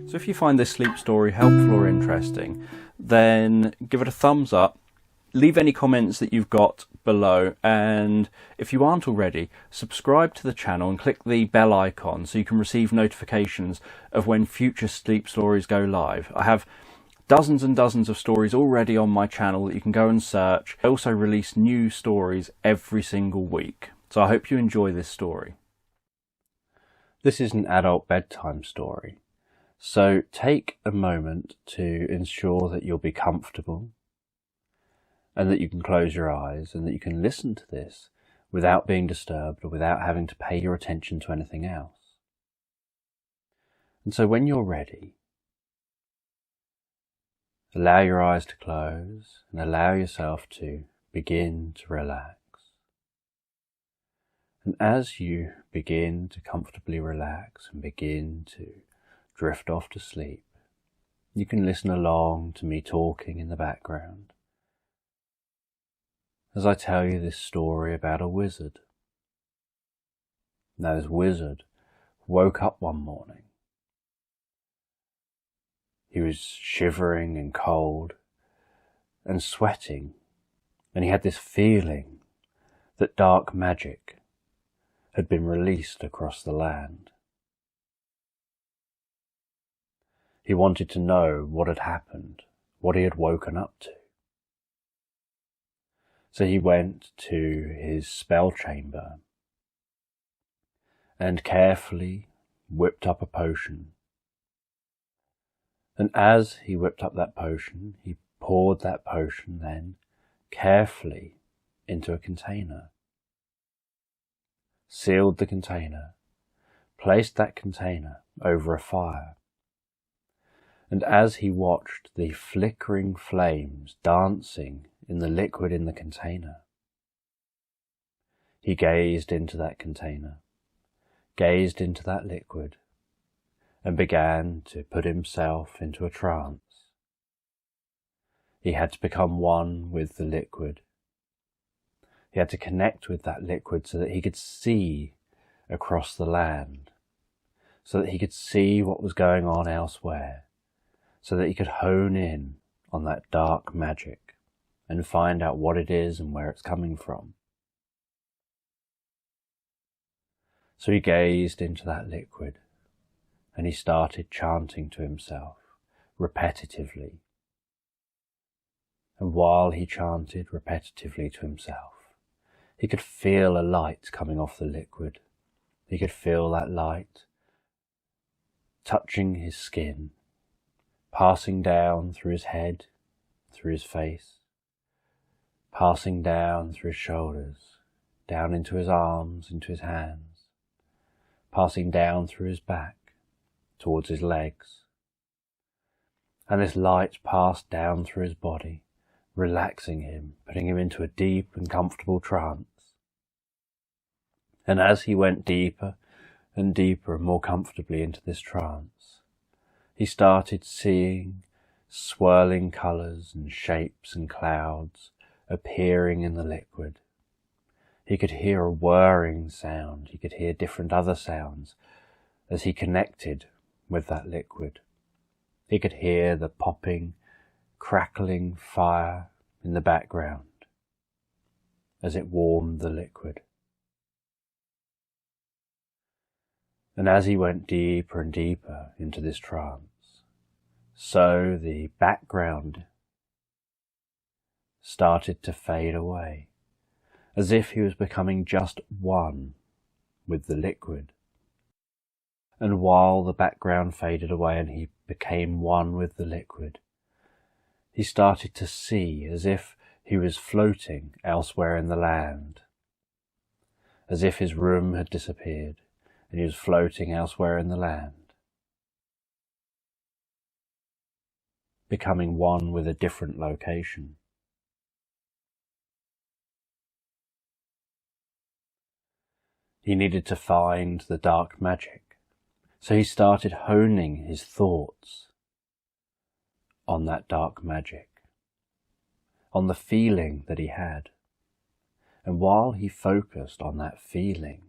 So if you find this sleep story helpful or interesting, then give it a thumbs up, leave any comments that you've got below, and if you aren't already, subscribe to the channel and click the bell icon so you can receive notifications of when future sleep stories go live. I have dozens and dozens of stories already on my channel that you can go and search. I also release new stories every single week, so I hope you enjoy this story. This is an adult bedtime story. So take a moment to ensure that you'll be comfortable and that you can close your eyes and that you can listen to this without being disturbed or without having to pay your attention to anything else. And so when you're ready, allow your eyes to close and allow yourself to begin to relax. And as you begin to comfortably relax and begin to drift off to sleep, you can listen along to me talking in the background as I tell you this story about a wizard. Now, this wizard woke up one morning. He was shivering and cold and sweating, and he had this feeling that dark magic had been released across the land. He wanted to know what had happened, what he had woken up to. So he went to his spell chamber and carefully whipped up a potion. And as he whipped up that potion, he poured that potion then carefully into a container, sealed the container, placed that container over a fire. And as he watched the flickering flames dancing in the liquid in the container, he gazed into that container, gazed into that liquid, and began to put himself into a trance. He had to become one with the liquid. He had to connect with that liquid so that he could see across the land, so that he could see what was going on elsewhere, so that he could hone in on that dark magic and find out what it is and where it's coming from. So he gazed into that liquid and he started chanting to himself repetitively. And while he chanted repetitively to himself, he could feel a light coming off the liquid. He could feel that light touching his skin, passing down through his head, through his face, passing down through his shoulders, down into his arms, into his hands, passing down through his back, towards his legs. And this light passed down through his body, relaxing him, putting him into a deep and comfortable trance. And as he went deeper and deeper and more comfortably into this trance, he started seeing swirling colours and shapes and clouds appearing in the liquid. He could hear a whirring sound. He could hear different other sounds as he connected with that liquid. He could hear the popping, crackling fire in the background as it warmed the liquid. And as he went deeper and deeper into this trance, so the background started to fade away, as if he was becoming just one with the liquid. And while the background faded away and he became one with the liquid, he started to see as if he was floating elsewhere in the land, as if his room had disappeared and he was floating elsewhere in the land, becoming one with a different location. He needed to find the dark magic, so he started honing his thoughts on that dark magic, on the feeling that he had. And while he focused on that feeling,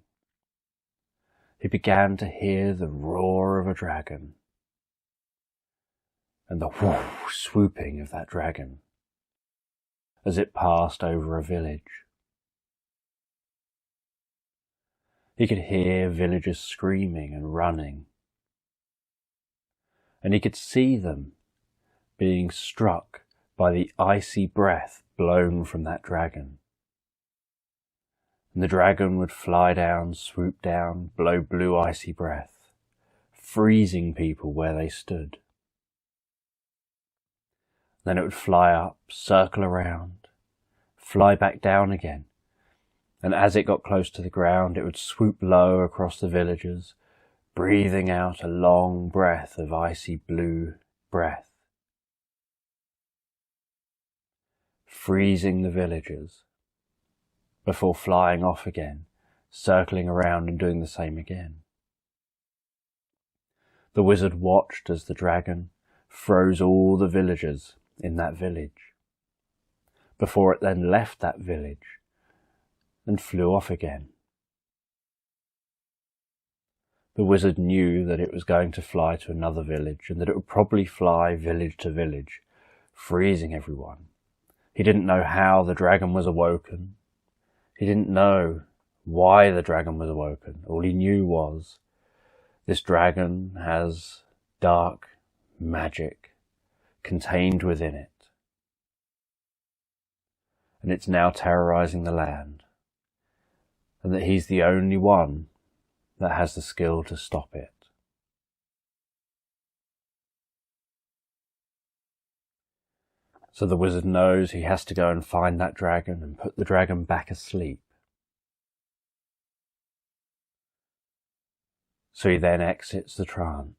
he began to hear the roar of a dragon, and the whoosh swooping of that dragon as it passed over a village. He could hear villagers screaming and running, and he could see them being struck by the icy breath blown from that dragon. And the dragon would fly down, swoop down, blow blue icy breath, freezing people where they stood. Then it would fly up, circle around, fly back down again, and as it got close to the ground, it would swoop low across the villagers, breathing out a long breath of icy blue breath, freezing the villagers, before flying off again, circling around and doing the same again. The wizard watched as the dragon froze all the villagers in that village, before it then left that village and flew off again. The wizard knew that it was going to fly to another village, and that it would probably fly village to village, freezing everyone. He didn't know how the dragon was awoken. He didn't know why the dragon was awoken. All he knew was this dragon has dark magic contained within it, and it's now terrorizing the land, and that he's the only one that has the skill to stop it. So the wizard knows he has to go and find that dragon and put the dragon back asleep. So he then exits the trance,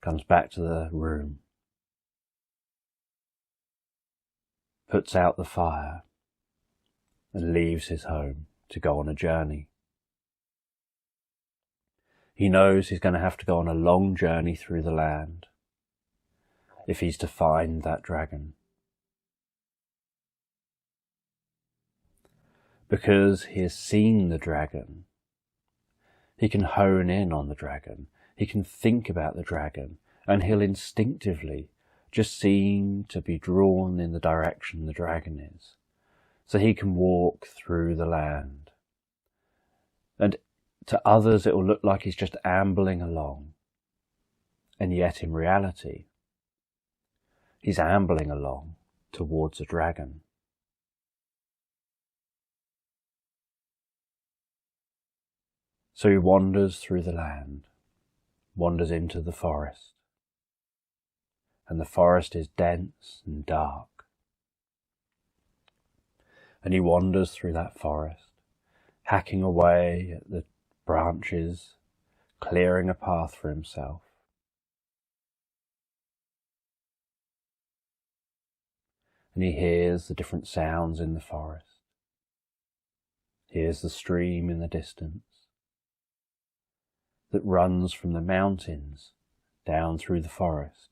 comes back to the room, puts out the fire, and leaves his home to go on a journey. He knows he's going to have to go on a long journey through the land if he's to find that dragon. Because he has seen the dragon, he can hone in on the dragon, he can think about the dragon, and he'll instinctively just seem to be drawn in the direction the dragon is. So he can walk through the land. And to others it will look like he's just ambling along. And yet in reality, he's ambling along towards a dragon. So he wanders through the land, wanders into the forest. And the forest is dense and dark. And he wanders through that forest, hacking away at the branches, clearing a path for himself. And he hears the different sounds in the forest, hears the stream in the distance that runs from the mountains down through the forest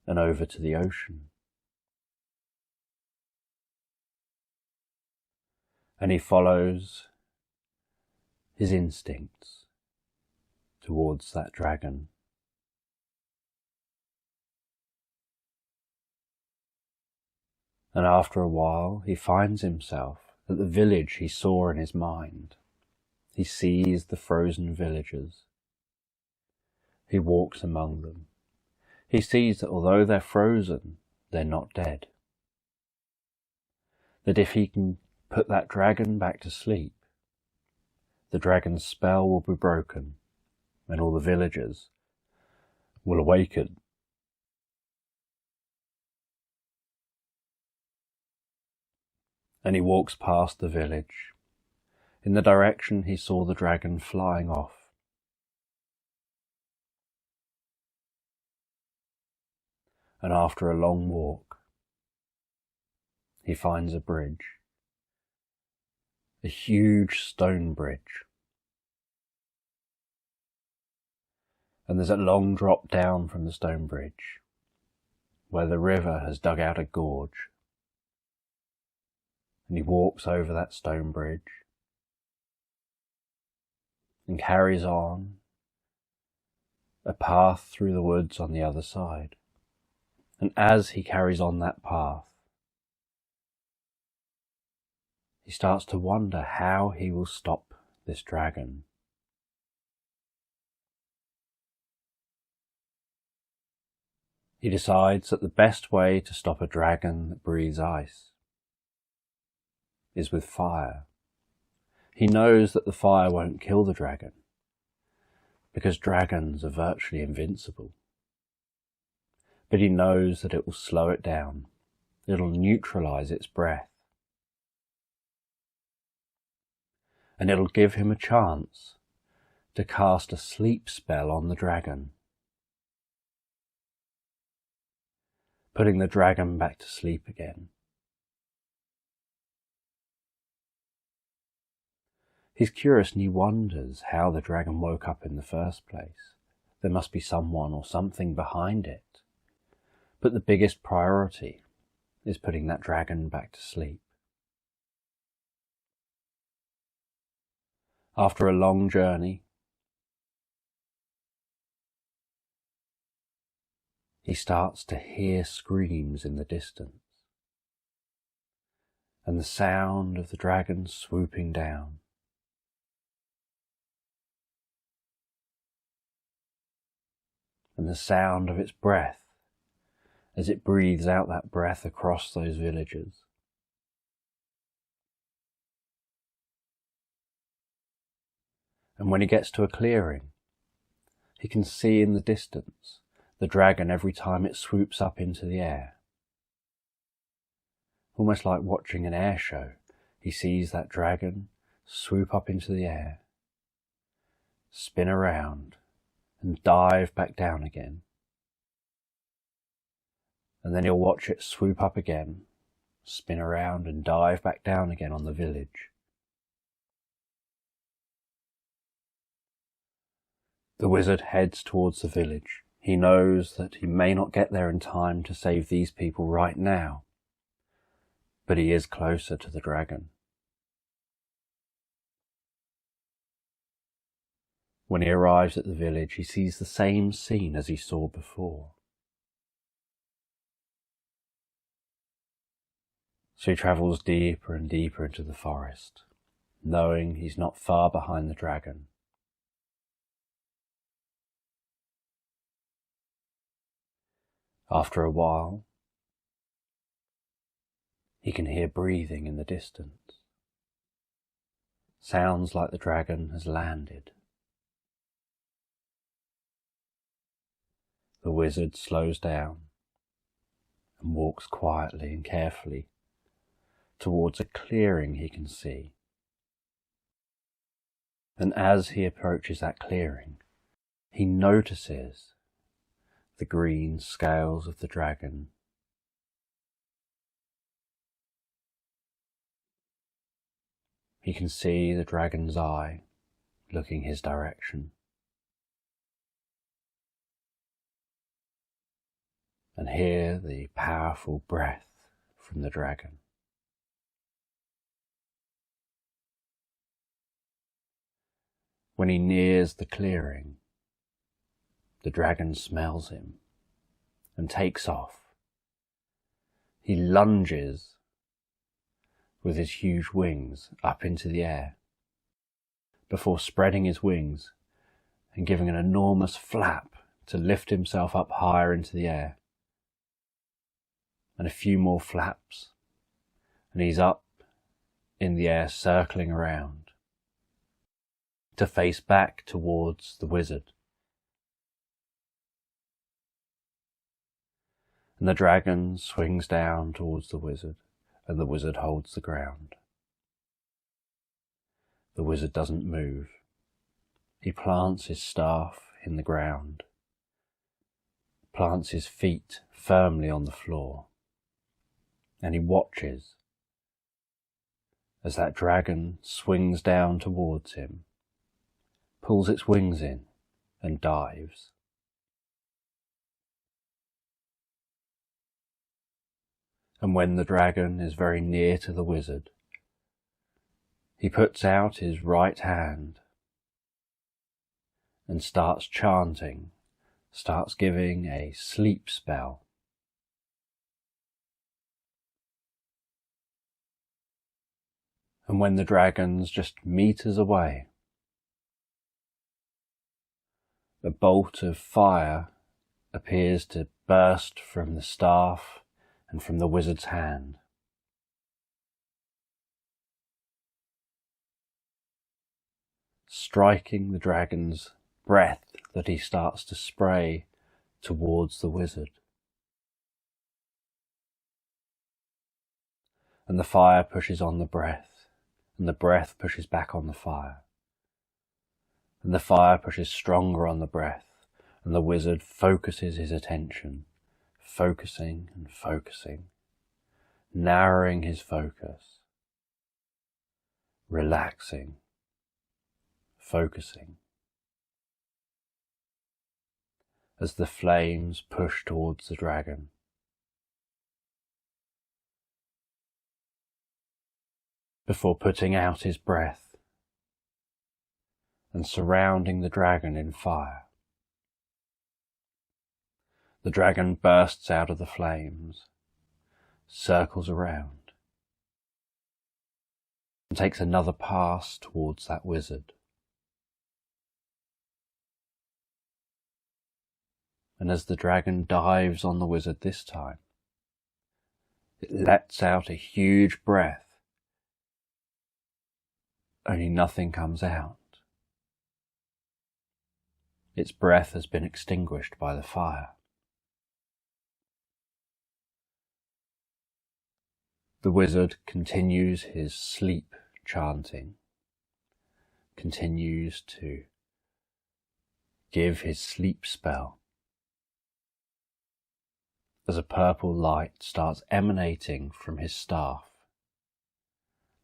and over to the ocean. And he follows his instincts towards that dragon. And after a while he finds himself at the village he saw in his mind. He sees the frozen villagers. He walks among them. He sees that although they're frozen, they're not dead. That if he can put that dragon back to sleep, the dragon's spell will be broken and all the villagers will awaken. And he walks past the village, in the direction he saw the dragon flying off. And after a long walk, he finds a bridge, a huge stone bridge. And there's a long drop down from the stone bridge, where the river has dug out a gorge. And he walks over that stone bridge and carries on a path through the woods on the other side. And as he carries on that path, he starts to wonder how he will stop this dragon. He decides that the best way to stop a dragon that breathes ice is with fire. He knows that the fire won't kill the dragon, because dragons are virtually invincible. But he knows that it will slow it down. It'll neutralize its breath. And it'll give him a chance to cast a sleep spell on the dragon, putting the dragon back to sleep again. He's curious and he wonders how the dragon woke up in the first place. There must be someone or something behind it. But the biggest priority is putting that dragon back to sleep. After a long journey, he starts to hear screams in the distance, and the sound of the dragon swooping down. And the sound of its breath as it breathes out that breath across those villages. And when he gets to a clearing, he can see in the distance the dragon every time it swoops up into the air. Almost like watching an air show, he sees that dragon swoop up into the air, spin around, and dive back down again. And then he'll watch it swoop up again, spin around and dive back down again on the village. The wizard heads towards the village. He knows that he may not get there in time to save these people right now, but he is closer to the dragon. When he arrives at the village, he sees the same scene as he saw before. So he travels deeper and deeper into the forest, knowing he's not far behind the dragon. After a while, he can hear breathing in the distance. Sounds like the dragon has landed. The wizard slows down and walks quietly and carefully towards a clearing he can see. And as he approaches that clearing, he notices the green scales of the dragon. He can see the dragon's eye looking his direction. And hear the powerful breath from the dragon. When he nears the clearing, the dragon smells him and takes off. He lunges with his huge wings up into the air before spreading his wings and giving an enormous flap to lift himself up higher into the air. And a few more flaps, and he's up in the air circling around to face back towards the wizard. And the dragon swings down towards the wizard, and the wizard holds the ground. The wizard doesn't move. He plants his staff in the ground, plants his feet firmly on the floor, and he watches as that dragon swings down towards him, pulls its wings in and dives. And when the dragon is very near to the wizard, he puts out his right hand and starts chanting starts giving a sleep spell. And when the dragon's just meters away, a bolt of fire appears to burst from the staff and from the wizard's hand. Striking the dragon's breath that he starts to spray towards the wizard. And the fire pushes on the breath, and the breath pushes back on the fire. And the fire pushes stronger on the breath, and the wizard focuses his attention, focusing and focusing, narrowing his focus, relaxing, focusing. As the flames push towards the dragon. Before putting out his breath and surrounding the dragon in fire. The dragon bursts out of the flames, circles around, and takes another pass towards that wizard. And as the dragon dives on the wizard this time, it lets out a huge breath. Only nothing comes out. Its breath has been extinguished by the fire. The wizard continues his sleep chanting, continues to give his sleep spell. As a purple light starts emanating from his staff,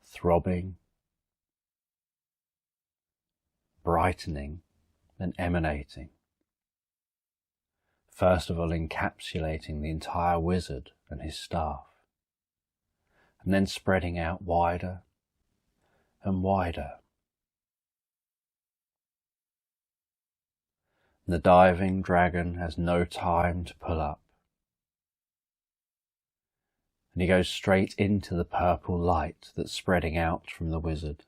throbbing, brightening and emanating, first of all encapsulating the entire wizard and his staff, and then spreading out wider and wider. The diving dragon has no time to pull up, and he goes straight into the purple light that's spreading out from the wizard.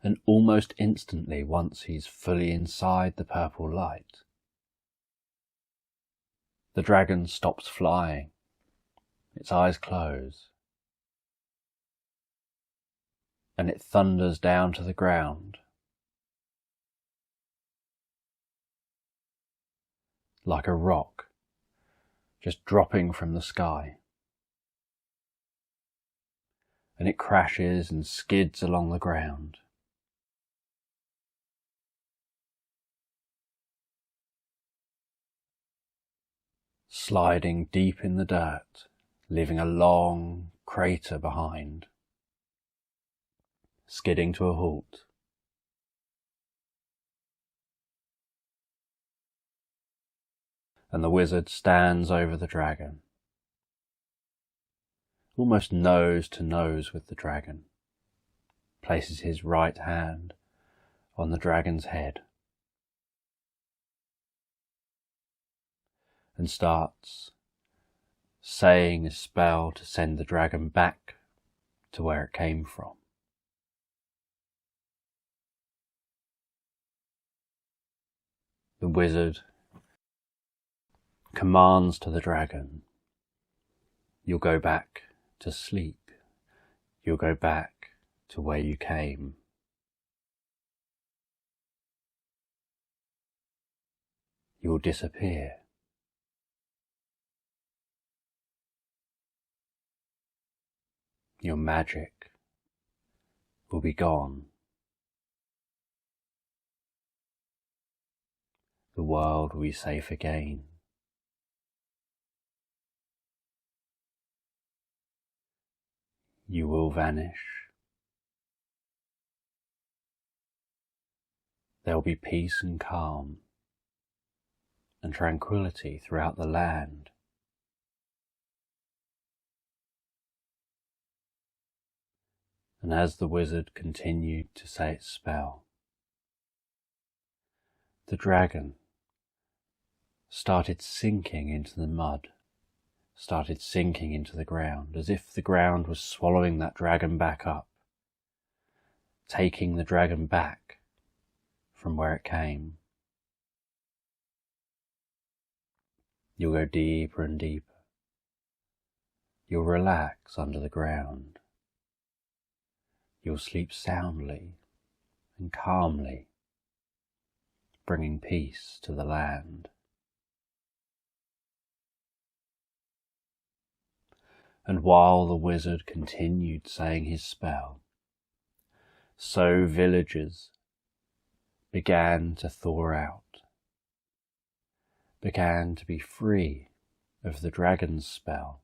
And almost instantly, once he's fully inside the purple light, the dragon stops flying, its eyes close, and it thunders down to the ground like a rock just dropping from the sky. And it crashes and skids along the ground. Sliding deep in the dirt, leaving a long crater behind, skidding to a halt. And the wizard stands over the dragon, almost nose to nose with the dragon, places his right hand on the dragon's head, and starts saying a spell to send the dragon back to where it came from. The wizard commands to the dragon, "You'll go back to sleep. You'll go back to where you came." You'll disappear. Your magic will be gone. The world will be safe again. You will vanish. There will be peace and calm and tranquility throughout the land. And as the wizard continued to say its spell, the dragon started sinking into the mud, started sinking into the ground, as if the ground was swallowing that dragon back up, taking the dragon back from where it came. You'll go deeper and deeper. You'll relax under the ground. You'll sleep soundly and calmly, bringing peace to the land. And while the wizard continued saying his spell, so villagers began to thaw out, began to be free of the dragon's spell,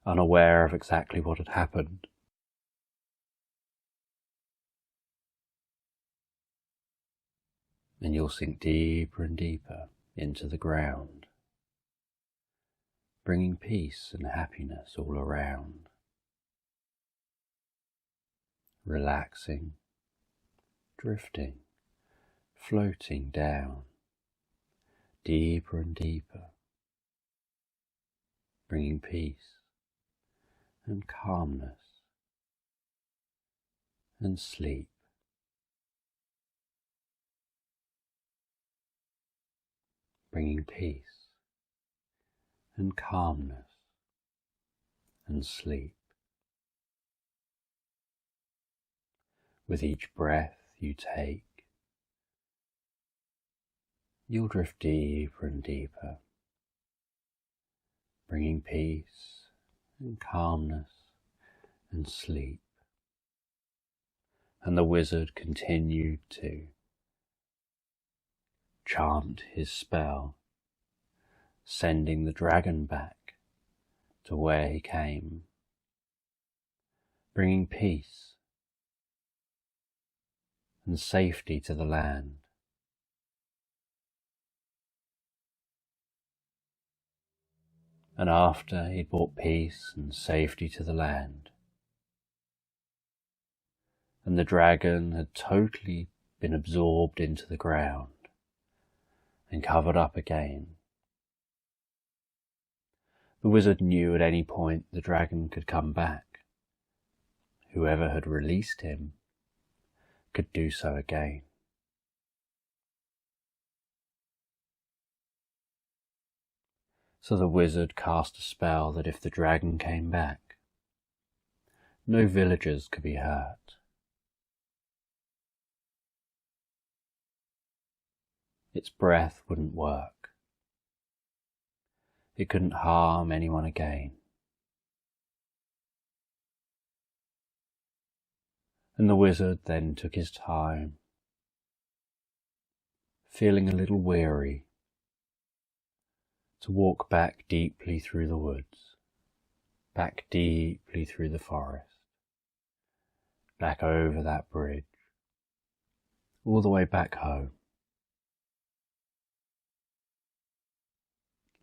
unaware of exactly what had happened. And you'll sink deeper and deeper into the ground, bringing peace and happiness all around, relaxing, drifting, floating down, deeper and deeper, bringing peace and calmness and sleep. Bringing peace and calmness and sleep. With each breath you take, you'll drift deeper and deeper, bringing peace and calmness and sleep. And the wizard continued to chant his spell, sending the dragon back to where he came, bringing peace and safety to the land. And after he'd brought peace and safety to the land, and the dragon had totally been absorbed into the ground and covered up again, the wizard knew at any point the dragon could come back. Whoever had released him could do so again. So the wizard cast a spell that if the dragon came back, no villagers could be hurt. Its breath wouldn't work. It couldn't harm anyone again. And the wizard then took his time, feeling a little weary, to walk back deeply through the woods, back deeply through the forest, back over that bridge, all the way back home,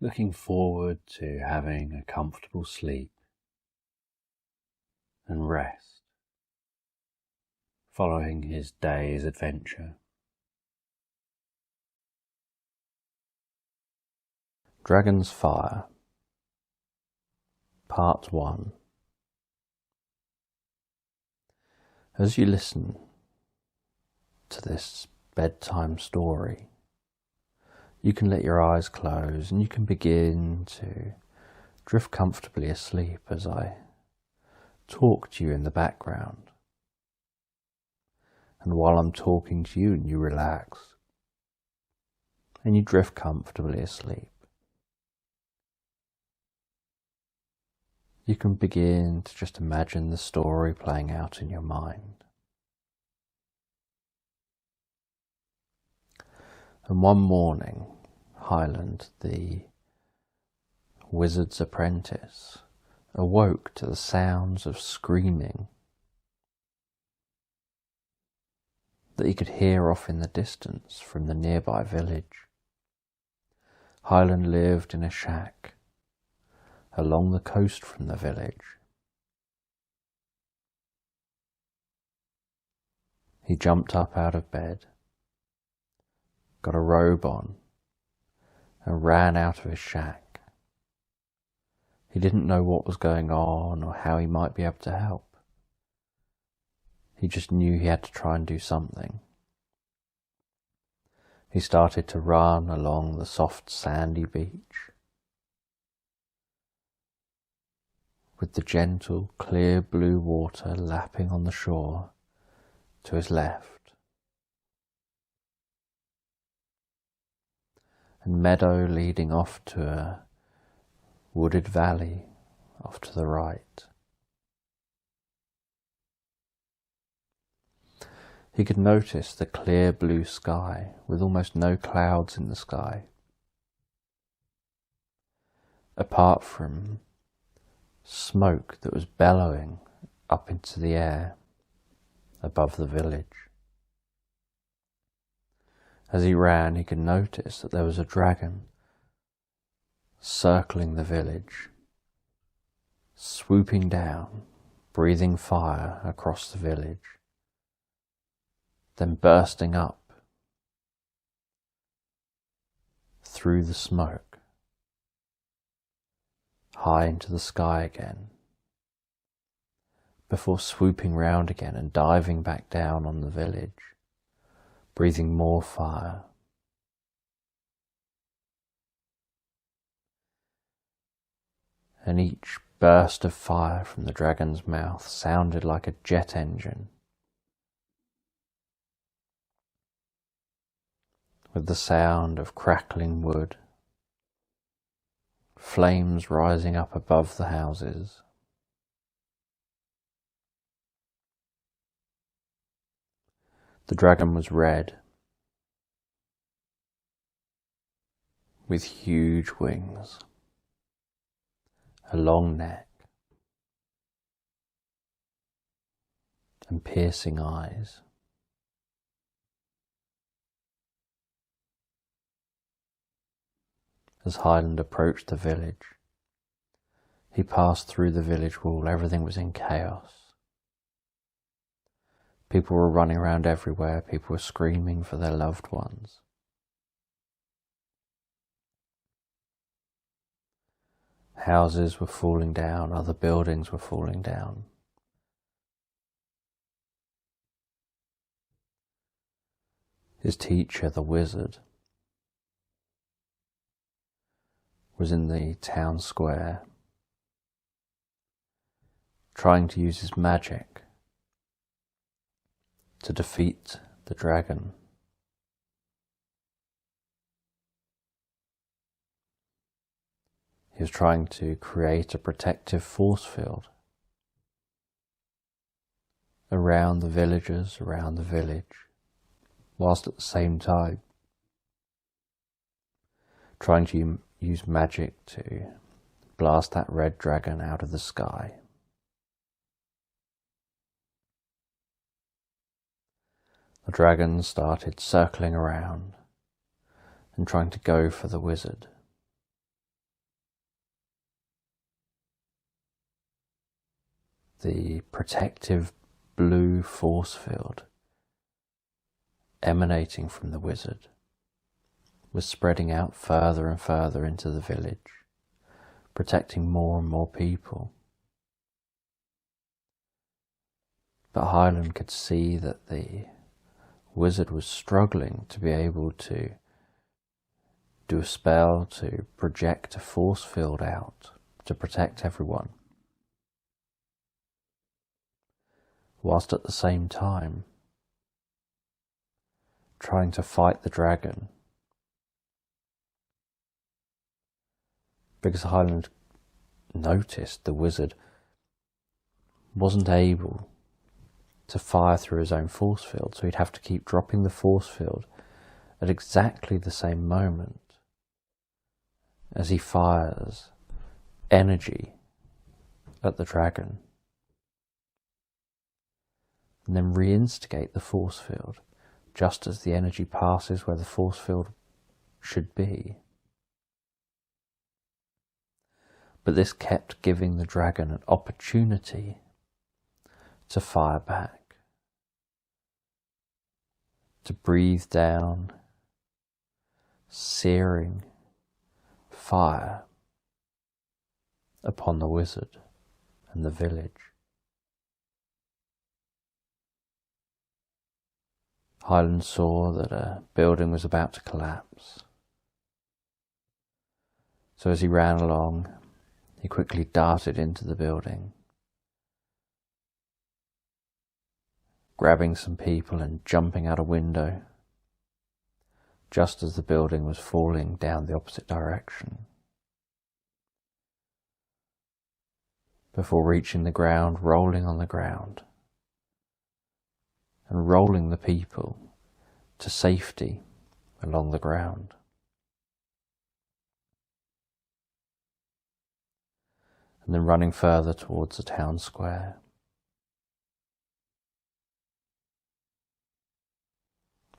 looking forward to having a comfortable sleep and rest, following his day's adventure. Dragon's Fire, Part 1. As you listen to this bedtime story, you can let your eyes close and you can begin to drift comfortably asleep as I talk to you in the background. And while I'm talking to you, and you relax and you drift comfortably asleep, you can begin to just imagine the story playing out in your mind. And one morning, Highland, the wizard's apprentice, awoke to the sounds of screaming that he could hear off in the distance from the nearby village. Highland lived in a shack along the coast from the village. He jumped up out of bed, got a robe on, and ran out of his shack. He didn't know what was going on or how he might be able to help. He just knew he had to try and do something. He started to run along the soft sandy beach, with the gentle, clear blue water lapping on the shore to his left, and meadow leading off to a wooded valley off to the right. He could notice the clear blue sky with almost no clouds in the sky, apart from smoke that was bellowing up into the air above the village. As he ran, he could notice that there was a dragon circling the village, swooping down, breathing fire across the village, then bursting up through the smoke, high into the sky again, before swooping round again and diving back down on the village, breathing more fire. And each burst of fire from the dragon's mouth sounded like a jet engine, with the sound of crackling wood, flames rising up above the houses. The dragon was red, with huge wings, a long neck, and piercing eyes. As Highland approached the village, he passed through the village wall. Everything was in chaos. People were running around everywhere. People were screaming for their loved ones. Houses were falling down. Other buildings were falling down. His teacher, the wizard, was in the town square, trying to use his magic to defeat the dragon. He was trying to create a protective force field around the villagers, around the village, whilst at the same time trying to use magic to blast that red dragon out of the sky. The dragon started circling around and trying to go for the wizard. The protective blue force field emanating from the wizard was spreading out further and further into the village, protecting more and more people. But Highland could see that the wizard was struggling to be able to do a spell to project a force field out to protect everyone, whilst at the same time trying to fight the dragon. Because Highland noticed the wizard wasn't able to fire through his own force field, so he'd have to keep dropping the force field at exactly the same moment as he fires energy at the dragon, and then reinstigate the force field just as the energy passes where the force field should be. But this kept giving the dragon an opportunity to fire back, to breathe down searing fire upon the wizard and the village. Highland saw that a building was about to collapse. So as he ran along, he quickly darted into the building, grabbing some people and jumping out a window, just as the building was falling down the opposite direction, before reaching the ground, rolling on the ground, and rolling the people to safety along the ground. And then running further towards the town square.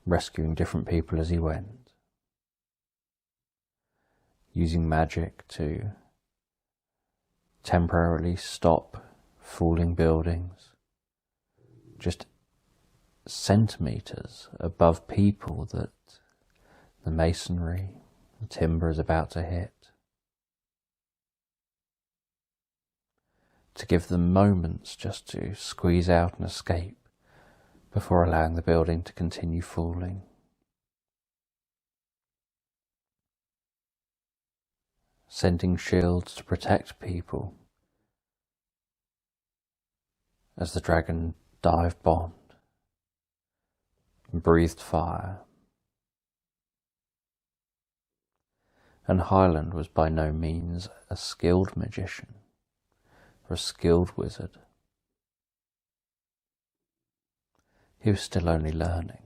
Rescuing different people as he went. Using magic to temporarily stop falling buildings, just centimetres above people that the masonry, the timber is about to hit. To give them moments just to squeeze out and escape before allowing the building to continue falling. Sending shields to protect people as the dragon dive bombed and breathed fire. And Highland was by no means a skilled magician or a skilled wizard. He was still only learning.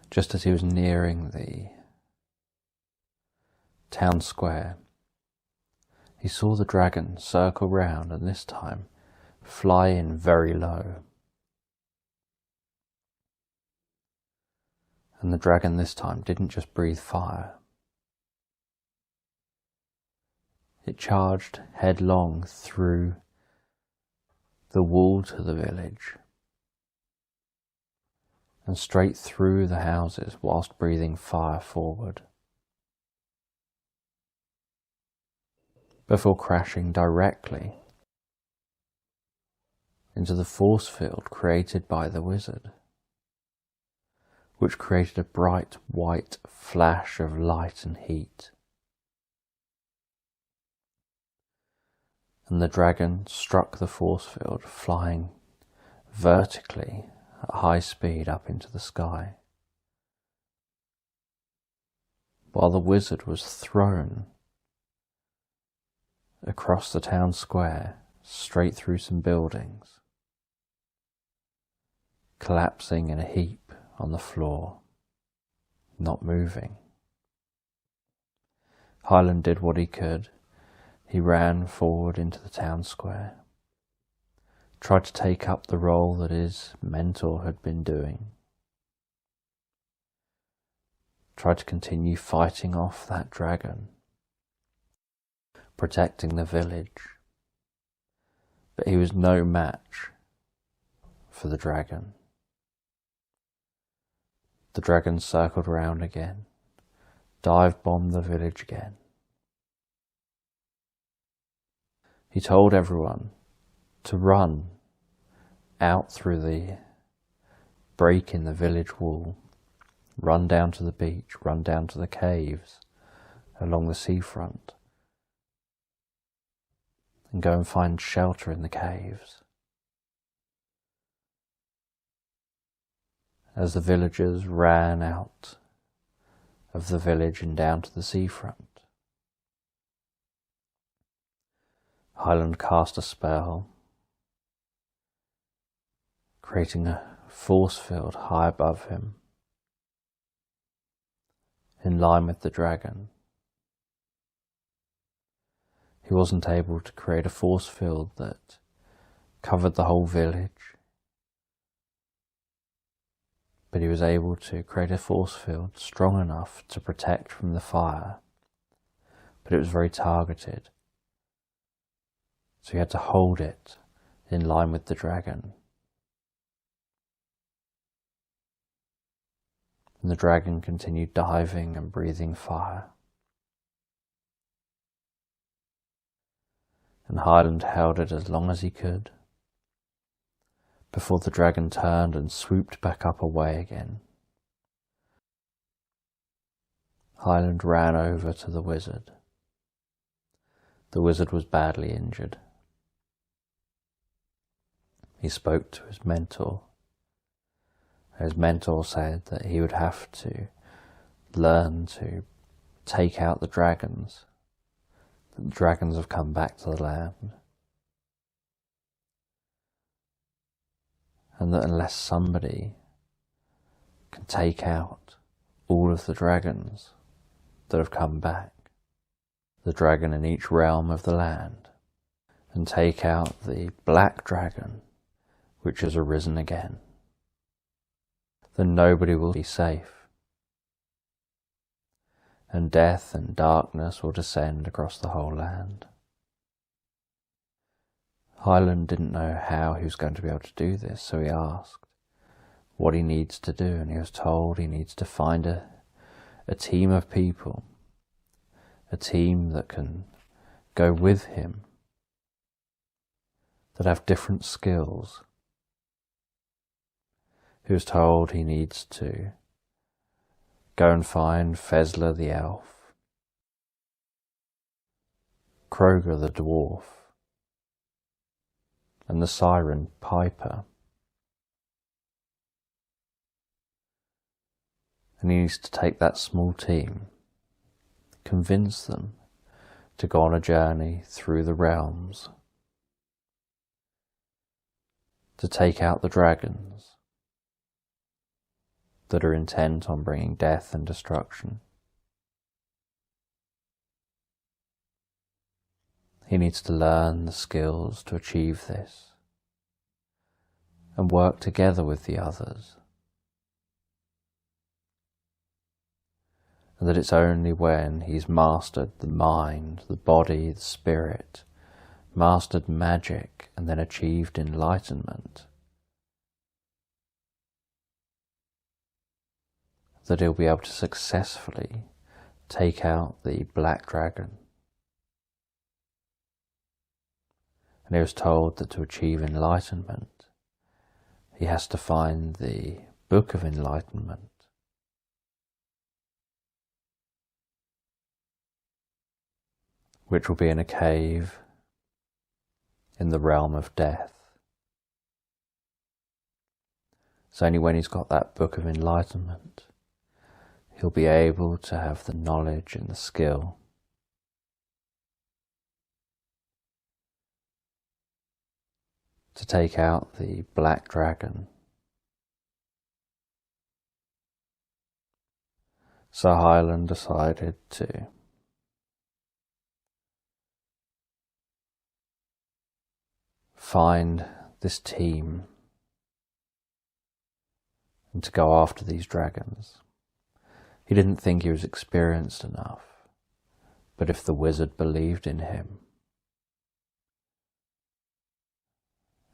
Just as he was nearing the town square, he saw the dragon circle round and this time fly in very low. And the dragon this time didn't just breathe fire. It charged headlong through the wall to the village and straight through the houses whilst breathing fire forward, before crashing directly into the force field created by the wizard, which created a bright white flash of light and heat. And the dragon struck the force field, flying vertically at high speed up into the sky, while the wizard was thrown across the town square, straight through some buildings, collapsing in a heap on the floor, not moving. Highland did what he could. He ran forward into the town square, tried to take up the role that his mentor had been doing, tried to continue fighting off that dragon, protecting the village, but he was no match for the dragon. The dragon circled around again, dive-bombed the village again. He told everyone to run out through the break in the village wall, run down to the beach, run down to the caves along the seafront, and go and find shelter in the caves. As the villagers ran out of the village and down to the seafront, Highland cast a spell, creating a force field high above him, in line with the dragon. He wasn't able to create a force field that covered the whole village, but he was able to create a force field strong enough to protect from the fire, but it was very targeted. So he had to hold it in line with the dragon. And the dragon continued diving and breathing fire. And Highland held it as long as he could, before the dragon turned and swooped back up away again. Highland ran over to the wizard. The wizard was badly injured. He spoke to his mentor. His mentor said that he would have to learn to take out the dragons. The dragons have come back to the land. And that unless somebody can take out all of the dragons that have come back, the dragon in each realm of the land, and take out the black dragon which has arisen again, then nobody will be safe, and death and darkness will descend across the whole land. Highland didn't know how he was going to be able to do this, so he asked what he needs to do, and he was told he needs to find a team of people, a team that can go with him, that have different skills. He was told he needs to go and find Fezler the elf, Kroger the dwarf, and the siren Piper. And he needs to take that small team, convince them to go on a journey through the realms, to take out the dragons that are intent on bringing death and destruction. He needs to learn the skills to achieve this and work together with the others. And that it's only when he's mastered the mind, the body, the spirit, mastered magic, and then achieved enlightenment, that he'll be able to successfully take out the black dragon. And he was told that to achieve enlightenment, he has to find the Book of Enlightenment, which will be in a cave in the realm of death. It's only when he's got that Book of Enlightenment he'll be able to have the knowledge and the skill to take out the black dragon. So Highland decided to find this team and to go after these dragons. He didn't think he was experienced enough, but if the wizard believed in him,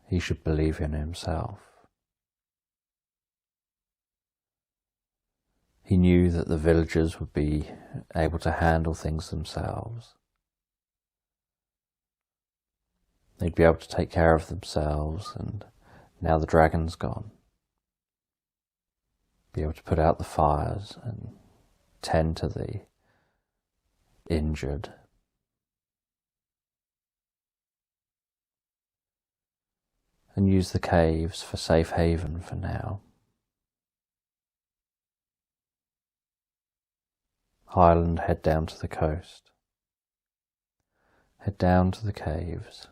he should believe in himself. He knew that the villagers would be able to handle things themselves. They'd be able to take care of themselves, and now the dragon's gone, be able to put out the fires and tend to the injured. And use the caves for safe haven for now. Highland head down to the coast. Head down to the caves.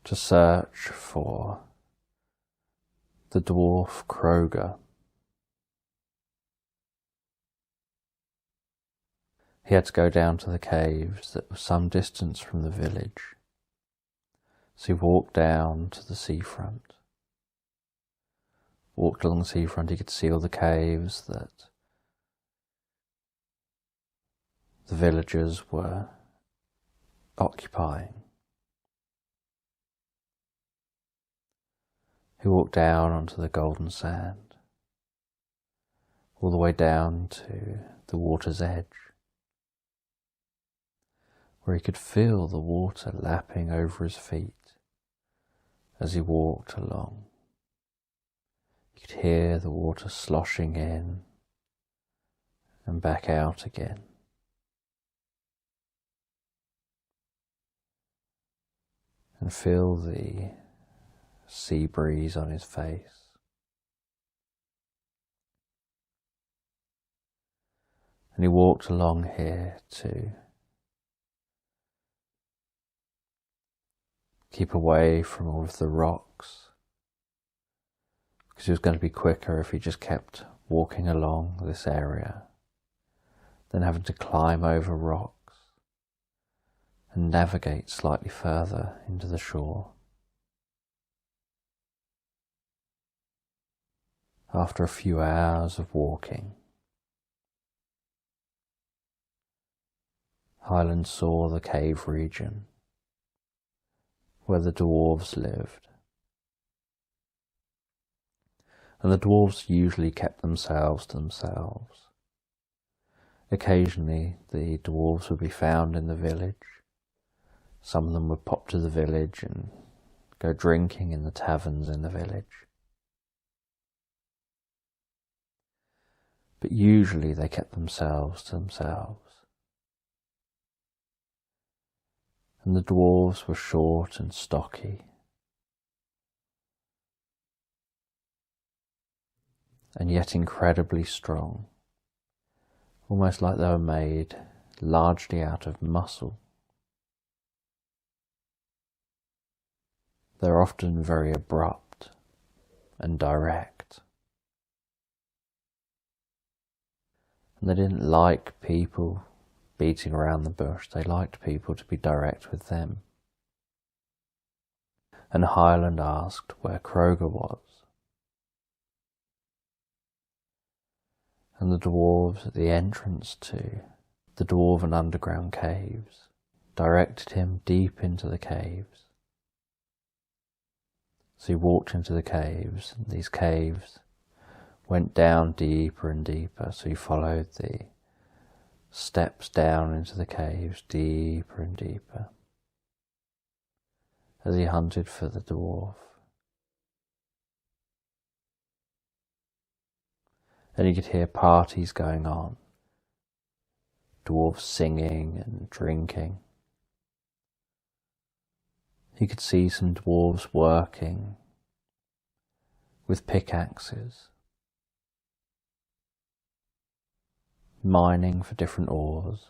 To search for the dwarf Kroger. He had to go down to the caves that were some distance from the village. So he walked down to the seafront. Walked along the seafront, he could see all the caves that the villagers were occupying. He walked down onto the golden sand, all the way down to the water's edge, where he could feel the water lapping over his feet as he walked along. You could hear the water sloshing in and back out again. And feel the sea breeze on his face. And he walked along here to keep away from all of the rocks, because it was going to be quicker if he just kept walking along this area than having to climb over rocks and navigate slightly further into the shore. After a few hours of walking, Highland saw the cave region where the dwarves lived. And the dwarves usually kept themselves to themselves. Occasionally the dwarves would be found in the village. Some of them would pop to the village and go drinking in the taverns in the village. But usually they kept themselves to themselves. And the dwarves were short and stocky, and yet incredibly strong, almost like they were made largely out of muscle. They're often very abrupt and direct. And they didn't like people beating around the bush. They liked people to be direct with them. And Highland asked where Kroger was. And the dwarves at the entrance to the dwarven underground caves directed him deep into the caves. So he walked into the caves, and these caves went down deeper and deeper, so he followed the steps down into the caves deeper and deeper as he hunted for the dwarf. And he could hear parties going on, dwarves singing and drinking. He could see some dwarves working with pickaxes, mining for different ores.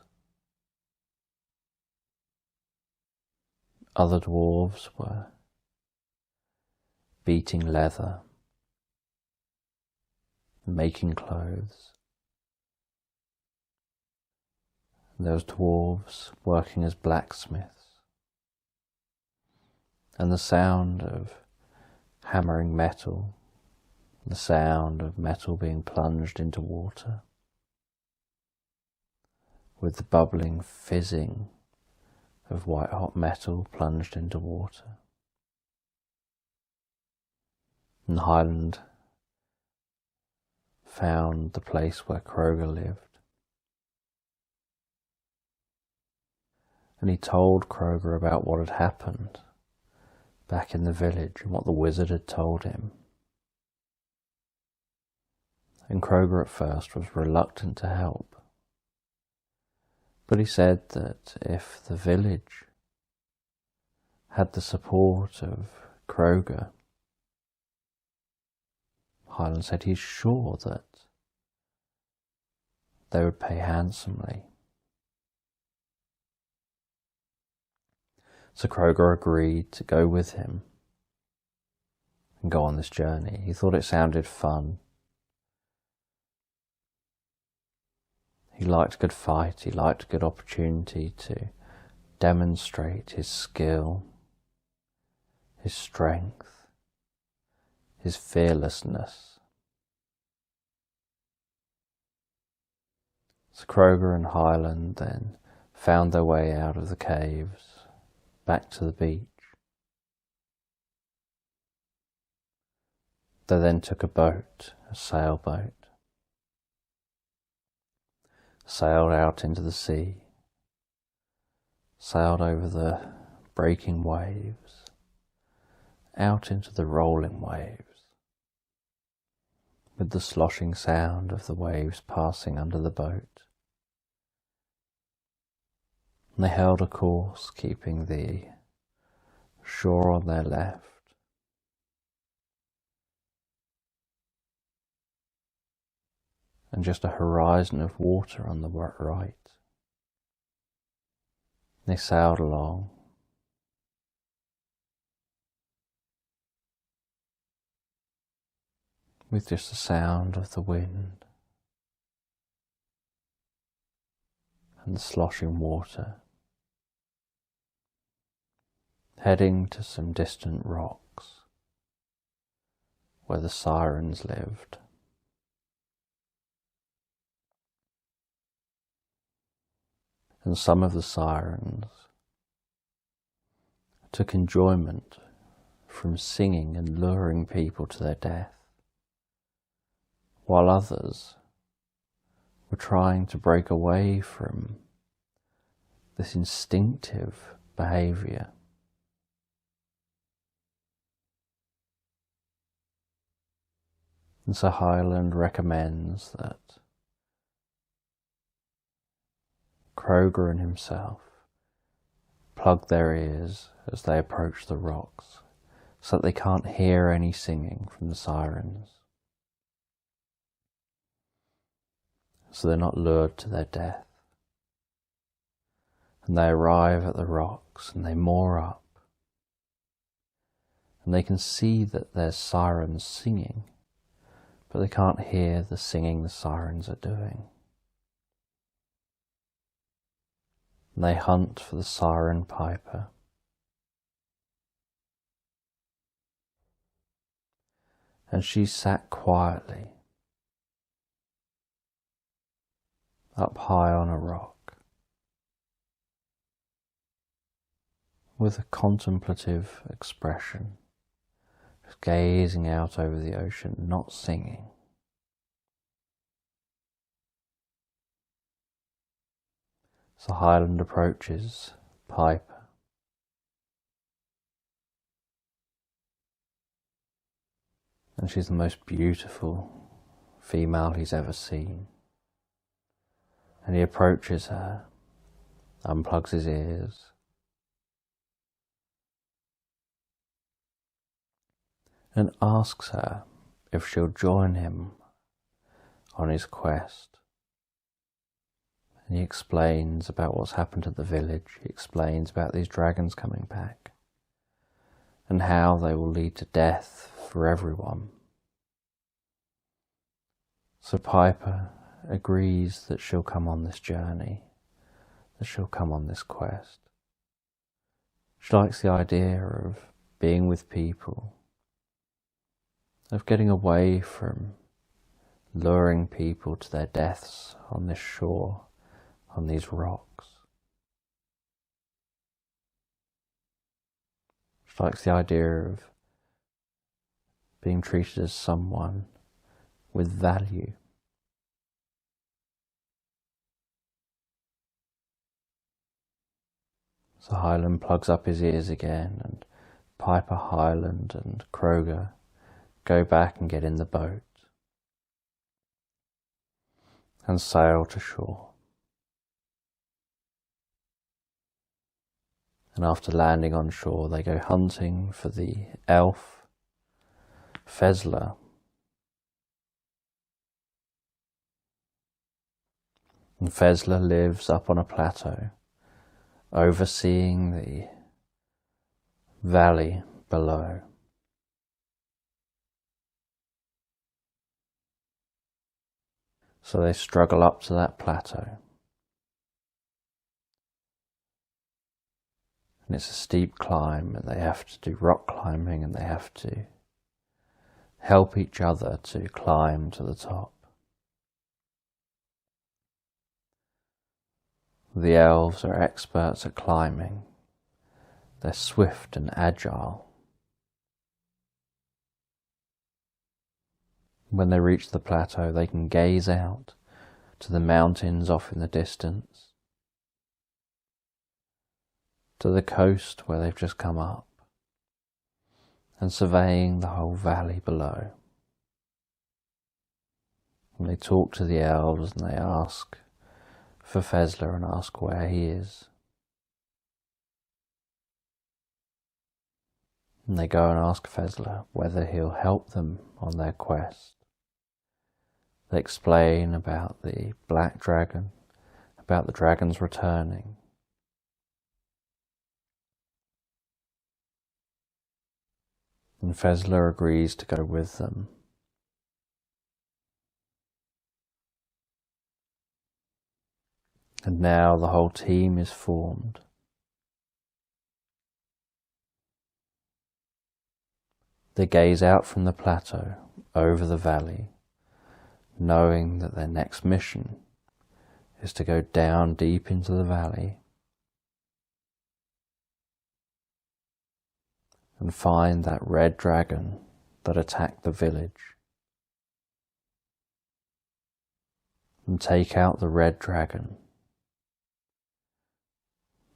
Other dwarves were beating leather, making clothes. And there was dwarves working as blacksmiths. And the sound of hammering metal, the sound of metal being plunged into water, with the bubbling fizzing of white hot metal plunged into water. And Highland found the place where Kroger lived. And he told Kroger about what had happened back in the village and what the wizard had told him. And Kroger at first was reluctant to help. But he said that if the village had the support of Kroger, Highland said he's sure that they would pay handsomely. So Kroger agreed to go with him and go on this journey. He thought it sounded fun. He liked a good fight, he liked a good opportunity to demonstrate his skill, his strength, his fearlessness. So Kroger and Highland then found their way out of the caves, back to the beach. They then took a boat, a sailboat, sailed out into the sea, sailed over the breaking waves, out into the rolling waves, with the sloshing sound of the waves passing under the boat. And they held a course, keeping the shore on their left, and just a horizon of water on the right. They sailed along, with just the sound of the wind and the sloshing water, heading to some distant rocks where the sirens lived. And some of the sirens took enjoyment from singing and luring people to their death, while others were trying to break away from this instinctive behaviour. And so Highland recommends that Kroger and himself plug their ears as they approach the rocks, so that they can't hear any singing from the sirens, so they're not lured to their death. And they arrive at the rocks and they moor up, and they can see that there's sirens singing, but they can't hear the singing the sirens are doing. And they hunt for the siren piper. And she sat quietly up high on a rock, with a contemplative expression, just gazing out over the ocean, not singing. So Highland approaches Piper, and she's the most beautiful female he's ever seen. And he approaches her, unplugs his ears, and asks her if she'll join him on his quest. And he explains about what's happened to the village. He explains about these dragons coming back, and how they will lead to death for everyone. So Piper agrees that she'll come on this journey, that she'll come on this quest. She likes the idea of being with people, of getting away from luring people to their deaths on this shore, on these rocks. She likes the idea of being treated as someone with value. So Highland plugs up his ears again, and Piper, Highland and Kroger go back and get in the boat and sail to shore. And after landing on shore, they go hunting for the elf Fezler. And Fezler lives up on a plateau, overseeing the valley below. So they struggle up to that plateau. And it's a steep climb, and they have to do rock climbing, and they have to help each other to climb to the top. The elves are experts at climbing. They're swift and agile. When they reach the plateau, they can gaze out to the mountains off in the distance, to the coast where they've just come up, and surveying the whole valley below. And they talk to the elves and they ask for Fezler and ask where he is. And they go and ask Fezler whether he'll help them on their quest. They explain about the black dragon, about the dragons returning. And Fezler agrees to go with them. And now the whole team is formed. They gaze out from the plateau over the valley, knowing that their next mission is to go down deep into the valley and find that red dragon that attacked the village, and take out the red dragon.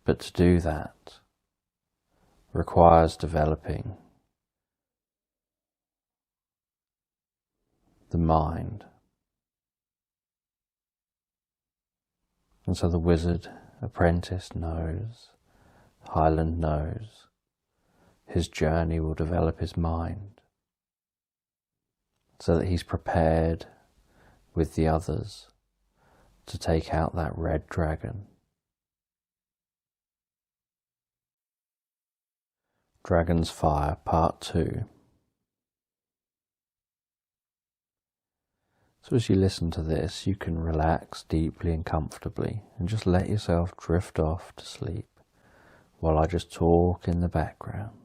But to do that requires developing the mind. And so the wizard apprentice knows, Highland knows, his journey will develop his mind so that he's prepared with the others to take out that red dragon. Dragon's Fire Part 2. So as you listen to this, you can relax deeply and comfortably and just let yourself drift off to sleep while I just talk in the background.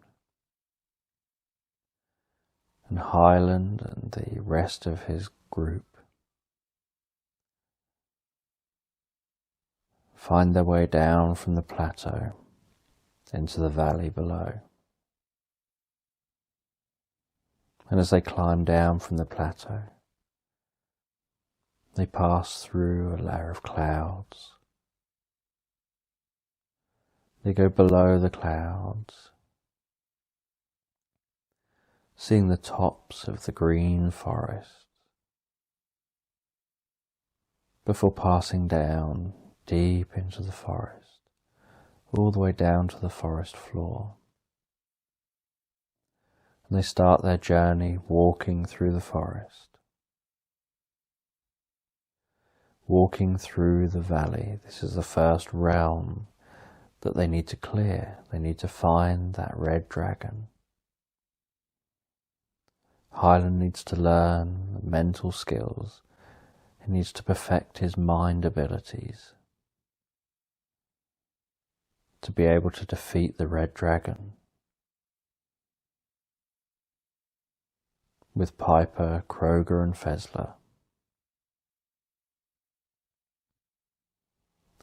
And Highland and the rest of his group find their way down from the plateau into the valley below. And as they climb down from the plateau, they pass through a layer of clouds. They go below the clouds, seeing the tops of the green forest, before passing down deep into the forest, all the way down to the forest floor. And they start their journey walking through the forest. Walking through the valley. This is the first realm that they need to clear. They need to find that red dragon. Highland needs to learn mental skills. He needs to perfect his mind abilities to be able to defeat the red dragon. With Piper, Kroger and Fezler.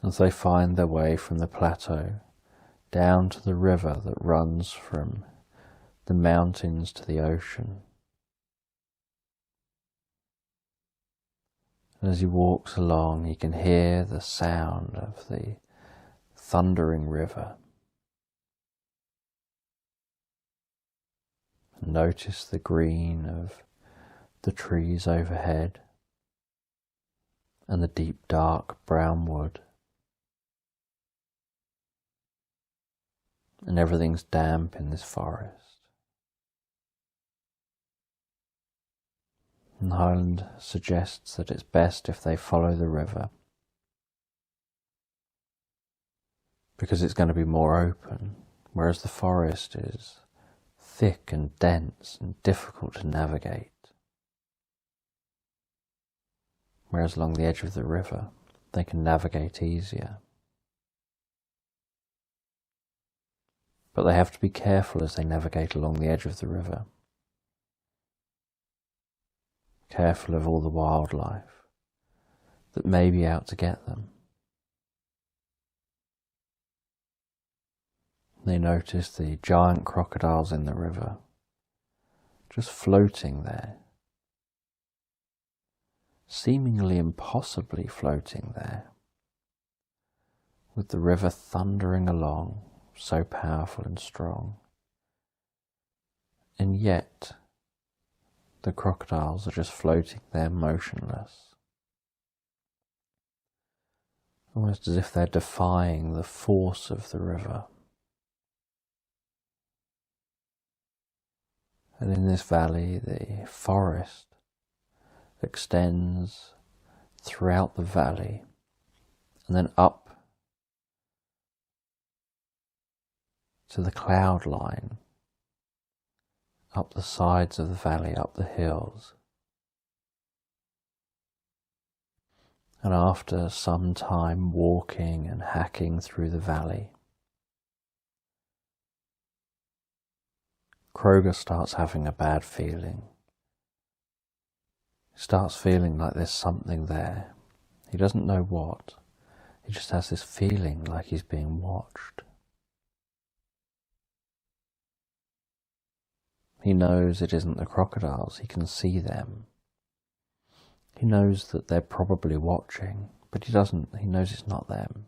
As they find their way from the plateau down to the river that runs from the mountains to the ocean. And as he walks along, he can hear the sound of the thundering river. Notice the green of the trees overhead and the deep dark brown wood. And everything's damp in this forest. And Highland suggests that it's best if they follow the river, because it's going to be more open, whereas the forest is thick and dense and difficult to navigate. Whereas along the edge of the river, they can navigate easier. But they have to be careful as they navigate along the edge of the river. Careful of all the wildlife that may be out to get them. They notice the giant crocodiles in the river, just floating there, seemingly impossibly floating there, with the river thundering along, so powerful and strong. And yet, the crocodiles are just floating there motionless, almost as if they're defying the force of the river. And in this valley, the forest extends throughout the valley and then up to the cloud line, up the sides of the valley, up the hills. And after some time walking and hacking through the valley, Kroger starts having a bad feeling. He starts feeling like there's something there. He doesn't know what. He just has this feeling like he's being watched. He knows it isn't the crocodiles. He can see them. He knows that they're probably watching, but he knows it's not them.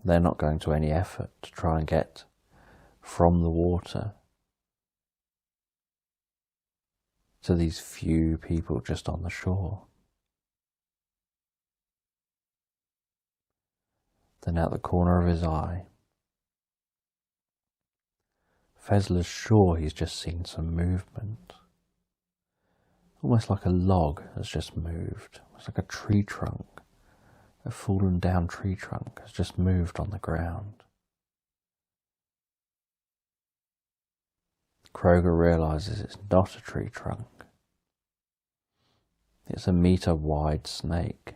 They're not going to any effort to try and get from the water to these few people just on the shore. Then out the corner of his eye, Fezler's sure he's just seen some movement. Almost like a log has just moved. It's like a tree trunk. A fallen down tree trunk has just moved on the ground. Kroger realizes it's not a tree trunk. It's a meter-wide snake.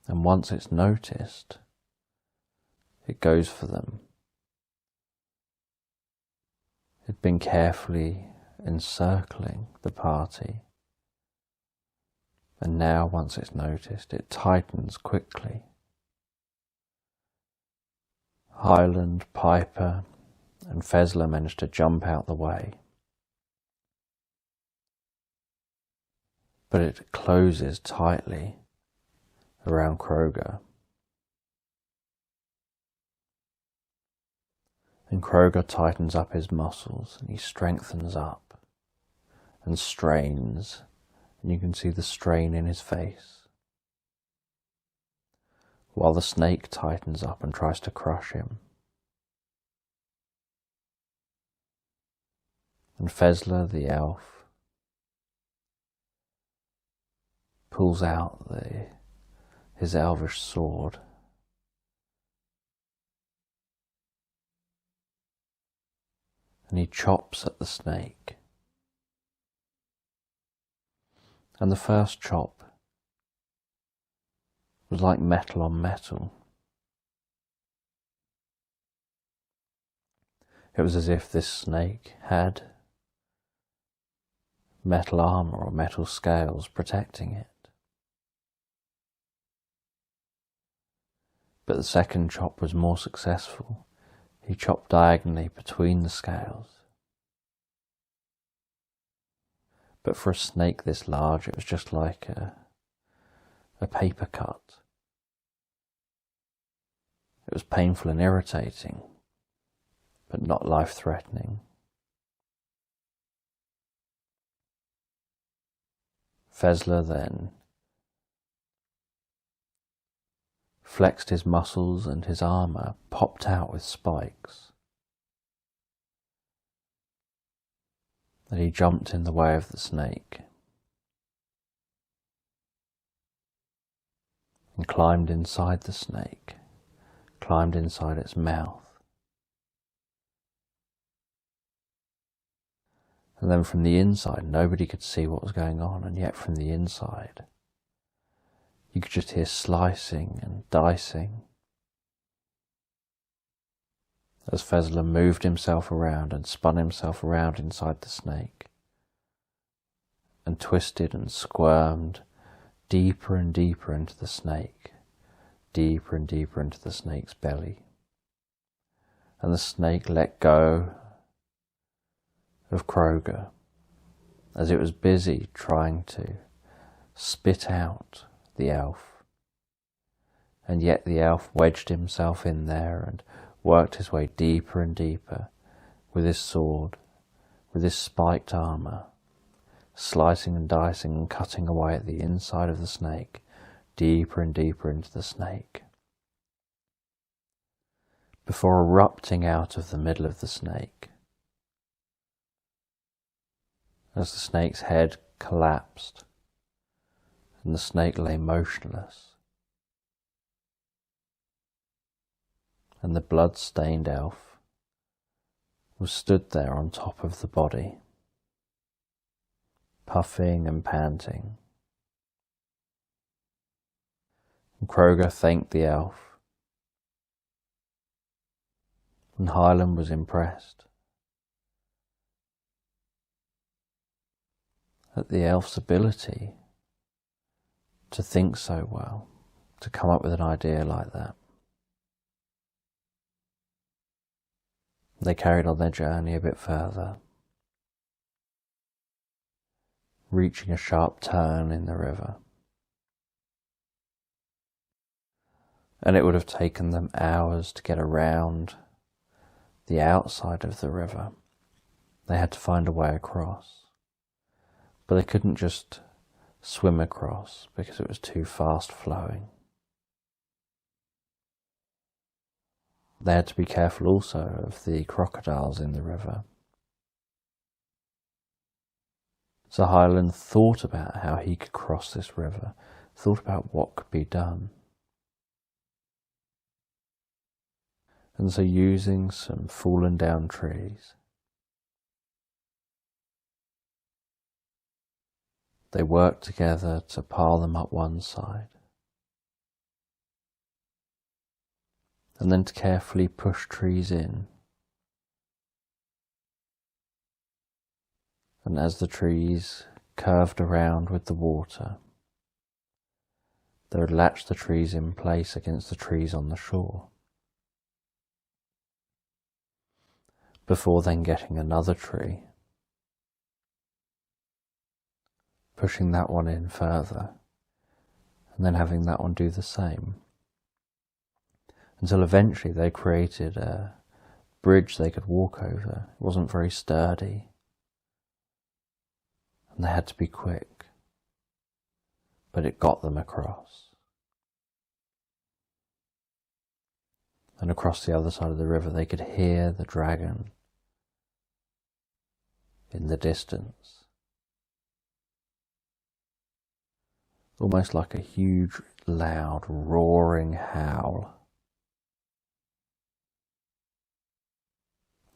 And once it's noticed, it goes for them. It'd been carefully encircling the party. And now, once it's noticed, it tightens quickly. Highland, Piper, and Fezler managed to jump out the way. But it closes tightly around Kroger. And Kroger tightens up his muscles, and he strengthens up and strains. And you can see the strain in his face, while the snake tightens up and tries to crush him. And Fezler, the elf, pulls out his elvish sword and he chops at the snake. And the first chop was like metal on metal. It was as if this snake had metal armor or metal scales protecting it. But the second chop was more successful. He chopped diagonally between the scales. But for a snake this large, it was just like a paper cut. It was painful and irritating, but not life-threatening. Fezler then flexed his muscles and his armour popped out with spikes. And he jumped in the way of the snake and climbed inside the snake, climbed inside its mouth. And then from the inside, nobody could see what was going on, and yet from the inside, you could just hear slicing and dicing as Fezler moved himself around and spun himself around inside the snake. and twisted and squirmed deeper and deeper into the snake, deeper and deeper into the snake's belly. And the snake let go of Kroger as it was busy trying to spit out the elf. And yet the elf wedged himself in there and worked his way deeper and deeper with his sword, with his spiked armour, slicing and dicing and cutting away at the inside of the snake, deeper and deeper into the snake, before erupting out of the middle of the snake. As the snake's head collapsed and the snake lay motionless, and the blood-stained elf was stood there on top of the body, puffing and panting. And Kroger thanked the elf, and Highland was impressed at the elf's ability to think so well, to come up with an idea like that. They carried on their journey a bit further, reaching a sharp turn in the river. And it would have taken them hours to get around the outside of the river. They had to find a way across. But they couldn't just swim across because it was too fast flowing. They had to be careful also of the crocodiles in the river. So Highland thought about how he could cross this river, thought about what could be done. And so using some fallen down trees, they worked together to pile them up one side, and then to carefully push trees in. And as the trees curved around with the water, they would latch the trees in place against the trees on the shore, before then getting another tree, pushing that one in further, and then having that one do the same, until eventually they created a bridge they could walk over. It wasn't very sturdy, and they had to be quick, but it got them across. And across the other side of the river they could hear the dragon in the distance, almost like a huge, loud, roaring howl.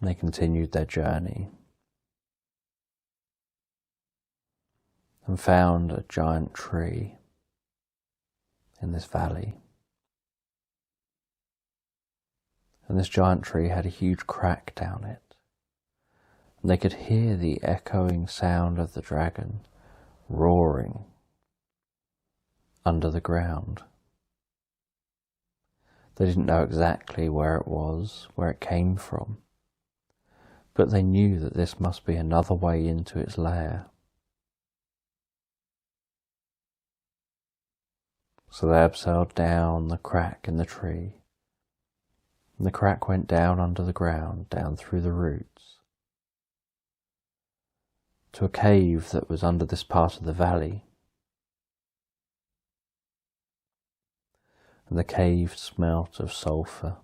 They continued their journey and found a giant tree in this valley. And this giant tree had a huge crack down it. And they could hear the echoing sound of the dragon roaring under the ground. They didn't know exactly where it was, where it came from, but they knew that this must be another way into its lair. So they abseiled down the crack in the tree, and the crack went down under the ground, down through the roots, to a cave that was under this part of the valley. And the cave smelt of sulphur.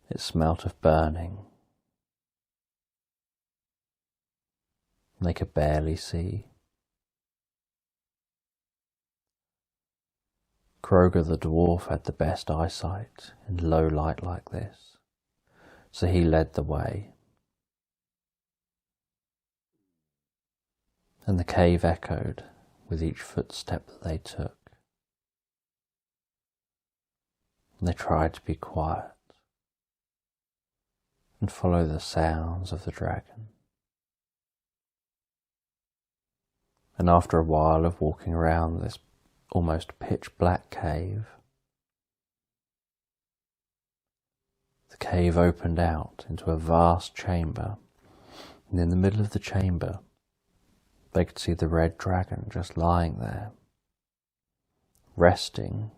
It smelt of burning. And they could barely see. Kroger the dwarf had the best eyesight in low light like this, so he led the way. And the cave echoed with each footstep that they took. And they tried to be quiet and follow the sounds of the dragon. And after a while of walking around this almost pitch black cave, the cave opened out into a vast chamber, and in the middle of the chamber they could see the red dragon just lying there, resting.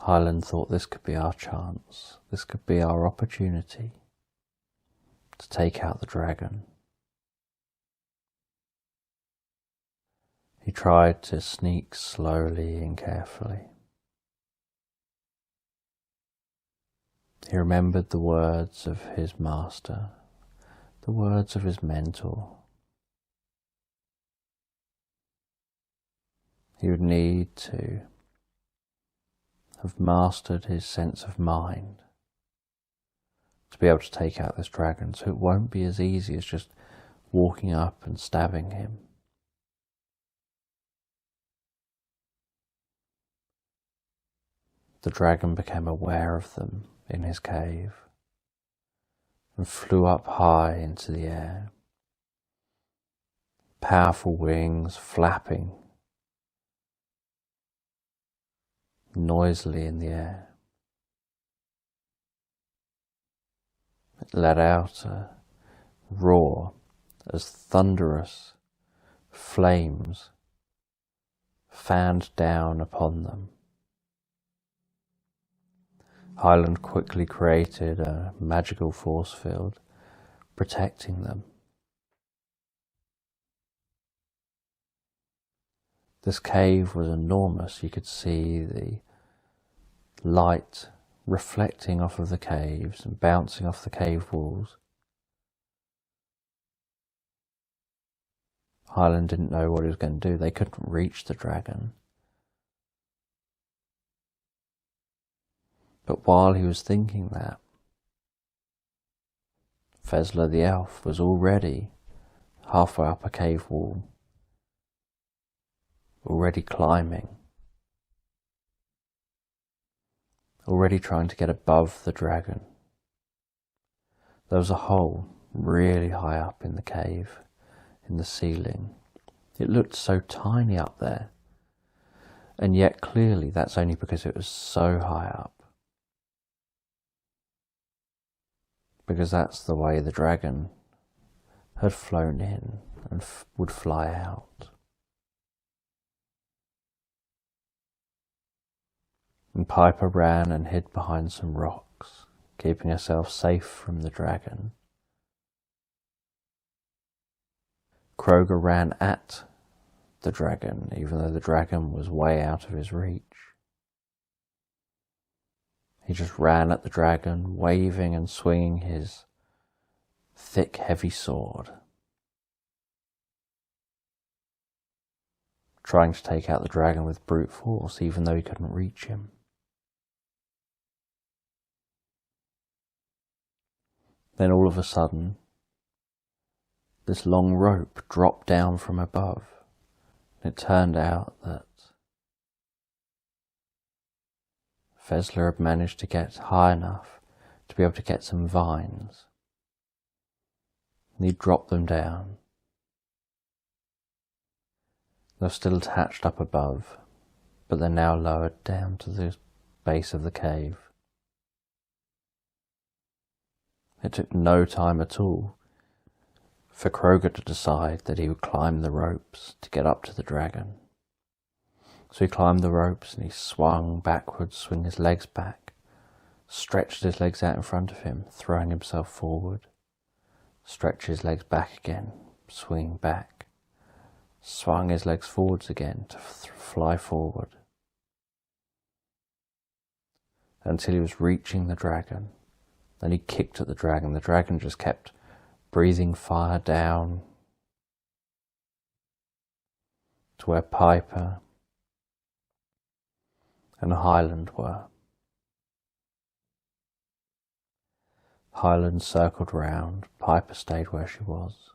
Highland thought this could be our chance, this could be our opportunity to take out the dragon. He tried to sneak slowly and carefully. He remembered the words of his master, the words of his mentor. He would need to have mastered his sense of mind to be able to take out this dragon, so it won't be as easy as just walking up and stabbing him. The dragon became aware of them in his cave and flew up high into the air, powerful wings flapping noisily in the air. It let out a roar as thunderous flames fanned down upon them. Highland quickly created a magical force field protecting them. This cave was enormous. You could see the light reflecting off of the caves and bouncing off the cave walls. Highland didn't know what he was going to do. They couldn't reach the dragon. But while he was thinking that, Fezler the elf was already halfway up a cave wall, already climbing, already trying to get above the dragon. There was a hole really high up in the cave, in the ceiling. It looked so tiny up there, and yet clearly that's only because it was so high up. Because that's the way the dragon had flown in and would fly out. And Piper ran and hid behind some rocks, keeping herself safe from the dragon. Kroger ran at the dragon, even though the dragon was way out of his reach. He just ran at the dragon, waving and swinging his thick, heavy sword, trying to take out the dragon with brute force, even though he couldn't reach him. Then all of a sudden, this long rope dropped down from above. It turned out that Fezler had managed to get high enough to be able to get some vines. And he dropped them down. They're still attached up above, but they're now lowered down to the base of the cave. It took no time at all for Kroger to decide that he would climb the ropes to get up to the dragon. So he climbed the ropes and he swung backwards, swing his legs back, stretched his legs out in front of him, throwing himself forward, stretch his legs back again, swing back, swung his legs forwards again to fly forward, until he was reaching the dragon. Then he kicked at the dragon. The dragon just kept breathing fire down to where Piper and Highland were. Highland circled round, Piper stayed where she was,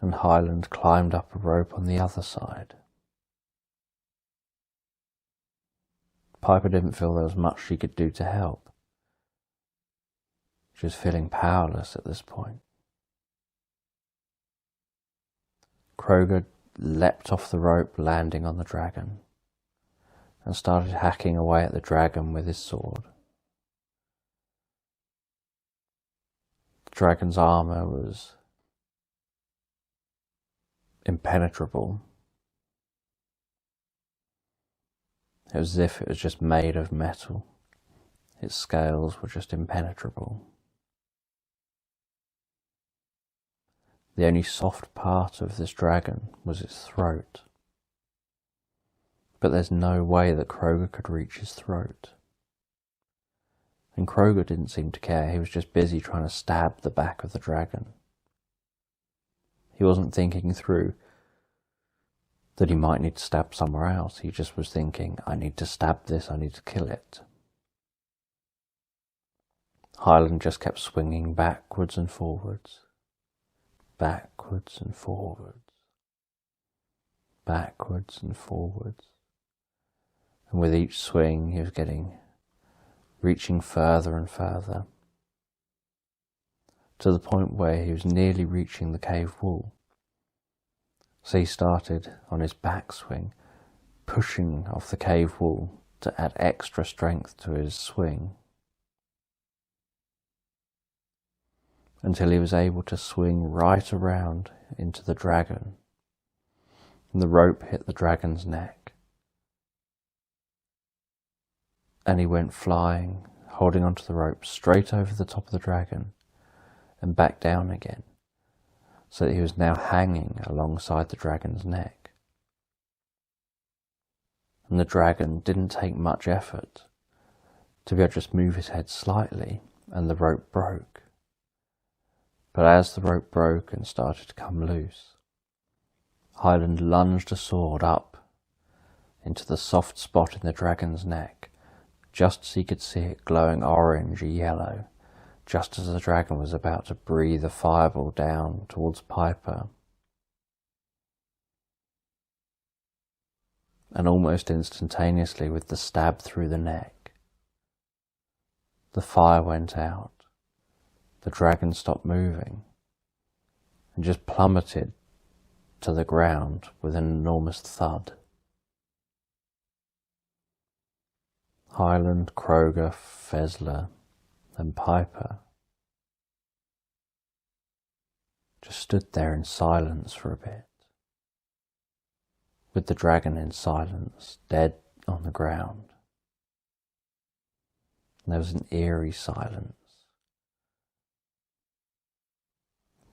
and Highland climbed up a rope on the other side. Piper didn't feel there was much she could do to help. She was feeling powerless at this point. Kroger leapt off the rope, landing on the dragon, and started hacking away at the dragon with his sword. The dragon's armour was impenetrable. It was as if it was just made of metal. Its scales were just impenetrable. The only soft part of this dragon was its throat. But there's no way that Kroger could reach his throat. And Kroger didn't seem to care. He was just busy trying to stab the back of the dragon. He wasn't thinking through that he might need to stab somewhere else. He just was thinking, I need to stab this, I need to kill it. Highland just kept swinging backwards and forwards, backwards and forwards, backwards and forwards. And with each swing he was reaching further and further, to the point where he was nearly reaching the cave wall. So he started on his backswing, pushing off the cave wall to add extra strength to his swing, until he was able to swing right around into the dragon, and the rope hit the dragon's neck. And he went flying, holding onto the rope, straight over the top of the dragon and back down again, so that he was now hanging alongside the dragon's neck. And the dragon didn't take much effort to be able to just move his head slightly, and the rope broke. But as the rope broke and started to come loose, Highland lunged a sword up into the soft spot in the dragon's neck, just as he could see it glowing orange-yellow, just as the dragon was about to breathe a fireball down towards Piper. And almost instantaneously, with the stab through the neck, the fire went out. The dragon stopped moving and just plummeted to the ground with an enormous thud. Highland, Kroger, Fezler and Piper just stood there in silence for a bit, with the dragon in silence, dead on the ground. And there was an eerie silence,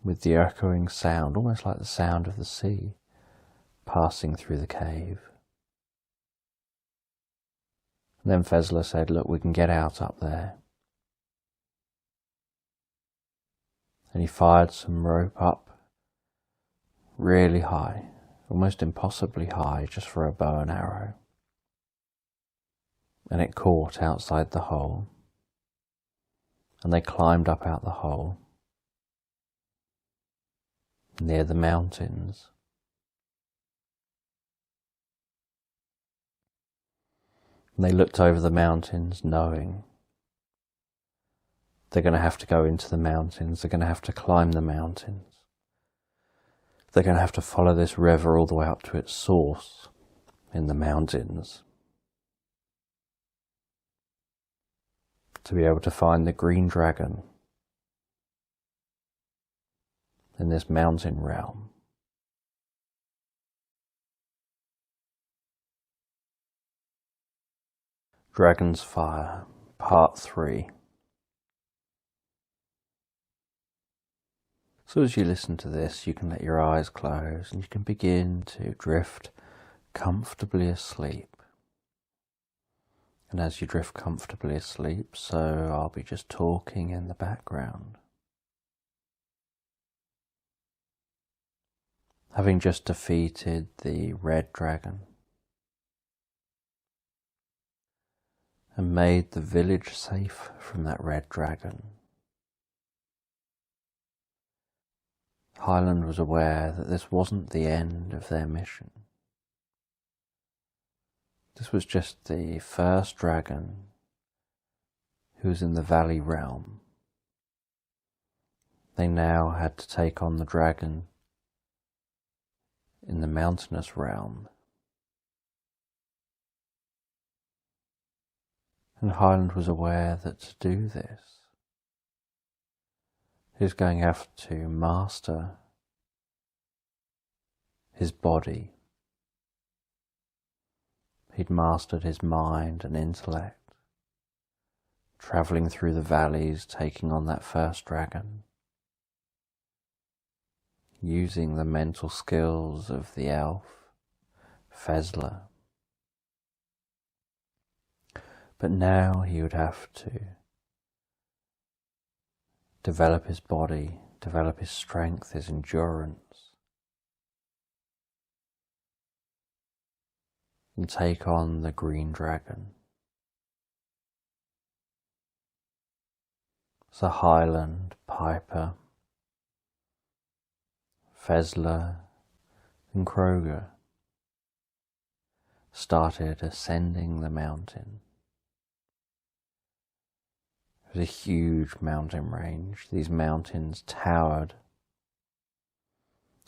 with the echoing sound, almost like the sound of the sea, passing through the cave. And then Fezler said, look, we can get out up there. And he fired some rope up really high, almost impossibly high, just for a bow and arrow. And it caught outside the hole. And they climbed up out the hole, near the mountains. And they looked over the mountains, knowing they're going to have to go into the mountains, they're going to have to climb the mountains, they're going to have to follow this river all the way up to its source in the mountains, to be able to find the green dragon in this mountain realm. Dragon's Fire, Part 3. So as you listen to this, you can let your eyes close and you can begin to drift comfortably asleep. And as you drift comfortably asleep, so I'll be just talking in the background. Having just defeated the red dragon and made the village safe from that red dragon, Highland was aware that this wasn't the end of their mission. This was just the first dragon who was in the Valley realm. They now had to take on the dragon in the mountainous realm. And Highland was aware that to do this, he was going to have to master his body. He'd mastered his mind and intellect, travelling through the valleys, taking on that first dragon, using the mental skills of the elf, Fezler. But now he would have to develop his body, develop his strength, his endurance, and take on the green dragon. So Highland, Piper, Fezler and Kroger started ascending the mountain. It was a huge mountain range. These mountains towered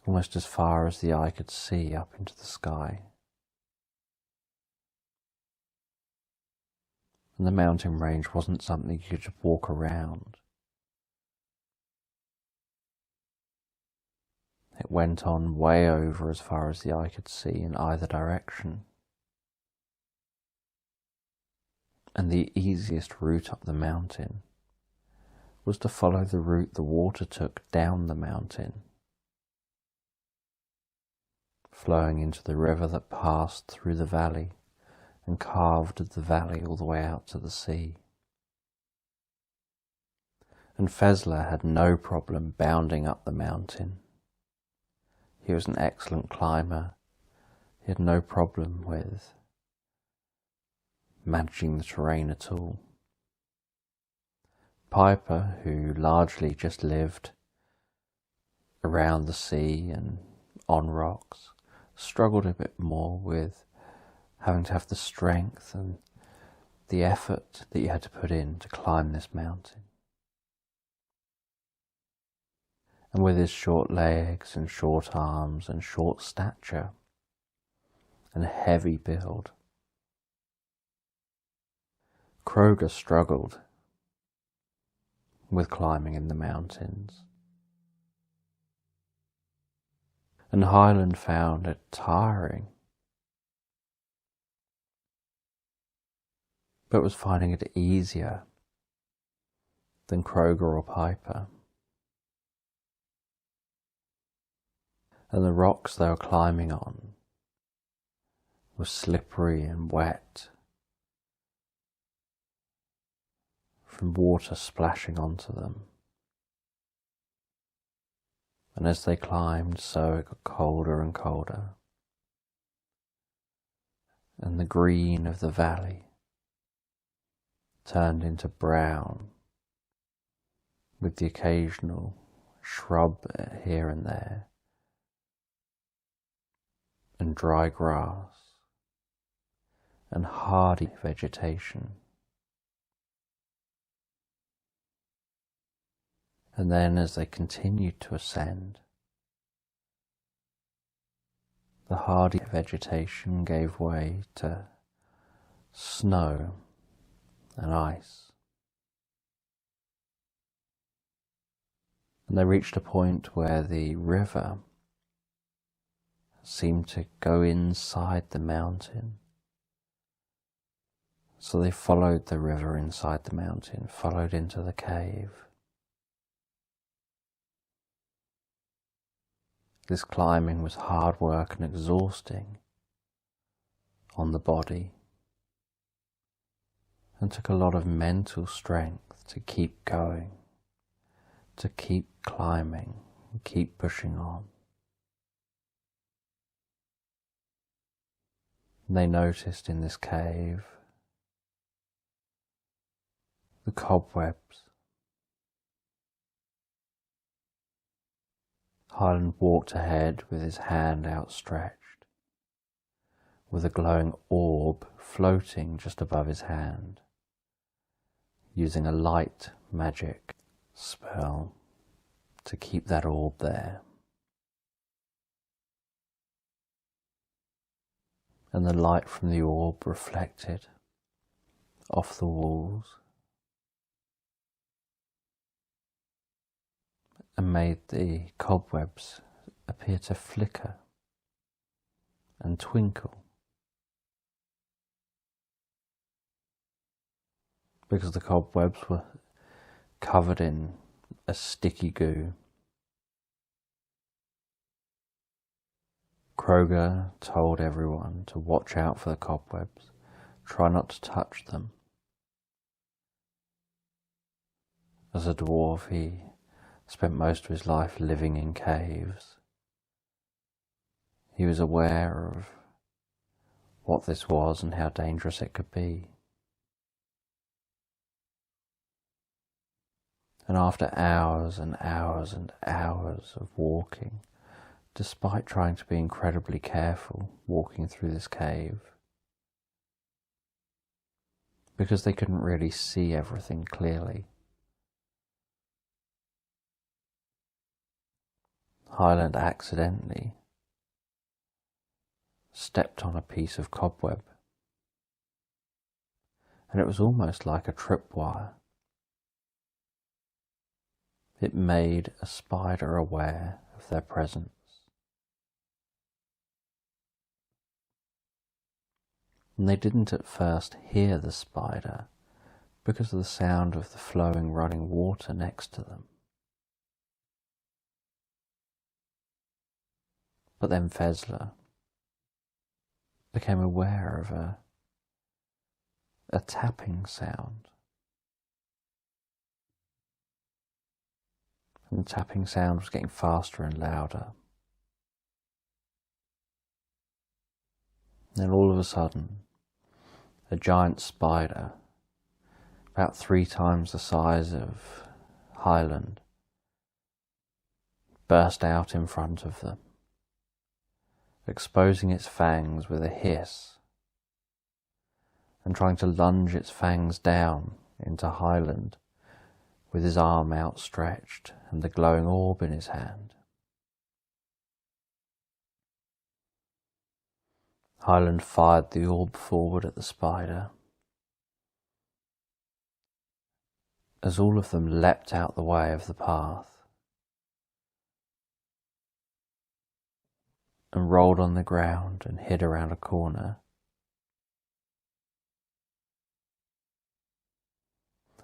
almost as far as the eye could see up into the sky. And the mountain range wasn't something you could just walk around. It went on way over as far as the eye could see in either direction. And the easiest route up the mountain was to follow the route the water took down the mountain, flowing into the river that passed through the valley and carved the valley all the way out to the sea. And Fezler had no problem bounding up the mountain. He was an excellent climber. He had no problem with managing the terrain at all. Piper, who largely just lived around the sea and on rocks, struggled a bit more with having to have the strength and the effort that you had to put in to climb this mountain. And with his short legs and short arms and short stature and heavy build, Kroger struggled with climbing in the mountains. And Highland found it tiring, but was finding it easier than Kroger or Piper. And the rocks they were climbing on were slippery and wet from water splashing onto them. And as they climbed, so it got colder and colder. And the green of the valley turned into brown, with the occasional shrub here and there, and dry grass, and hardy vegetation. And then as they continued to ascend, the hardy vegetation gave way to snow and ice. And they reached a point where the river seemed to go inside the mountain. So they followed the river inside the mountain, followed into the cave. This climbing was hard work and exhausting on the body, and took a lot of mental strength to keep going, to keep climbing, and keep pushing on. They noticed in this cave the cobwebs. Highland walked ahead with his hand outstretched, with a glowing orb floating just above his hand, using a light magic spell to keep that orb there. and the light from the orb reflected off the walls and made the cobwebs appear to flicker and twinkle, because the cobwebs were covered in a sticky goo. Kroger told everyone to watch out for the cobwebs, try not to touch them. As a dwarf, he spent most of his life living in caves. He was aware of what this was and how dangerous it could be. And after hours and hours and hours of walking, despite trying to be incredibly careful walking through this cave, because they couldn't really see everything clearly, Highland accidentally stepped on a piece of cobweb, and it was almost like a tripwire. It made a spider aware of their presence. And they didn't at first hear the spider because of the sound of the flowing running water next to them. But then Fezler became aware of a tapping sound. And the tapping sound was getting faster and louder. And then all of a sudden, a giant spider, about 3 times the size of Highland, burst out in front of them, exposing its fangs with a hiss and trying to lunge its fangs down into Highland with his arm outstretched and the glowing orb in his hand. Highland fired the orb forward at the spider. As all of them leapt out the way of the path and rolled on the ground and hid around a corner,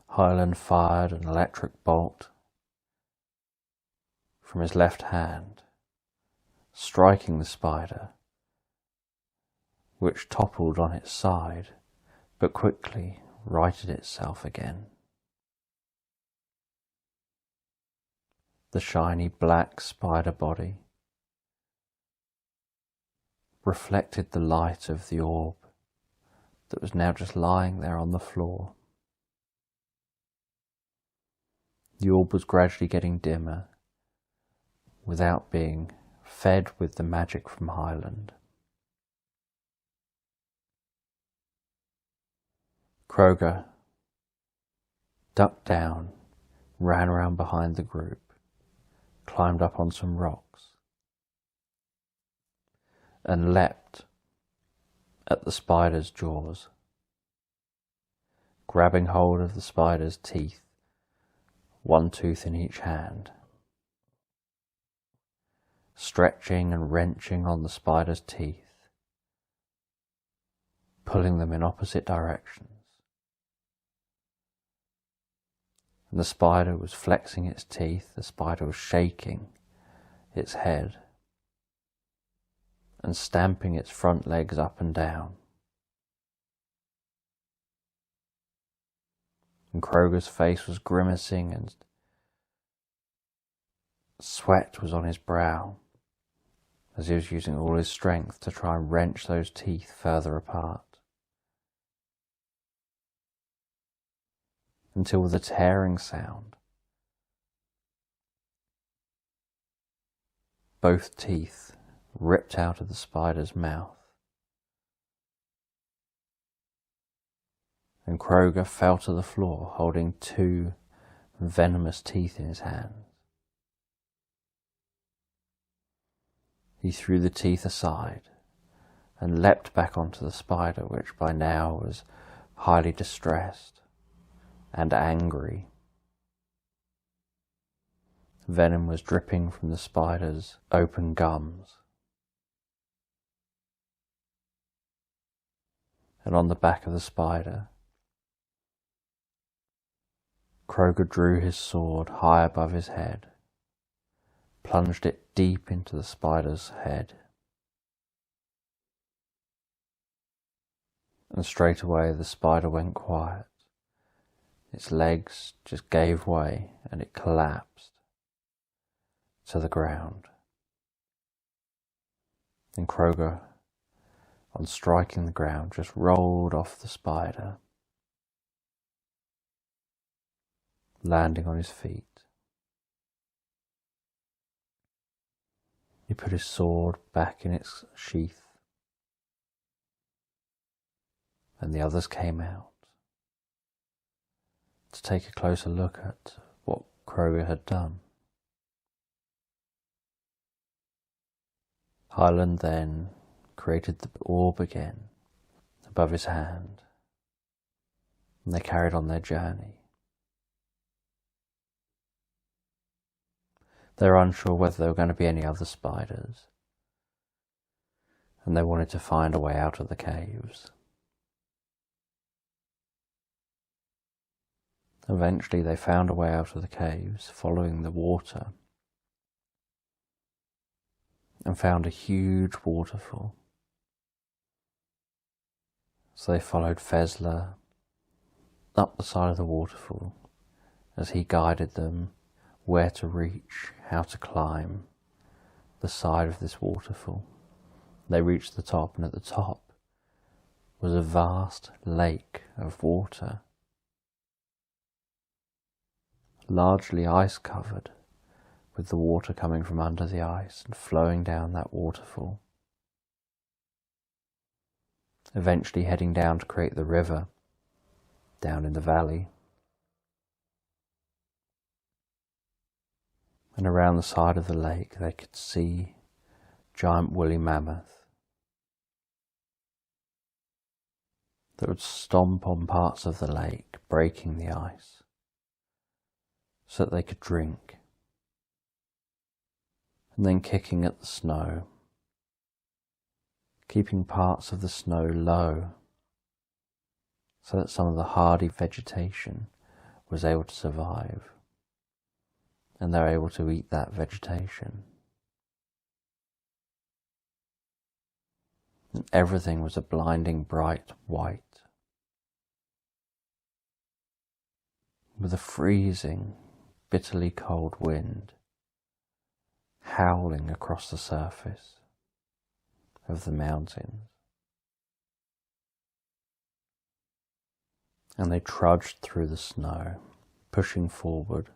Highland fired an electric bolt from his left hand, striking the spider, which toppled on its side, but quickly righted itself again. The shiny black spider body reflected the light of the orb that was now just lying there on the floor. The orb was gradually getting dimmer without being fed with the magic from Highland. Kroger ducked down, ran around behind the group, climbed up on some rocks, and leapt at the spider's jaws, grabbing hold of the spider's teeth, one tooth in each hand, stretching and wrenching on the spider's teeth, pulling them in opposite directions. And the spider was flexing its teeth, the spider was shaking its head and stamping its front legs up and down. And Kroger's face was grimacing and sweat was on his brow as he was using all his strength to try and wrench those teeth further apart. Until with a tearing sound, both teeth ripped out of the spider's mouth, and Kroger fell to the floor holding 2 venomous teeth in his hands. He threw the teeth aside and leapt back onto the spider, which by now was highly distressed and angry. Venom was dripping from the spider's open gums. And on the back of the spider, Kroger drew his sword high above his head, plunged it deep into the spider's head, and straight away the spider went quiet. Its legs just gave way and it collapsed to the ground. And Kroger, on striking the ground, just rolled off the spider, landing on his feet. He put his sword back in its sheath, and the others came out to take a closer look at what Kroger had done. Highland then created the orb again above his hand, and they carried on their journey. They were unsure whether there were going to be any other spiders, and they wanted to find a way out of the caves. Eventually they found a way out of the caves, following the water, and found a huge waterfall. So they followed Fezler up the side of the waterfall as he guided them where to reach, how to climb the side of this waterfall. They reached the top, and at the top was a vast lake of water, largely ice covered, with the water coming from under the ice and flowing down that waterfall, eventually heading down to create the river down in the valley. And around the side of the lake they could see giant woolly mammoth that would stomp on parts of the lake, breaking the ice so that they could drink, and then kicking at the snow, keeping parts of the snow low so that some of the hardy vegetation was able to survive, and they're able to eat that vegetation. And everything was a blinding bright white, with a freezing, bitterly cold wind howling across the surface of the mountains. And they trudged through the snow, pushing forward.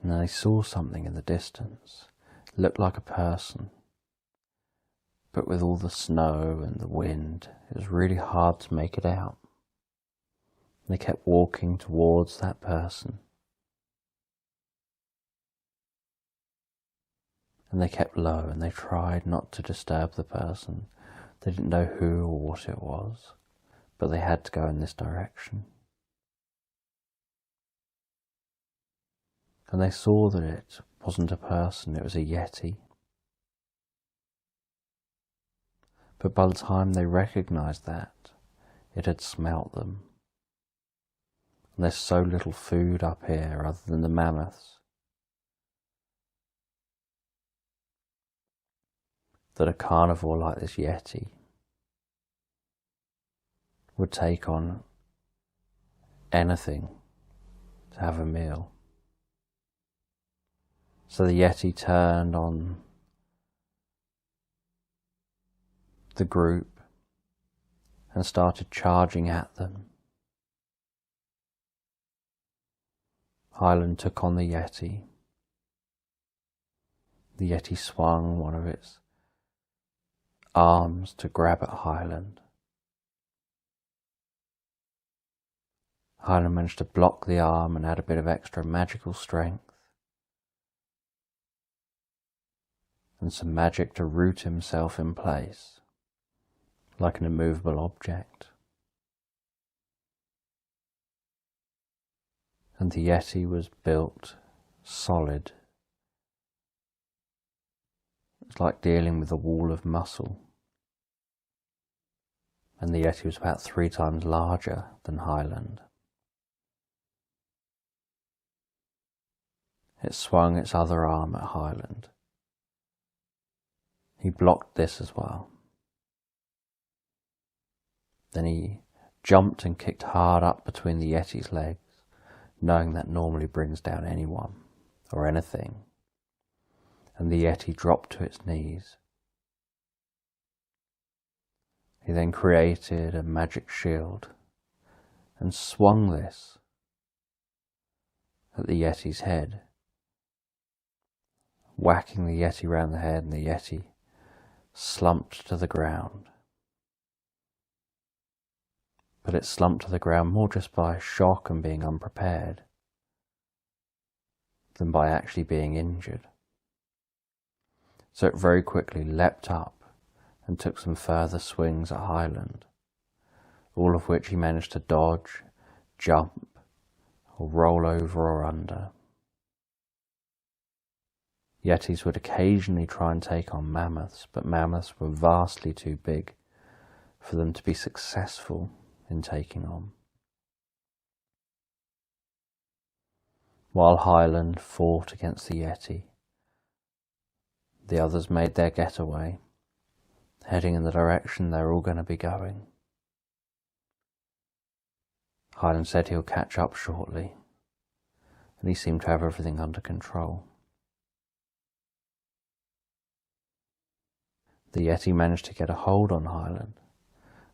And they saw something in the distance. It looked like a person, but with all the snow and the wind, it was really hard to make it out. They kept walking towards that person, and they kept low, and they tried not to disturb the person. They didn't know who or what it was, but they had to go in this direction. And they saw that it wasn't a person, it was a yeti. But by the time they recognized that, it had smelt them. And there's so little food up here other than the mammoths that a carnivore like this yeti would take on anything to have a meal. So the yeti turned on the group and started charging at them. Highland took on the yeti. The yeti swung one of its arms to grab at Highland. Highland managed to block the arm and add a bit of extra magical strength. and some magic to root himself in place, like an immovable object. And the Yeti was built solid. It's like dealing with a wall of muscle. And the Yeti was about 3 times larger than Highland. It swung its other arm at Highland. He blocked this as well. Then he jumped and kicked hard up between the Yeti's legs, knowing that normally brings down anyone or anything. And the Yeti dropped to its knees. He then created a magic shield and swung this at the Yeti's head, whacking the Yeti round the head, and the Yeti slumped to the ground. But it slumped to the ground more just by shock and being unprepared than by actually being injured. So it very quickly leapt up and took some further swings at Highland, all of which he managed to dodge, jump, or roll over or under. Yetis would occasionally try and take on mammoths, but mammoths were vastly too big for them to be successful in taking on. While Highland fought against the Yeti, the others made their getaway, heading in the direction they're all going to be going. Highland said he'll catch up shortly, and he seemed to have everything under control. The Yeti managed to get a hold on Highland,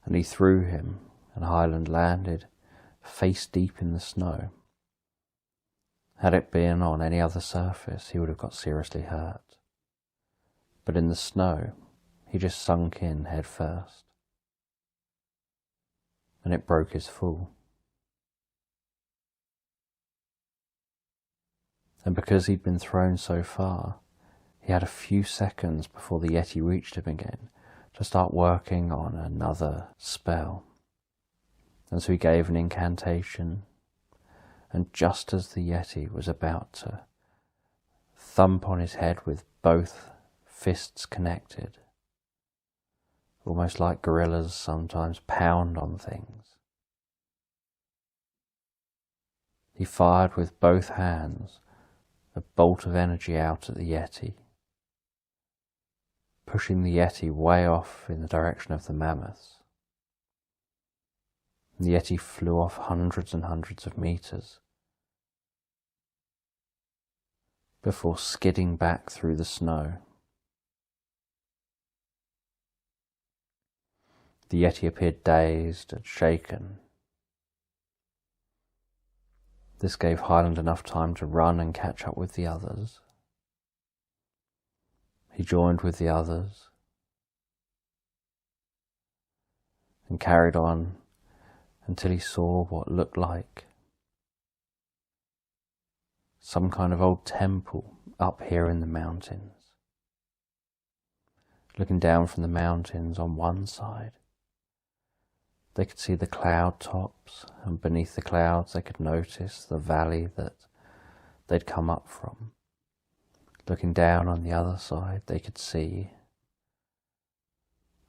and he threw him, and Highland landed face deep in the snow. Had it been on any other surface, he would have got seriously hurt. But in the snow, he just sunk in head first, and it broke his fall. And because he'd been thrown so far, he had a few seconds before the Yeti reached him again to start working on another spell. And so he gave an incantation, and just as the Yeti was about to thump on his head with both fists connected, almost like gorillas sometimes pound on things, he fired with both hands a bolt of energy out at the Yeti, pushing the Yeti way off in the direction of the mammoths. The Yeti flew off hundreds and hundreds of meters before skidding back through the snow. The Yeti appeared dazed and shaken. This gave Highland enough time to run and catch up with the others. He joined with the others and carried on until he saw what looked like some kind of old temple up here in the mountains. Looking down from the mountains on one side, they could see the cloud tops, and beneath the clouds they could notice the valley that they'd come up from. Looking down on the other side, they could see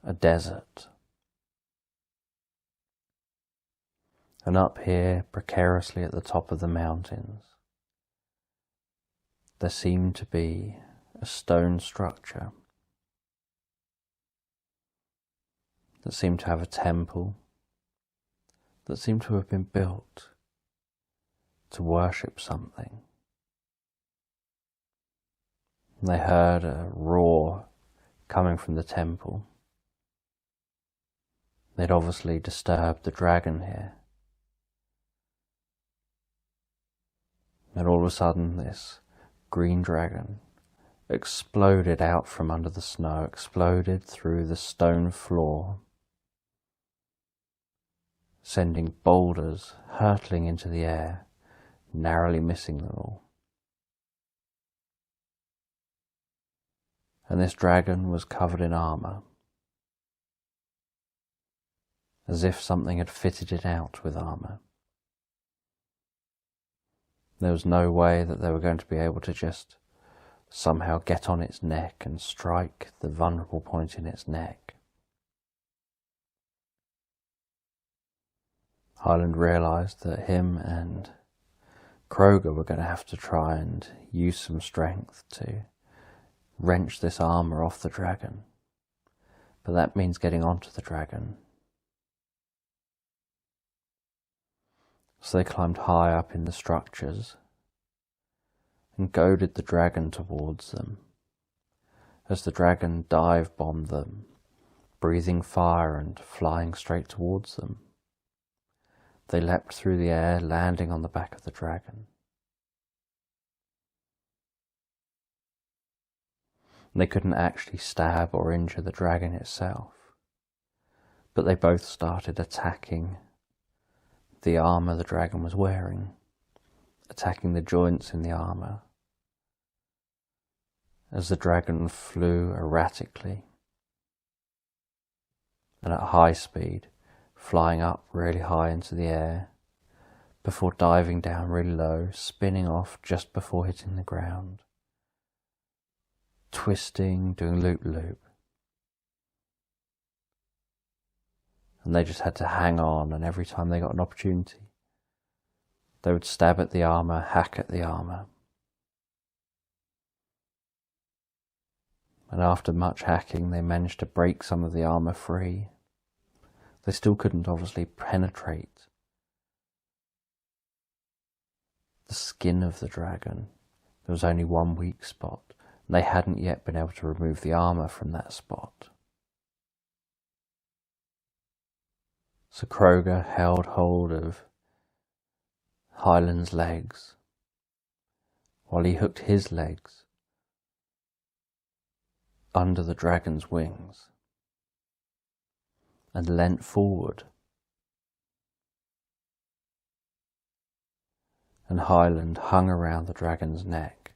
a desert. And up here, precariously at the top of the mountains, there seemed to be a stone structure that seemed to have a temple, that seemed to have been built to worship something. And they heard a roar coming from the temple. They'd obviously disturbed the dragon here. And all of a sudden this green dragon exploded out from under the snow, exploded through the stone floor, sending boulders hurtling into the air, narrowly missing them all. and this dragon was covered in armour, as if something had fitted it out with armour. There was no way that they were going to be able to just somehow get on its neck and strike the vulnerable point in its neck. Hyland realised that him and Kroger were going to have to try and use some strength to wrench this armour off the dragon. But that means getting onto the dragon. So they climbed high up in the structures and goaded the dragon towards them, as the dragon dive-bombed them, breathing fire and flying straight towards them. They leapt through the air, landing on the back of the dragon. They couldn't actually stab or injure the dragon itself, but they both started attacking the armour the dragon was wearing, attacking the joints in the armour, as the dragon flew erratically and at high speed, flying up really high into the air, before diving down really low, spinning off just before hitting the ground, twisting, doing loop-loop. And they just had to hang on, and every time they got an opportunity, they would stab at the armour, hack at the armour. And after much hacking, they managed to break some of the armour free. They still couldn't obviously penetrate the skin of the dragon. There was only one weak spot, and they hadn't yet been able to remove the armour from that spot. So Kroger held hold of Hyland's legs, while he hooked his legs under the dragon's wings and leant forward, and Hyland hung around the dragon's neck,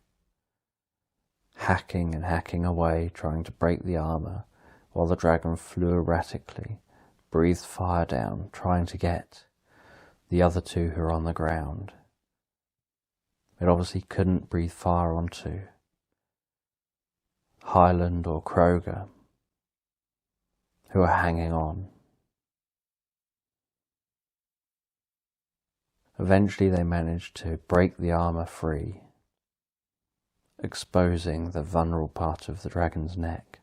hacking and hacking away, trying to break the armour, while the dragon flew erratically, breathed fire down, trying to get the other two who were on the ground. It obviously couldn't breathe fire onto Hyland or Kroger, who were hanging on. Eventually they managed to break the armour free, exposing the vulnerable part of the dragon's neck.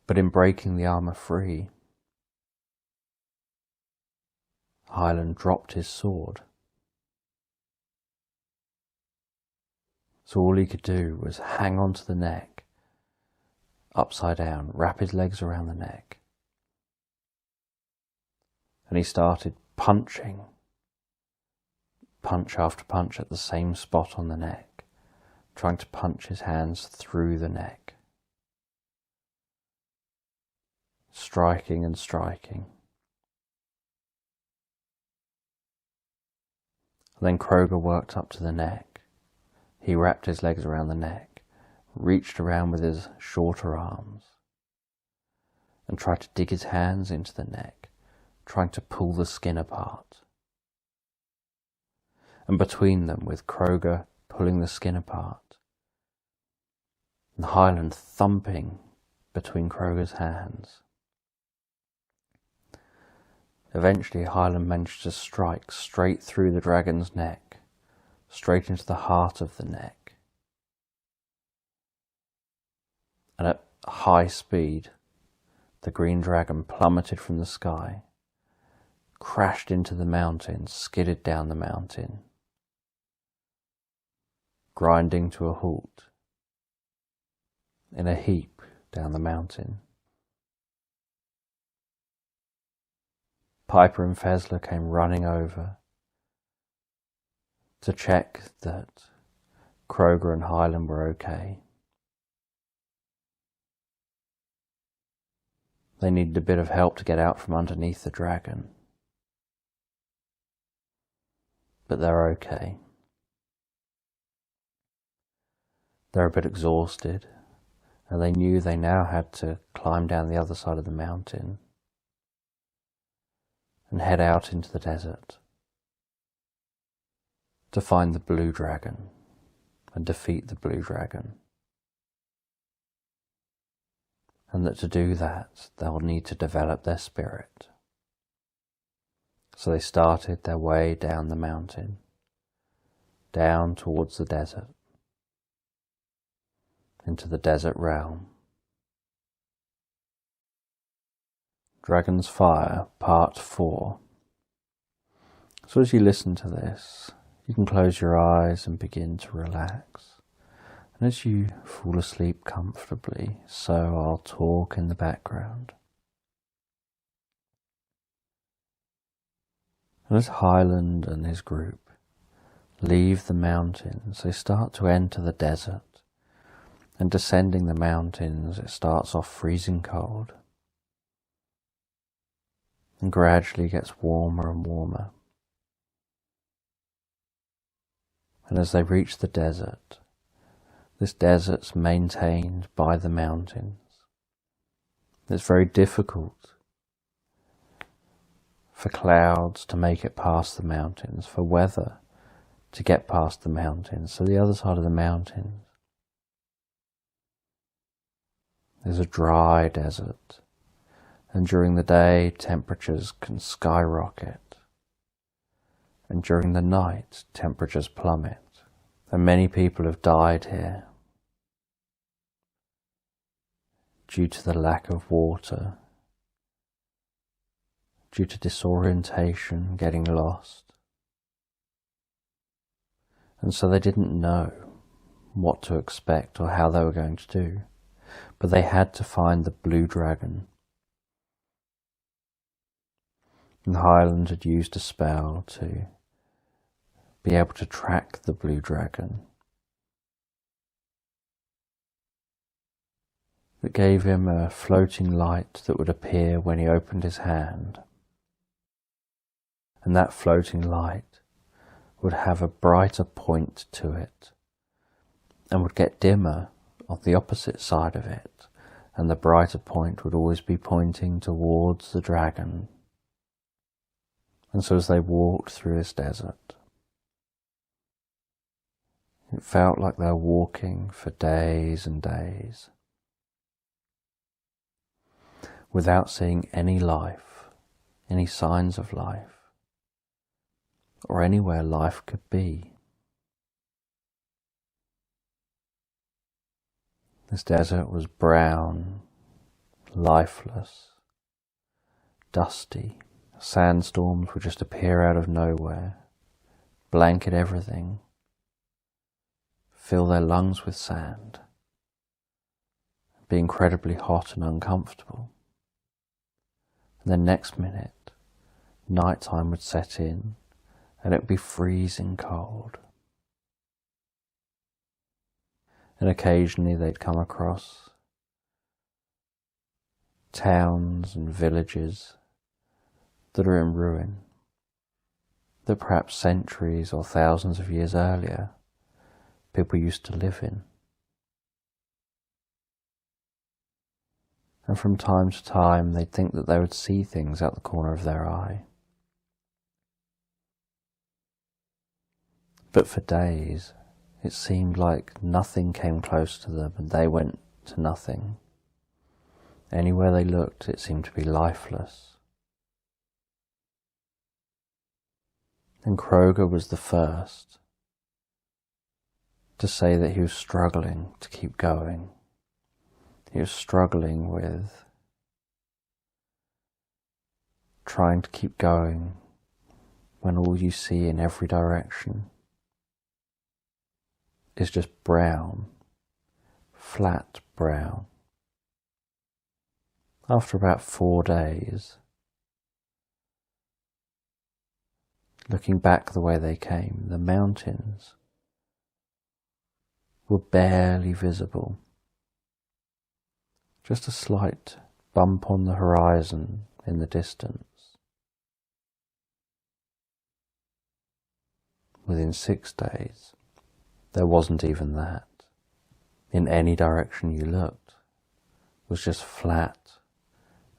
But in breaking the armour free, Hyland dropped his sword. So all he could do was hang onto the neck, upside down, wrap his legs around the neck. And he started punching, punch after punch at the same spot on the neck, trying to punch his hands through the neck, striking and striking. Then Kroger worked up to the neck. He wrapped his legs around the neck, reached around with his shorter arms, and tried to dig his hands into the neck, trying to pull the skin apart. And between them, with Kroger pulling the skin apart, and Hyland thumping between Kroger's hands, eventually Hyland managed to strike straight through the dragon's neck, straight into the heart of the neck. And at high speed, the green dragon plummeted from the sky, crashed into the mountain, skidded down the mountain, grinding to a halt in a heap down the mountain. Piper and Fezler came running over to check that Kroger and Hyland were okay. They needed a bit of help to get out from underneath the dragon, but they're okay. They're a bit exhausted, and they knew they now had to climb down the other side of the mountain and head out into the desert to find the blue dragon and defeat the blue dragon. And that to do that, they'll need to develop their spirit. So they started their way down the mountain, down towards the desert, into the desert realm. Dragon's Fire, Part 4. So as you listen to this, you can close your eyes and begin to relax. And as you fall asleep comfortably, so I'll talk in the background. And as Highland and his group leave the mountains, they start to enter the desert. And descending the mountains, it starts off freezing cold and gradually gets warmer and warmer. And as they reach the desert, this desert's maintained by the mountains. It's very difficult for clouds to make it past the mountains, for weather to get past the mountains. So the other side of the mountains is a dry desert, and during the day temperatures can skyrocket, and during the night temperatures plummet, and many people have died here due to the lack of water, due to disorientation, getting lost. And so they didn't know what to expect or how they were going to do, but they had to find the blue dragon. And Highland had used a spell to be able to track the blue dragon that gave him a floating light that would appear when he opened his hand. And that floating light would have a brighter point to it and would get dimmer on the opposite side of it, and the brighter point would always be pointing towards the dragon. And so as they walked through this desert, it felt like they were walking for days and days without seeing any life, any signs of life, or anywhere life could be. This desert was brown, lifeless, dusty. Sandstorms would just appear out of nowhere, blanket everything, fill their lungs with sand, be incredibly hot and uncomfortable. And then next minute, nighttime would set in and it would be freezing cold. And occasionally they'd come across towns and villages that are in ruin, that perhaps centuries or thousands of years earlier people used to live in. And from time to time they'd think that they would see things out the corner of their eye. But for days it seemed like nothing came close to them and they went to nothing. Anywhere they looked it seemed to be lifeless. And Kroger was the first to say that he was struggling to keep going. He was struggling with trying to keep going when all you see in every direction is just brown, flat brown. After about 4 days, looking back the way they came, the mountains were barely visible. Just a slight bump on the horizon in the distance. Within 6 days, there wasn't even that. in any direction you looked was just flat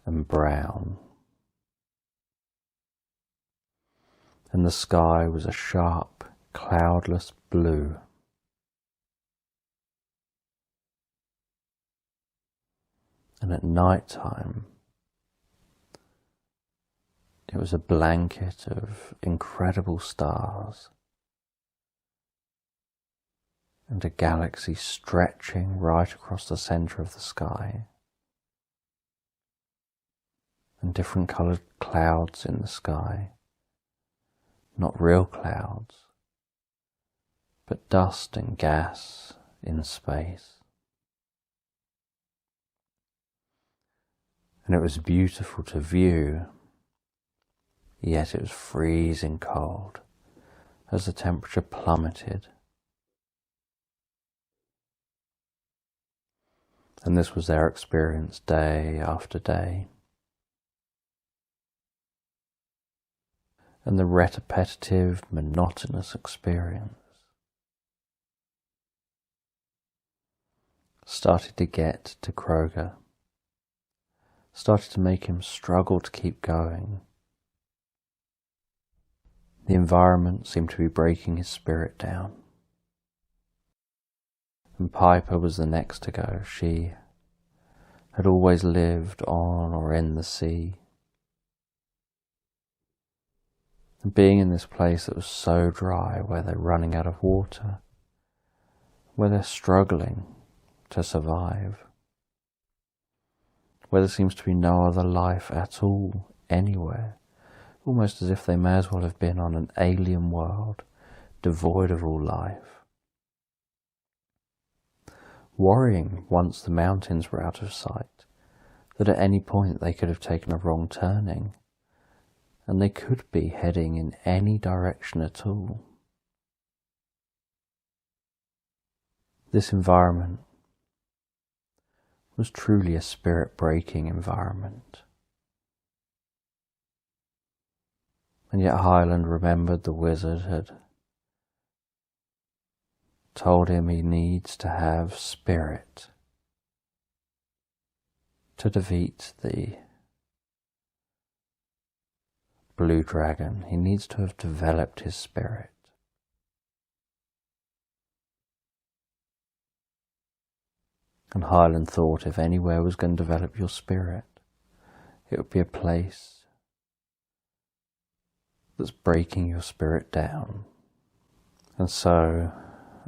and brown. And the sky was a sharp, cloudless blue. And at night time, it was a blanket of incredible stars and a galaxy stretching right across the centre of the sky, and different coloured clouds in the sky. Not real clouds, but dust and gas in space. And it was beautiful to view, yet it was freezing cold as the temperature plummeted. And this was their experience day after day. And the repetitive, monotonous experience started to get to Kroger, started to make him struggle to keep going. The environment seemed to be breaking his spirit down. And Piper was the next to go. She had always lived on or in the sea. And being in this place that was so dry, where they're running out of water, where they're struggling to survive, where there seems to be no other life at all, anywhere, almost as if they may as well have been on an alien world, devoid of all life. Worrying once the mountains were out of sight, that at any point they could have taken a wrong turning, and they could be heading in any direction at all. This environment was truly a spirit-breaking environment. And yet Highland remembered the wizard had told him he needs to have spirit to defeat the blue dragon. He needs to have developed his spirit. And Highland thought if anywhere was going to develop your spirit, it would be a place that's breaking your spirit down. And so,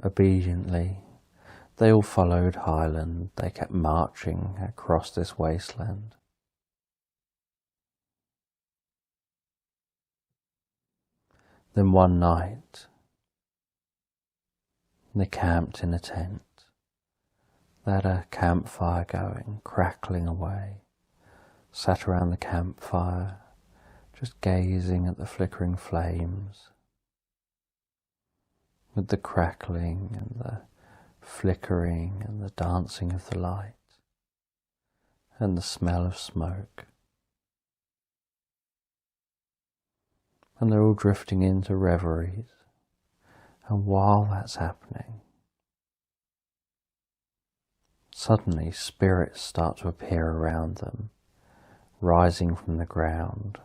obediently, they all followed Highland. They kept marching across this wasteland. Then one night, they camped in a tent. They had a campfire going, crackling away, sat around the campfire, just gazing at the flickering flames, with the crackling and the flickering and the dancing of the light, and the smell of smoke. And they're all drifting into reveries. And while that's happening, suddenly spirits start to appear around them, rising from the ground.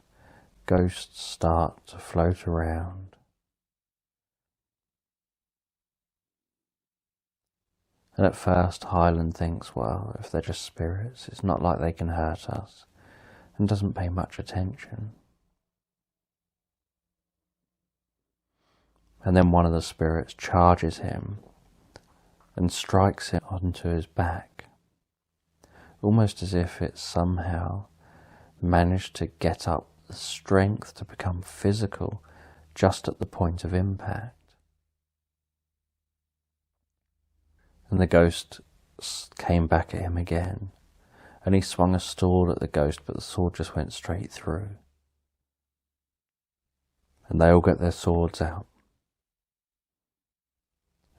Ghosts start to float around. And at first Highland thinks, well, if they're just spirits, it's not like they can hurt us, and doesn't pay much attention. And then one of the spirits charges him and strikes him onto his back, almost as if it somehow managed to get up the strength to become physical just at the point of impact. And the ghost came back at him again, and he swung a sword at the ghost, but the sword just went straight through. And they all get their swords out.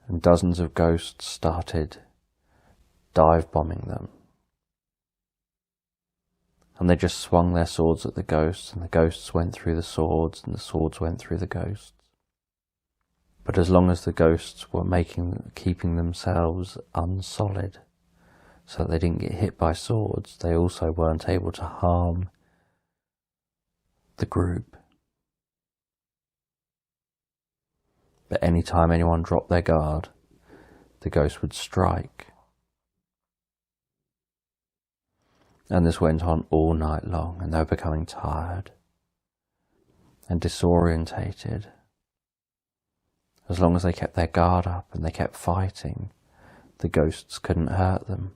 And dozens of ghosts started dive bombing them. And they just swung their swords at the ghosts, and the ghosts went through the swords, and the swords went through the ghosts. But as long as the ghosts were keeping themselves unsolid, so that they didn't get hit by swords, they also weren't able to harm the group. But any time anyone dropped their guard, the ghost would strike. And this went on all night long, and they were becoming tired and disorientated. As long as they kept their guard up and they kept fighting, the ghosts couldn't hurt them.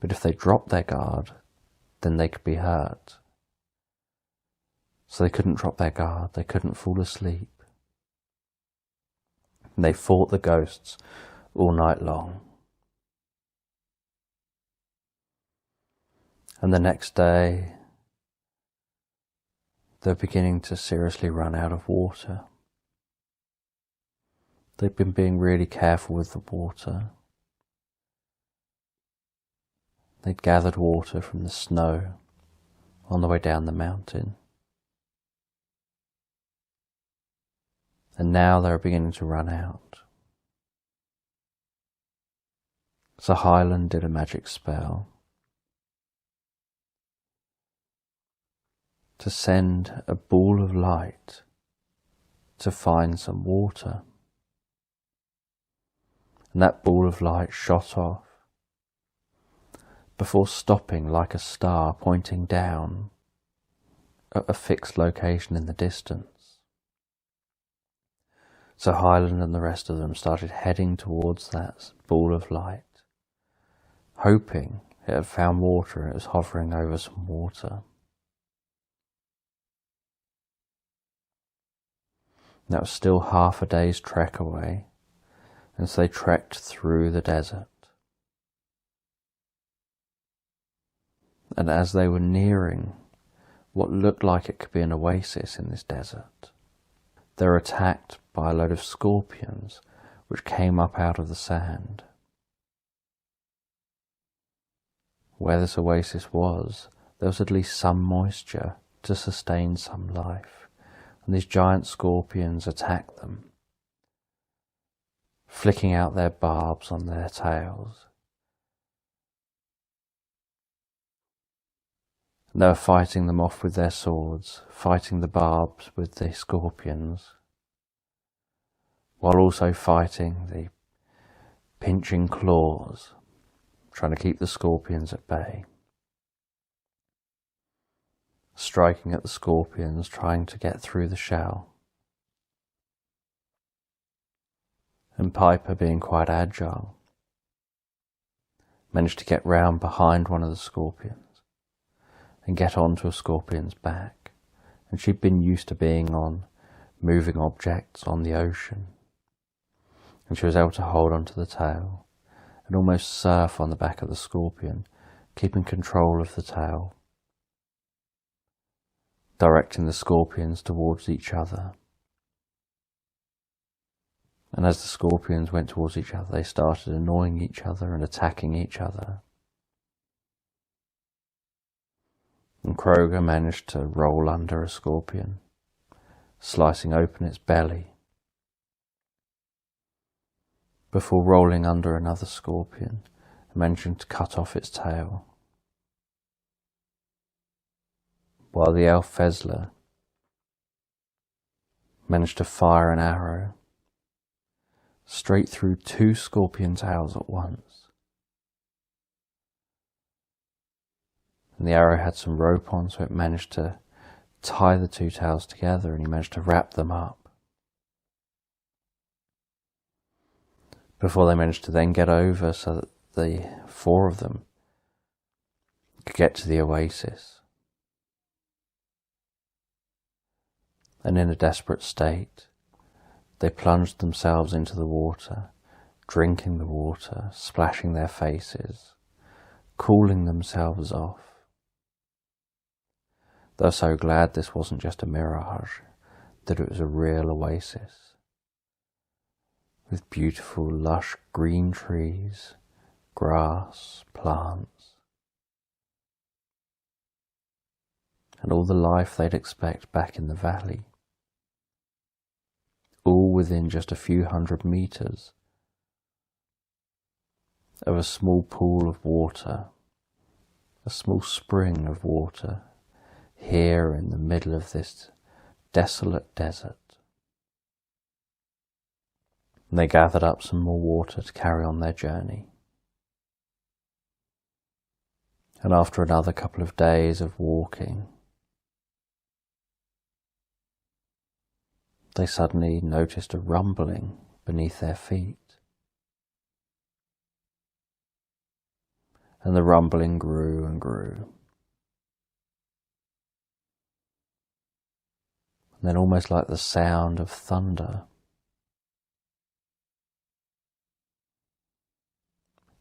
But if they dropped their guard, then they could be hurt. So they couldn't drop their guard, they couldn't fall asleep. And they fought the ghosts all night long. And the next day, they're beginning to seriously run out of water. They've been being really careful with the water. They'd gathered water from the snow on the way down the mountain. And now they're beginning to run out. So Highland did a magic spell to send a ball of light to find some water. And that ball of light shot off before stopping like a star pointing down at a fixed location in the distance. So Highland and the rest of them started heading towards that ball of light, hoping it had found water and it was hovering over some water. That was still half a day's trek away, and so they trekked through the desert. And as they were nearing what looked like it could be an oasis in this desert, they were attacked by a load of scorpions which came up out of the sand. Where this oasis was, there was at least some moisture to sustain some life, and these giant scorpions attacked them, flicking out their barbs on their tails. And they were fighting them off with their swords, fighting the barbs with the scorpions, while also fighting the pinching claws, trying to keep the scorpions at bay. Striking at the scorpions, trying to get through the shell. And Piper, being quite agile, managed to get round behind one of the scorpions and get onto a scorpion's back. And she'd been used to being on moving objects on the ocean, and she was able to hold onto the tail and almost surf on the back of the scorpion, keeping control of the tail, directing the scorpions towards each other. And as the scorpions went towards each other, they started annoying each other and attacking each other. And Kroger managed to roll under a scorpion, slicing open its belly, before rolling under another scorpion and managing to cut off its tail. While the elf Fezler managed to fire an arrow straight through two scorpion tails at once. And the arrow had some rope on, so it managed to tie the two tails together, and he managed to wrap them up before they managed to then get over so that the four of them could get to the oasis. And in a desperate state, they plunged themselves into the water, drinking the water, splashing their faces, cooling themselves off. They were so glad this wasn't just a mirage, that it was a real oasis, with beautiful lush green trees, grass, plants, and all the life they'd expect back in the valley, all within just a few 100 meters of a small pool of water, a small spring of water, here in the middle of this desolate desert. And they gathered up some more water to carry on their journey. And after another couple of days of walking, they suddenly noticed a rumbling beneath their feet. And the rumbling grew and grew. And then, almost like the sound of thunder,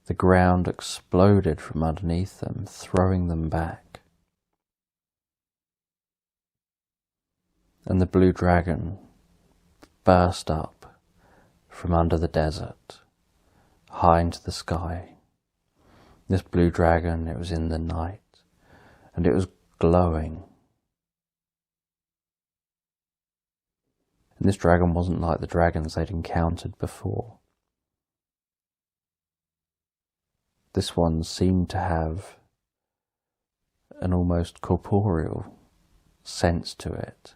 the ground exploded from underneath them, throwing them back. And the blue dragon burst up from under the desert, high into the sky. This blue dragon, it was in the night, and it was glowing. And this dragon wasn't like the dragons they'd encountered before. This one seemed to have an almost corporeal sense to it.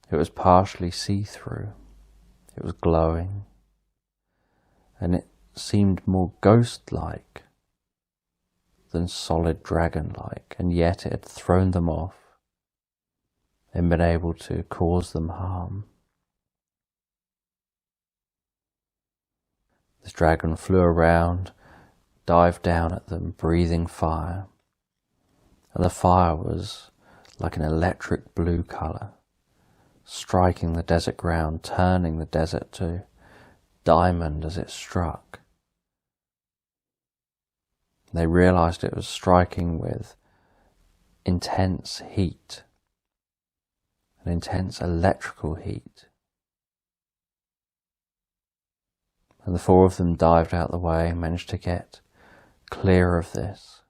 It was partially see-through, it was glowing, and it seemed more ghost-like than solid dragon-like, and yet it had thrown them off and been able to cause them harm. This dragon flew around, dived down at them, breathing fire, and the fire was like an electric blue colour, striking the desert ground, turning the desert to diamond as it struck. They realised it was striking with intense heat, an intense electrical heat. And the four of them dived out the way and managed to get clear of this.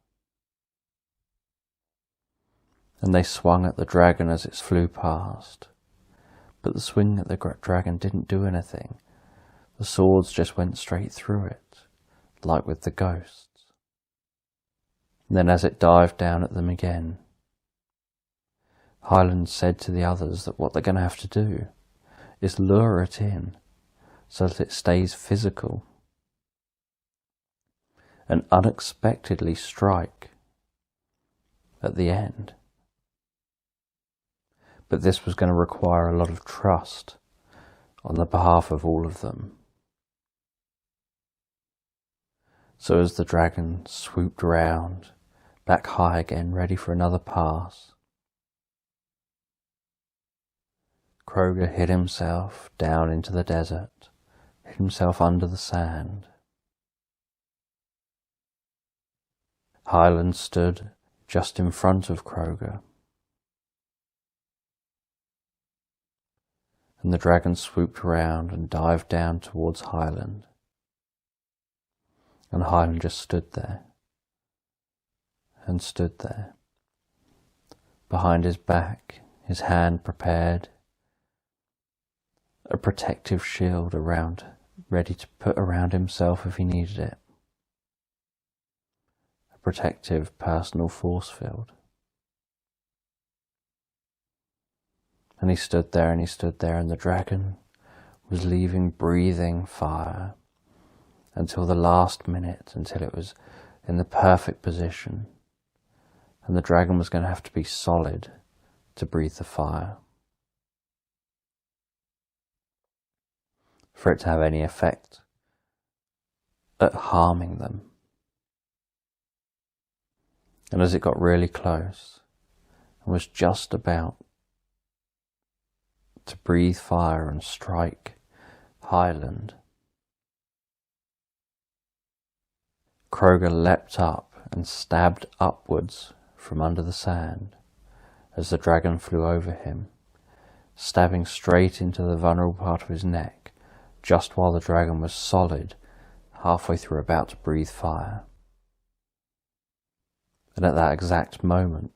And they swung at the dragon as it flew past. But the swing at the dragon didn't do anything. The swords just went straight through it, like with the ghosts. And then as it dived down at them again, Highland said to the others that what they're going to have to do is lure it in so that it stays physical and unexpectedly strike at the end. But this was going to require a lot of trust on the behalf of all of them. So as the dragon swooped round, back high again, ready for another pass, Kroger hid himself down into the desert, hid himself under the sand. Highland stood just in front of Kroger, and the dragon swooped round and dived down towards Highland. And Highland just stood there, and stood there. Behind his back, his hand prepared, a protective shield around, ready to put around himself if he needed it. A protective personal force field. And he stood there and he stood there, and the dragon was leaving breathing fire until the last minute, until it was in the perfect position. And the dragon was going to have to be solid to breathe the fire for it to have any effect at harming them. And as it got really close and was just about to breathe fire and strike Highland, Kroger leapt up and stabbed upwards from under the sand as the dragon flew over him, stabbing straight into the vulnerable part of his neck, just while the dragon was solid, halfway through about to breathe fire. And at that exact moment,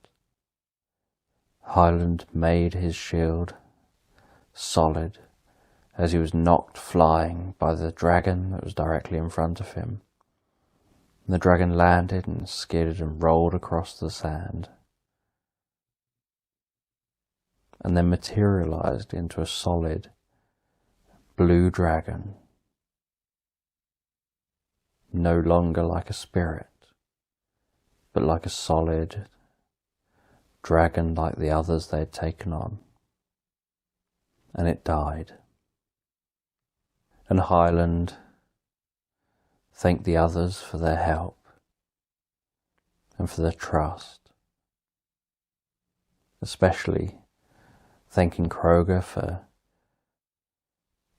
Highland made his shield solid as he was knocked flying by the dragon that was directly in front of him. The dragon landed and skidded and rolled across the sand, and then materialized into a solid blue dragon, no longer like a spirit, but like a solid dragon like the others they had taken on. And it died. And Highland thanked the others for their help and for their trust, especially thanking Kroger for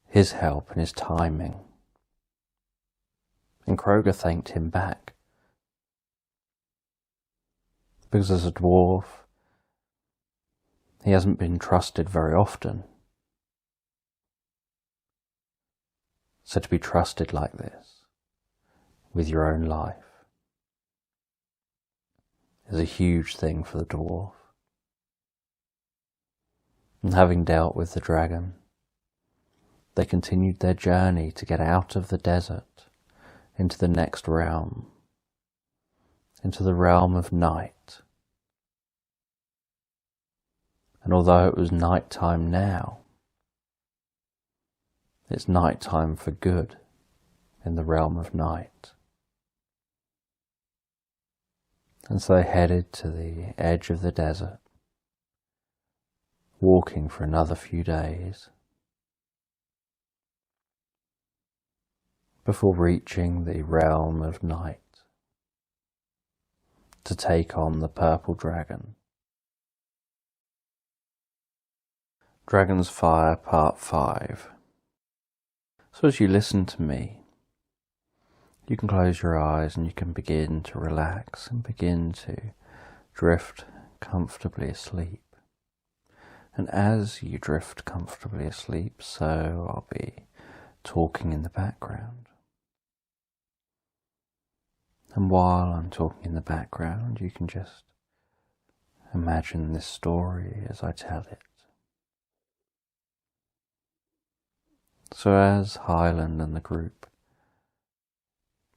his help and his timing. And Kroger thanked him back, because as a dwarf, he hasn't been trusted very often. So to be trusted like this, with your own life, is a huge thing for the dwarf. And having dealt with the dragon, they continued their journey to get out of the desert into the next realm, into the realm of night. And although it was night time now, it's night time for good in the realm of night. And so they headed to the edge of the desert, walking for another few days, before reaching the realm of night to take on the purple dragon. Dragon's Fire Part 5. So as you listen to me, you can close your eyes and you can begin to relax and begin to drift comfortably asleep. And as you drift comfortably asleep, so I'll be talking in the background. And while I'm talking in the background, you can just imagine this story as I tell it. So as Highland and the group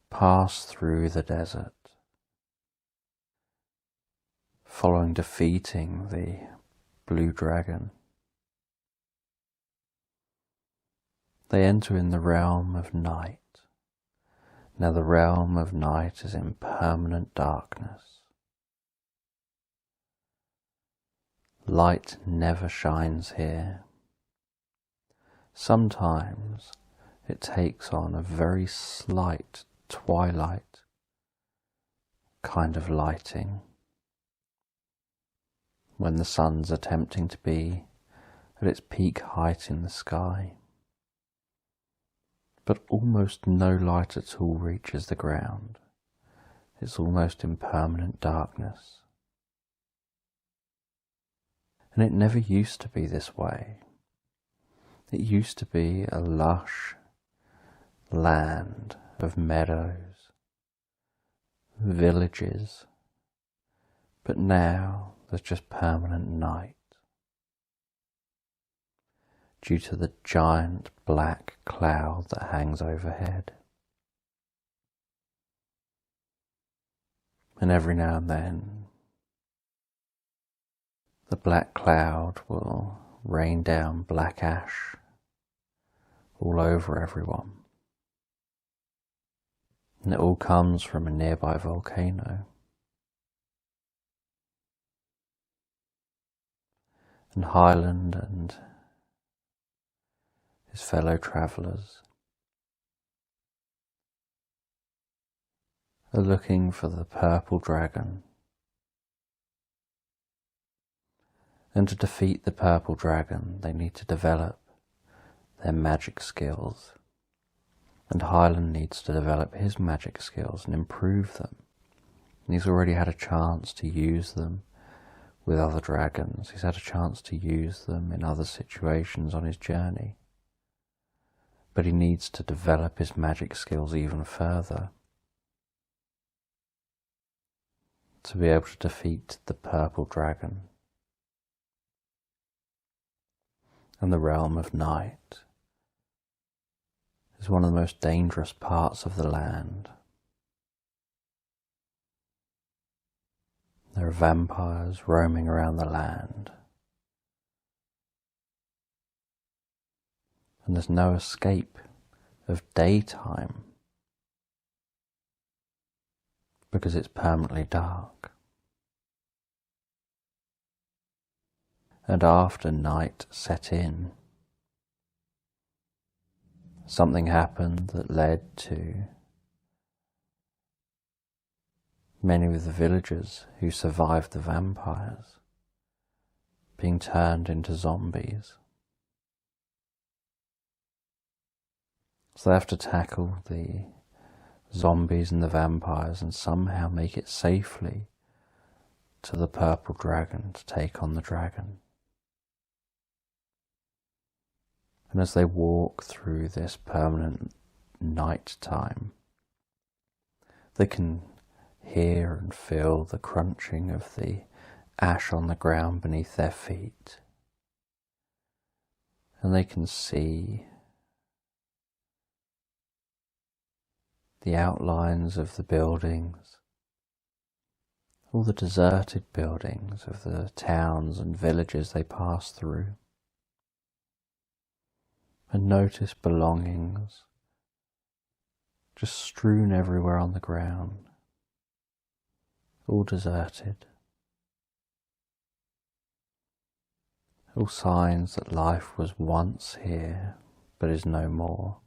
pass through the desert, following defeating the blue dragon, they enter in the realm of night. Now the realm of night is in permanent darkness. Light never shines here. Sometimes it takes on a very slight twilight kind of lighting when the sun's attempting to be at its peak height in the sky. But almost no light at all reaches the ground. It's almost in permanent darkness. And it never used to be this way. It used to be a lush land of meadows, villages, but now there's just permanent night due to the giant black cloud that hangs overhead. And every now and then the black cloud will rain down black ash all over everyone. And it all comes from a nearby volcano. And Highland and his fellow travellers are looking for the purple dragon. And to defeat the purple dragon, they need to develop their magic skills. And Highland needs to develop his magic skills and improve them. And he's already had a chance to use them with other dragons. He's had a chance to use them in other situations on his journey. But he needs to develop his magic skills even further to be able to defeat the purple dragon. and the realm of night is one of the most dangerous parts of the land. There are vampires roaming around the land, and there's no escape of daytime because it's permanently dark. And after night set in, something happened that led to many of the villagers who survived the vampires being turned into zombies. So they have to tackle the zombies and the vampires and somehow make it safely to the purple dragon to take on the dragon. And as they walk through this permanent night time, they can hear and feel the crunching of the ash on the ground beneath their feet. And they can see the outlines of the buildings, all the deserted buildings of the towns and villages they pass through, and notice belongings just strewn everywhere on the ground, all deserted, all signs that life was once here but is no more.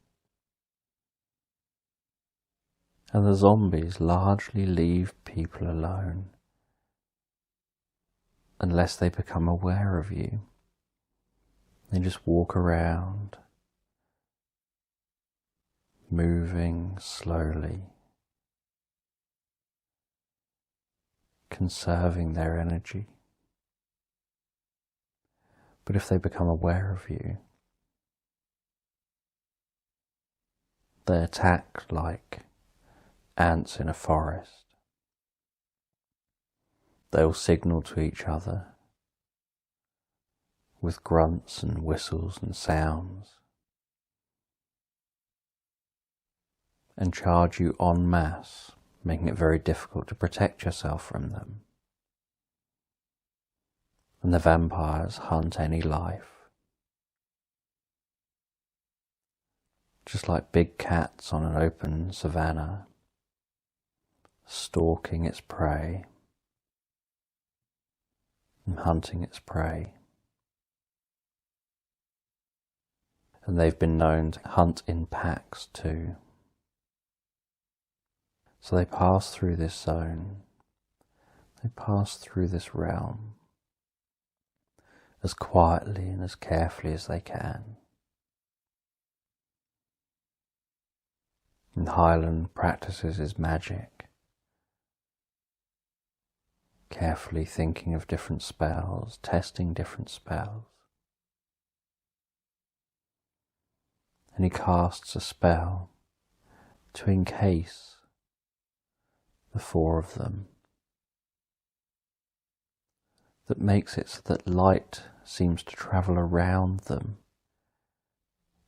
And the zombies largely leave people alone unless they become aware of you. They just walk around, moving slowly, conserving their energy. But if they become aware of you, they attack like ants in a forest. They'll signal to each other with grunts and whistles and sounds, and charge you en masse, making it very difficult to protect yourself from them. And the vampires hunt any life, just like big cats on an open savanna, stalking its prey and hunting its prey. And they've been known to hunt in packs too. So they pass through this zone, they pass through this realm as quietly and as carefully as they can. And Highland practices his magic, carefully thinking of different spells, testing different spells. And he casts a spell to encase the four of them, that makes it so that light seems to travel around them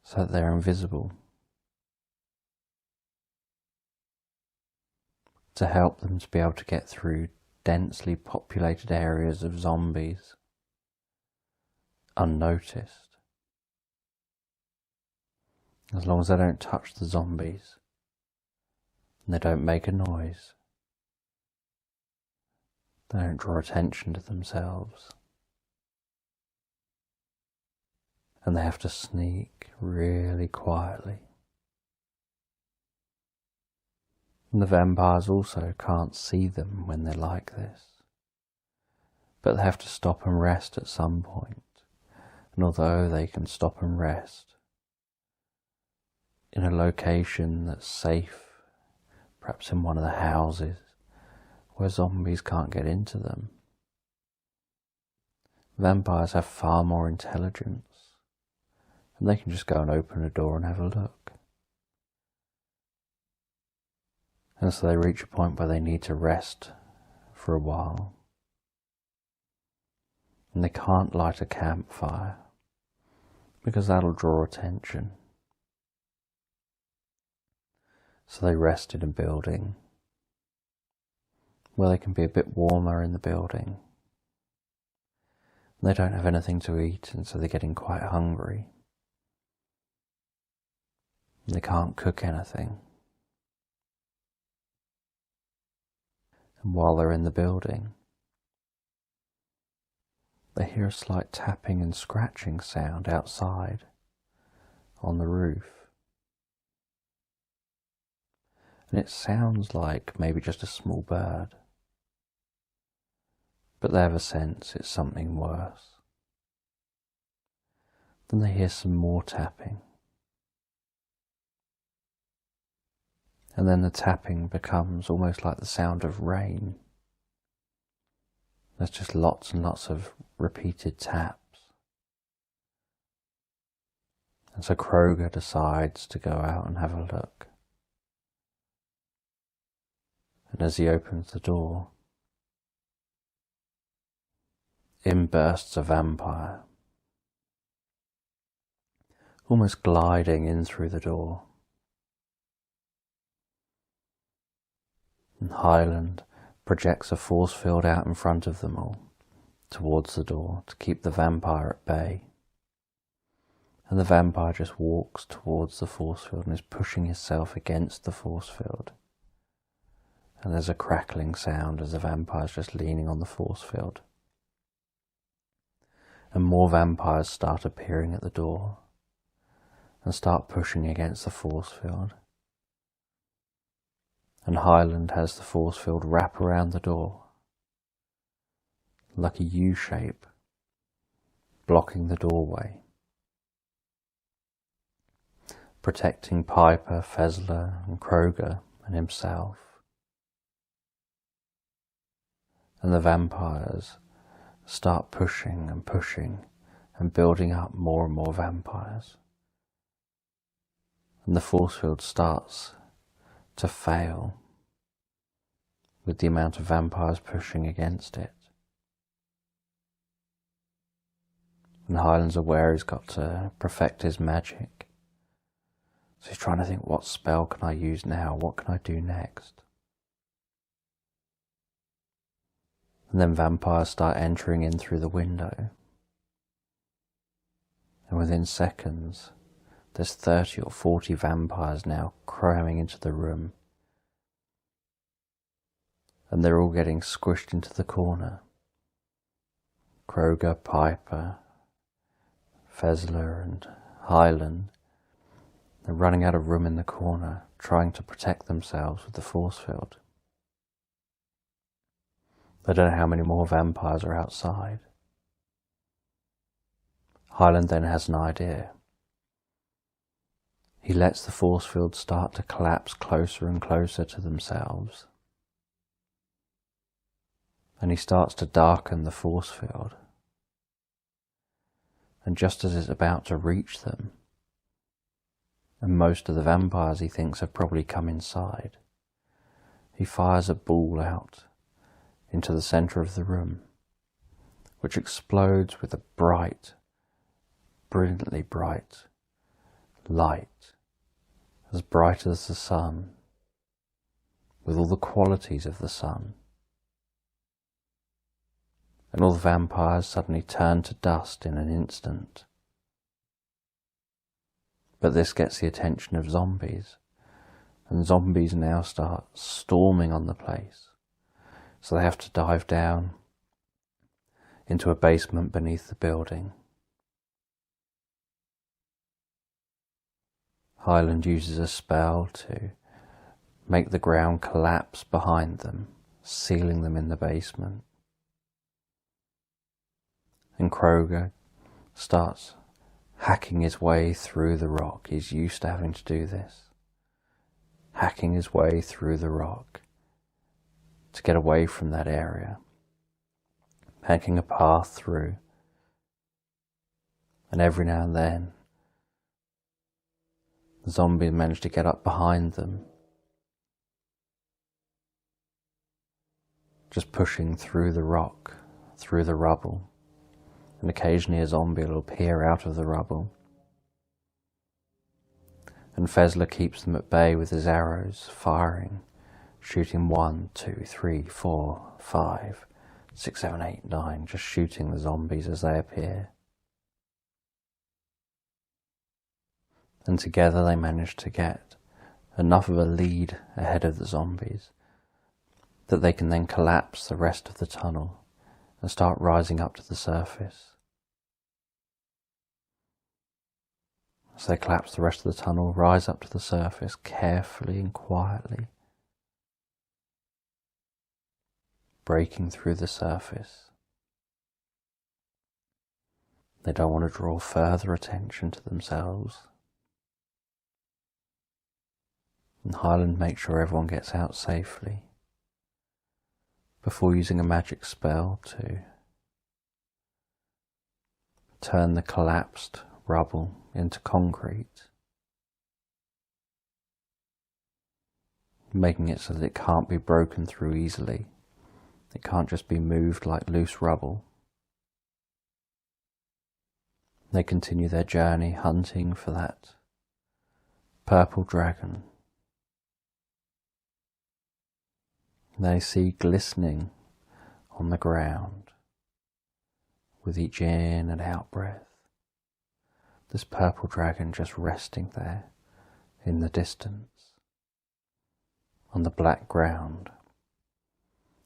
so that they're invisible, to help them to be able to get through densely populated areas of zombies unnoticed. As long as they don't touch the zombies and they don't make a noise, they don't draw attention to themselves, and they have to sneak really quietly. And the vampires also can't see them when they're like this, but they have to stop and rest at some point. And although they can stop and rest in a location that's safe, perhaps in one of the houses where zombies can't get into them, vampires have far more intelligence, and they can just go and open a door and have a look. And so they reach a point where they need to rest for a while, and they can't light a campfire because that'll draw attention. So they rest in a building where they can be a bit warmer in the building. They don't have anything to eat, and so they're getting quite hungry. They can't cook anything. And while they're in the building, they hear a slight tapping and scratching sound outside on the roof. And it sounds like maybe just a small bird, but they have a sense it's something worse. Then they hear some more tapping. And then the tapping becomes almost like the sound of rain. There's just lots and lots of repeated taps. And so Kroger decides to go out and have a look. And as he opens the door, in bursts a vampire, almost gliding in through the door. And Highland projects a force field out in front of them all, towards the door, to keep the vampire at bay. And the vampire just walks towards the force field and is pushing himself against the force field. And there's a crackling sound as the vampire's just leaning on the force field. And more vampires start appearing at the door and start pushing against the force field. And Highland has the force field wrap around the door like a U shape, blocking the doorway, protecting Piper, Fezler and Kroger and himself. And the vampires start pushing and pushing and building up more and more vampires. And the force field starts to fail with the amount of vampires pushing against it. And Highland's aware he's got to perfect his magic. So he's trying to think, what spell can I use now? What can I do next? And then vampires start entering in through the window. And within seconds, there's 30 or 40 vampires now cramming into the room. And they're all getting squished into the corner. Kroger, Piper, Fezler and Highland. They're running out of room in the corner, trying to protect themselves with the force field. They don't know how many more vampires are outside. Highland then has an idea. He lets the force field start to collapse closer and closer to themselves. And he starts to darken the force field. And just as it's about to reach them, and most of the vampires he thinks have probably come inside, he fires a ball out into the centre of the room, which explodes with a bright, brilliantly bright light, as bright as the sun, with all the qualities of the sun. And all the vampires suddenly turn to dust in an instant. But this gets the attention of zombies, and zombies now start storming on the place. So they have to dive down into a basement beneath the building. Highland uses a spell to make the ground collapse behind them, sealing them in the basement. And Kroger starts hacking his way through the rock. He's used to having to do this. Hacking his way through the rock to get away from that area. Hacking a path through. And every now and then, the zombies manage to get up behind them. Just pushing through the rock, through the rubble. And occasionally a zombie will appear out of the rubble and Fezler keeps them at bay with his arrows, firing, shooting 1, 2, 3, 4, 5, 6, 7, 8, 9, just shooting the zombies as they appear. And together they manage to get enough of a lead ahead of the zombies that they can then collapse the rest of the tunnel and start rising up to the surface. As they collapse the rest of the tunnel, rise up to the surface carefully and quietly, breaking through the surface. They don't want to draw further attention to themselves. And Highland makes sure everyone gets out safely before using a magic spell to turn the collapsed rubble into concrete, making it so that it can't be broken through easily. It can't just be moved like loose rubble. They continue their journey hunting for that purple dragon. They see glistening on the ground with each in and out breath, this purple dragon just resting there in the distance on the black ground.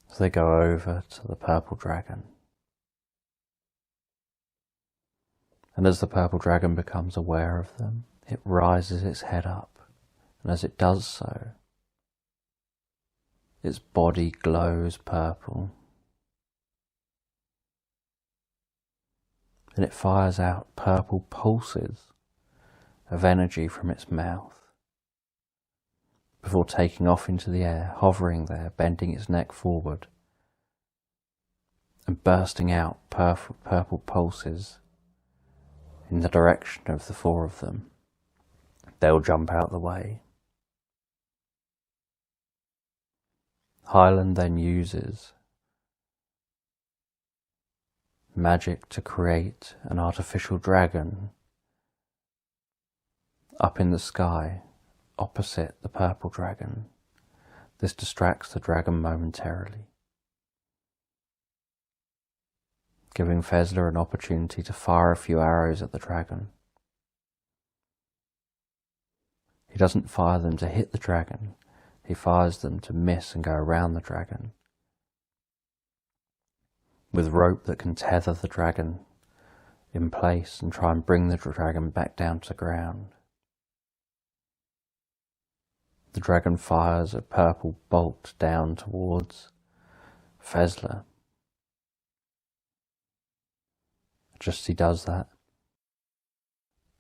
As they go over to the purple dragon, and as the purple dragon becomes aware of them, it rises its head up, and as it does so, its body glows purple, and it fires out purple pulses of energy from its mouth before taking off into the air, hovering there, bending its neck forward and bursting out purple pulses in the direction of the four of them. They'll jump out the way. Highland then uses magic to create an artificial dragon up in the sky opposite the purple dragon. This distracts the dragon momentarily, giving Fezler an opportunity to fire a few arrows at the dragon. He doesn't fire them to hit the dragon, he fires them to miss and go around the dragon, with rope that can tether the dragon in place and try and bring the dragon back down to the ground. The dragon fires a purple bolt down towards Fezler. Just as he does that,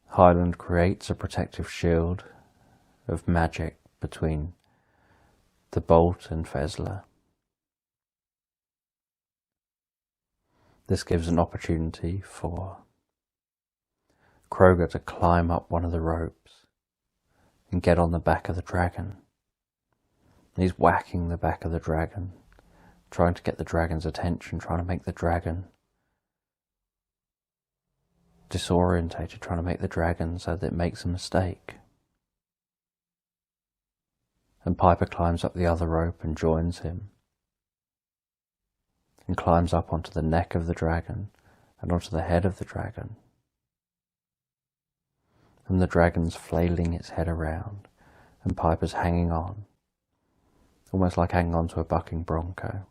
Highland creates a protective shield of magic between the bolt and Fezler. This gives an opportunity for Kroger to climb up one of the ropes and get on the back of the dragon. And he's whacking the back of the dragon, trying to get the dragon's attention, trying to make the dragon disorientated, trying to make the dragon so that it makes a mistake. And Piper climbs up the other rope and joins him, and climbs up onto the neck of the dragon and onto the head of the dragon. And the dragon's flailing its head around, and Piper's hanging on, almost like hanging on to a bucking bronco.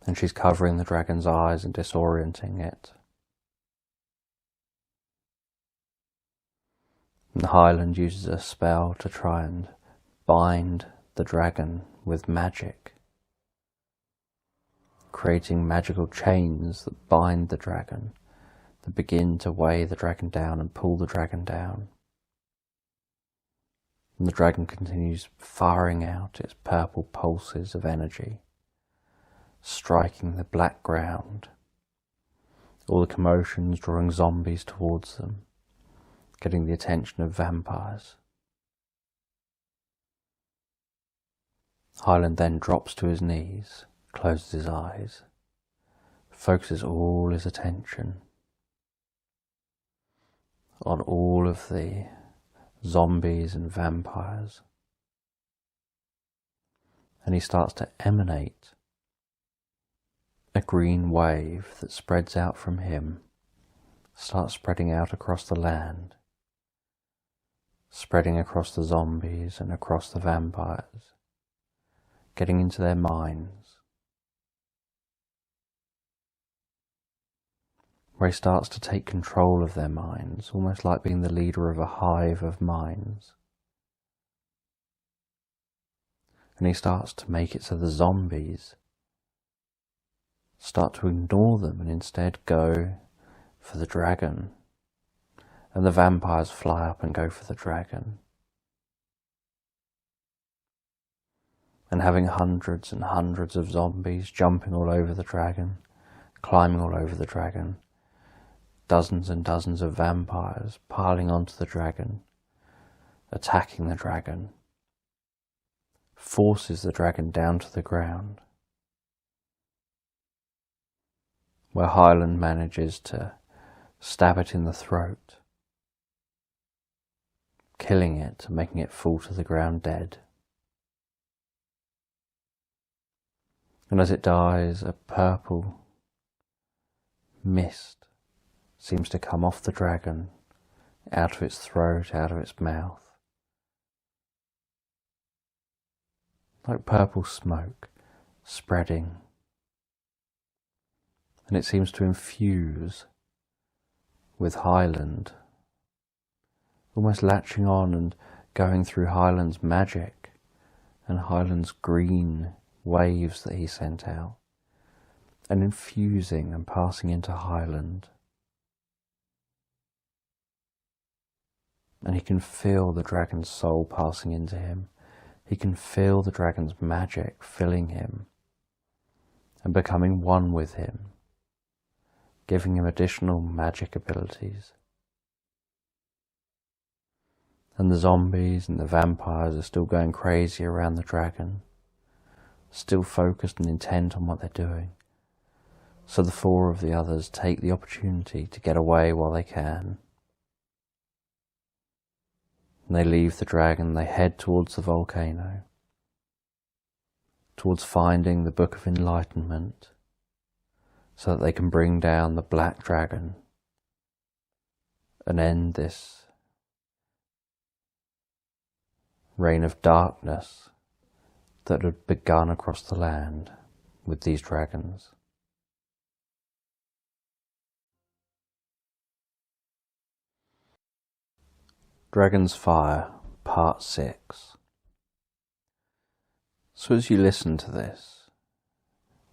And she's covering the dragon's eyes and disorienting it. And Highland uses a spell to try and bind the dragon with magic, creating magical chains that bind the dragon, that begin to weigh the dragon down and pull the dragon down. And the dragon continues firing out its purple pulses of energy, striking the black ground, all the commotions drawing zombies towards them, getting the attention of vampires. Highland then drops to his knees, closes his eyes, focuses all his attention on all of the zombies and vampires. And he starts to emanate a green wave that spreads out from him, starts spreading out across the land, spreading across the zombies and across the vampires, getting into their minds, where he starts to take control of their minds, almost like being the leader of a hive of minds. And he starts to make it so the zombies start to ignore them and instead go for the dragon. And the vampires fly up and go for the dragon. And having hundreds and hundreds of zombies jumping all over the dragon, climbing all over the dragon, dozens and dozens of vampires piling onto the dragon, attacking the dragon, forces the dragon down to the ground, where Highland manages to stab it in the throat, killing it and making it fall to the ground dead. And as it dies, a purple mist seems to come off the dragon, out of its throat, out of its mouth, like purple smoke spreading, and it seems to infuse with Highland, almost latching on and going through Highland's magic and Highland's green waves that he sent out, and infusing and passing into Highland. And he can feel the dragon's soul passing into him. He can feel the dragon's magic filling him and becoming one with him, giving him additional magic abilities. And the zombies and the vampires are still going crazy around the dragon, still focused and intent on what they're doing. So the four of the others take the opportunity to get away while they can. And they leave the dragon, they head towards the volcano, towards finding the Book of Enlightenment, so that they can bring down the black dragon and end this reign of darkness that had begun across the land with these dragons. Dragon's Fire, Part 6. So as you listen to this,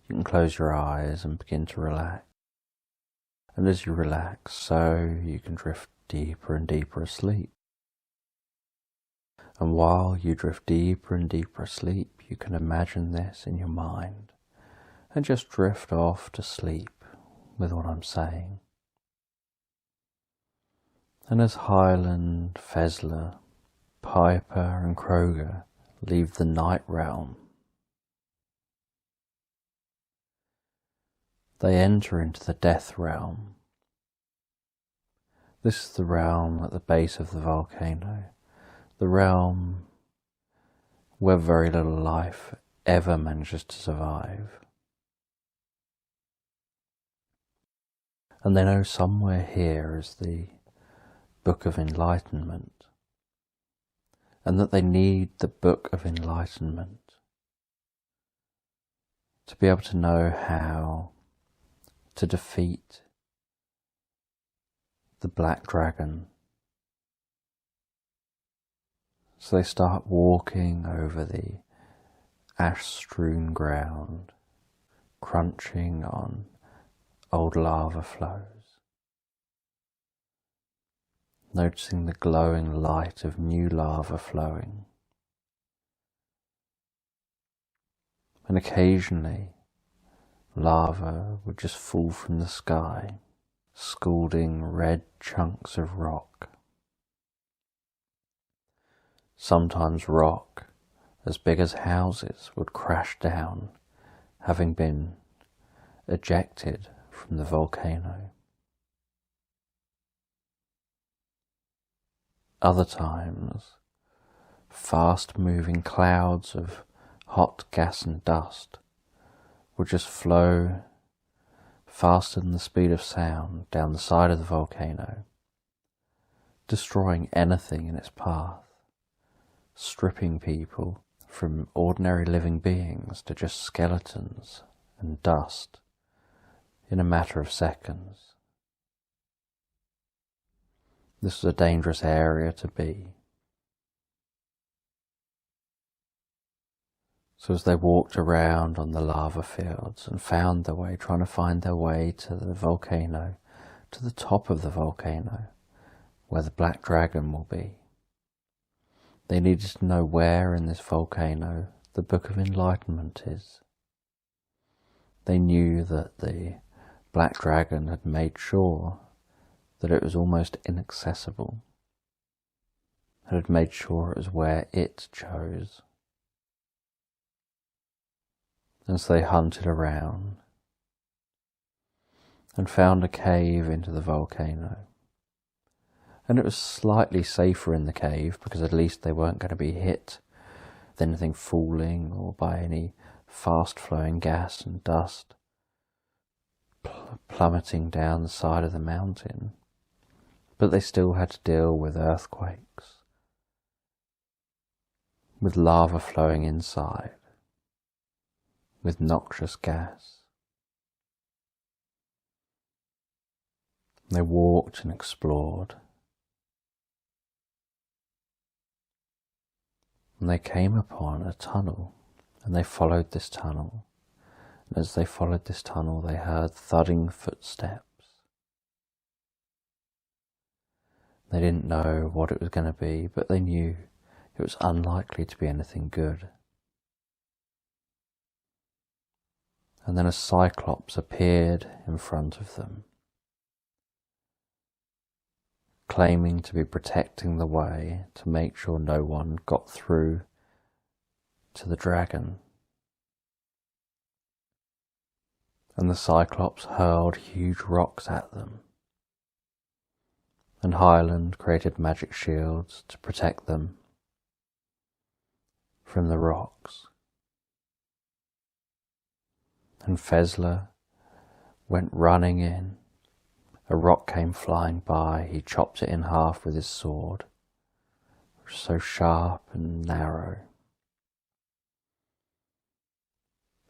you can close your eyes and begin to relax. And as you relax, so you can drift deeper and deeper asleep. And while you drift deeper and deeper asleep, you can imagine this in your mind and just drift off to sleep with what I'm saying. And as Highland, Fezler, Piper and Kroger leave the night realm, they enter into the death realm. This is the realm at the base of the volcano, the realm where very little life ever manages to survive. And they know somewhere here is the Book of Enlightenment, and that they need the Book of Enlightenment to be able to know how to defeat the black dragon. So they start walking over the ash-strewn ground, crunching on old lava flows, noticing the glowing light of new lava flowing. And occasionally, lava would just fall from the sky, scalding red chunks of rock. Sometimes rock as big as houses would crash down, having been ejected from the volcano. Other times, fast-moving clouds of hot gas and dust would just flow faster than the speed of sound down the side of the volcano, destroying anything in its path, stripping people from ordinary living beings to just skeletons and dust in a matter of seconds. This was a dangerous area to be. So as they walked around on the lava fields and found their way, trying to find their way to the volcano, to the top of the volcano, where the black dragon will be, they needed to know where in this volcano the Book of Enlightenment is. They knew that the black dragon had made sure that it was almost inaccessible, had made sure it was where it chose. And so they hunted around and found a cave into the volcano. And it was slightly safer in the cave because at least they weren't going to be hit with anything falling or by any fast-flowing gas and dust plummeting down the side of the mountain. But they still had to deal with earthquakes, with lava flowing inside, with noxious gas. They walked and explored, and they came upon a tunnel, and they followed this tunnel. And as they followed this tunnel, they heard thudding footsteps. They didn't know what it was going to be, but they knew it was unlikely to be anything good. And then a cyclops appeared in front of them, claiming to be protecting the way to make sure no one got through to the dragon. And the cyclops hurled huge rocks at them, and Highland created magic shields to protect them from the rocks. And Fezler went running in. A rock came flying by. He chopped it in half with his sword, which was so sharp and narrow.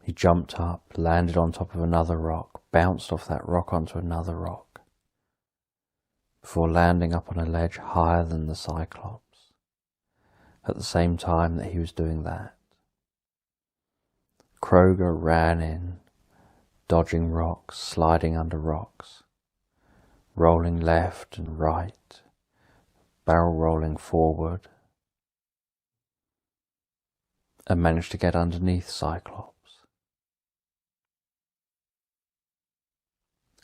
He jumped up, landed on top of another rock, bounced off that rock onto another rock, before landing up on a ledge higher than the Cyclops. At the same time that he was doing that, Kroger ran in, dodging rocks, sliding under rocks, rolling left and right, barrel rolling forward, and managed to get underneath Cyclops.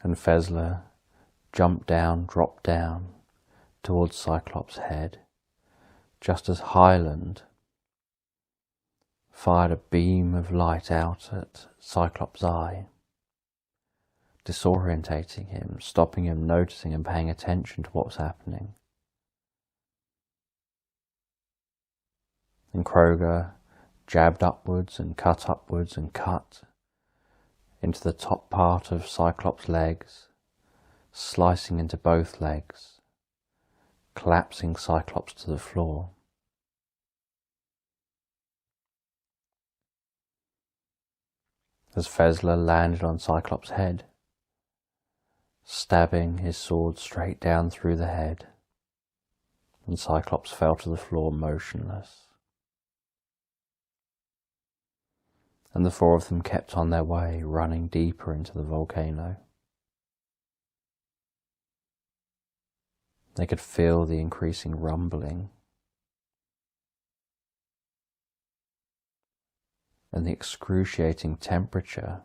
And Fezler jumped down, dropped down towards Cyclops' head, just as Highland fired a beam of light out at Cyclops' eye, disorientating him, stopping him, noticing and paying attention to what was happening. And Kroger jabbed upwards and cut into the top part of Cyclops' legs, slicing into both legs, collapsing Cyclops to the floor. As Fezler landed on Cyclops' head, stabbing his sword straight down through the head, and Cyclops fell to the floor motionless. And the four of them kept on their way, running deeper into the volcano. They could feel the increasing rumbling and the excruciating temperature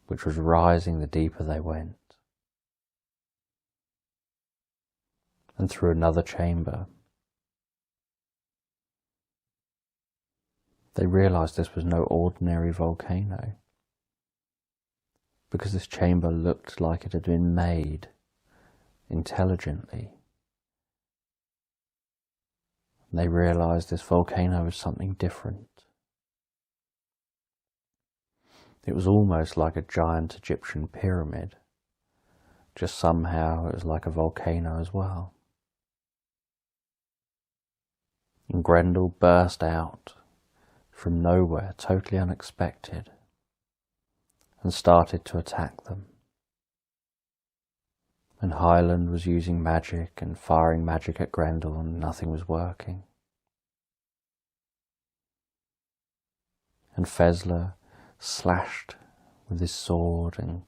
which was rising the deeper they went. And through another chamber, they realized this was no ordinary volcano, because this chamber looked like it had been made intelligently. And they realised this volcano was something different. It was almost like a giant Egyptian pyramid, just somehow it was like a volcano as well. And Grendel burst out from nowhere, totally unexpected, and started to attack them. And Highland was using magic and firing magic at Grendel, and nothing was working. And Fezler slashed with his sword and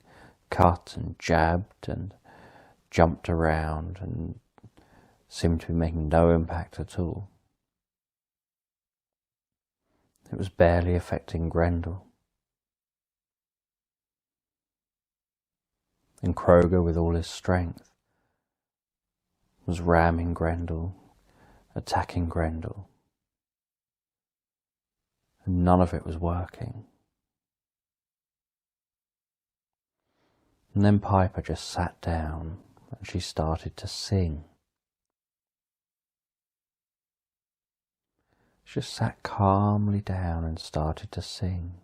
cut and jabbed and jumped around and seemed to be making no impact at all. It was barely affecting Grendel. And Kroger, with all his strength, was ramming Grendel, attacking Grendel. And none of it was working. And then Piper just sat down and she started to sing. She just sat calmly down and started to sing.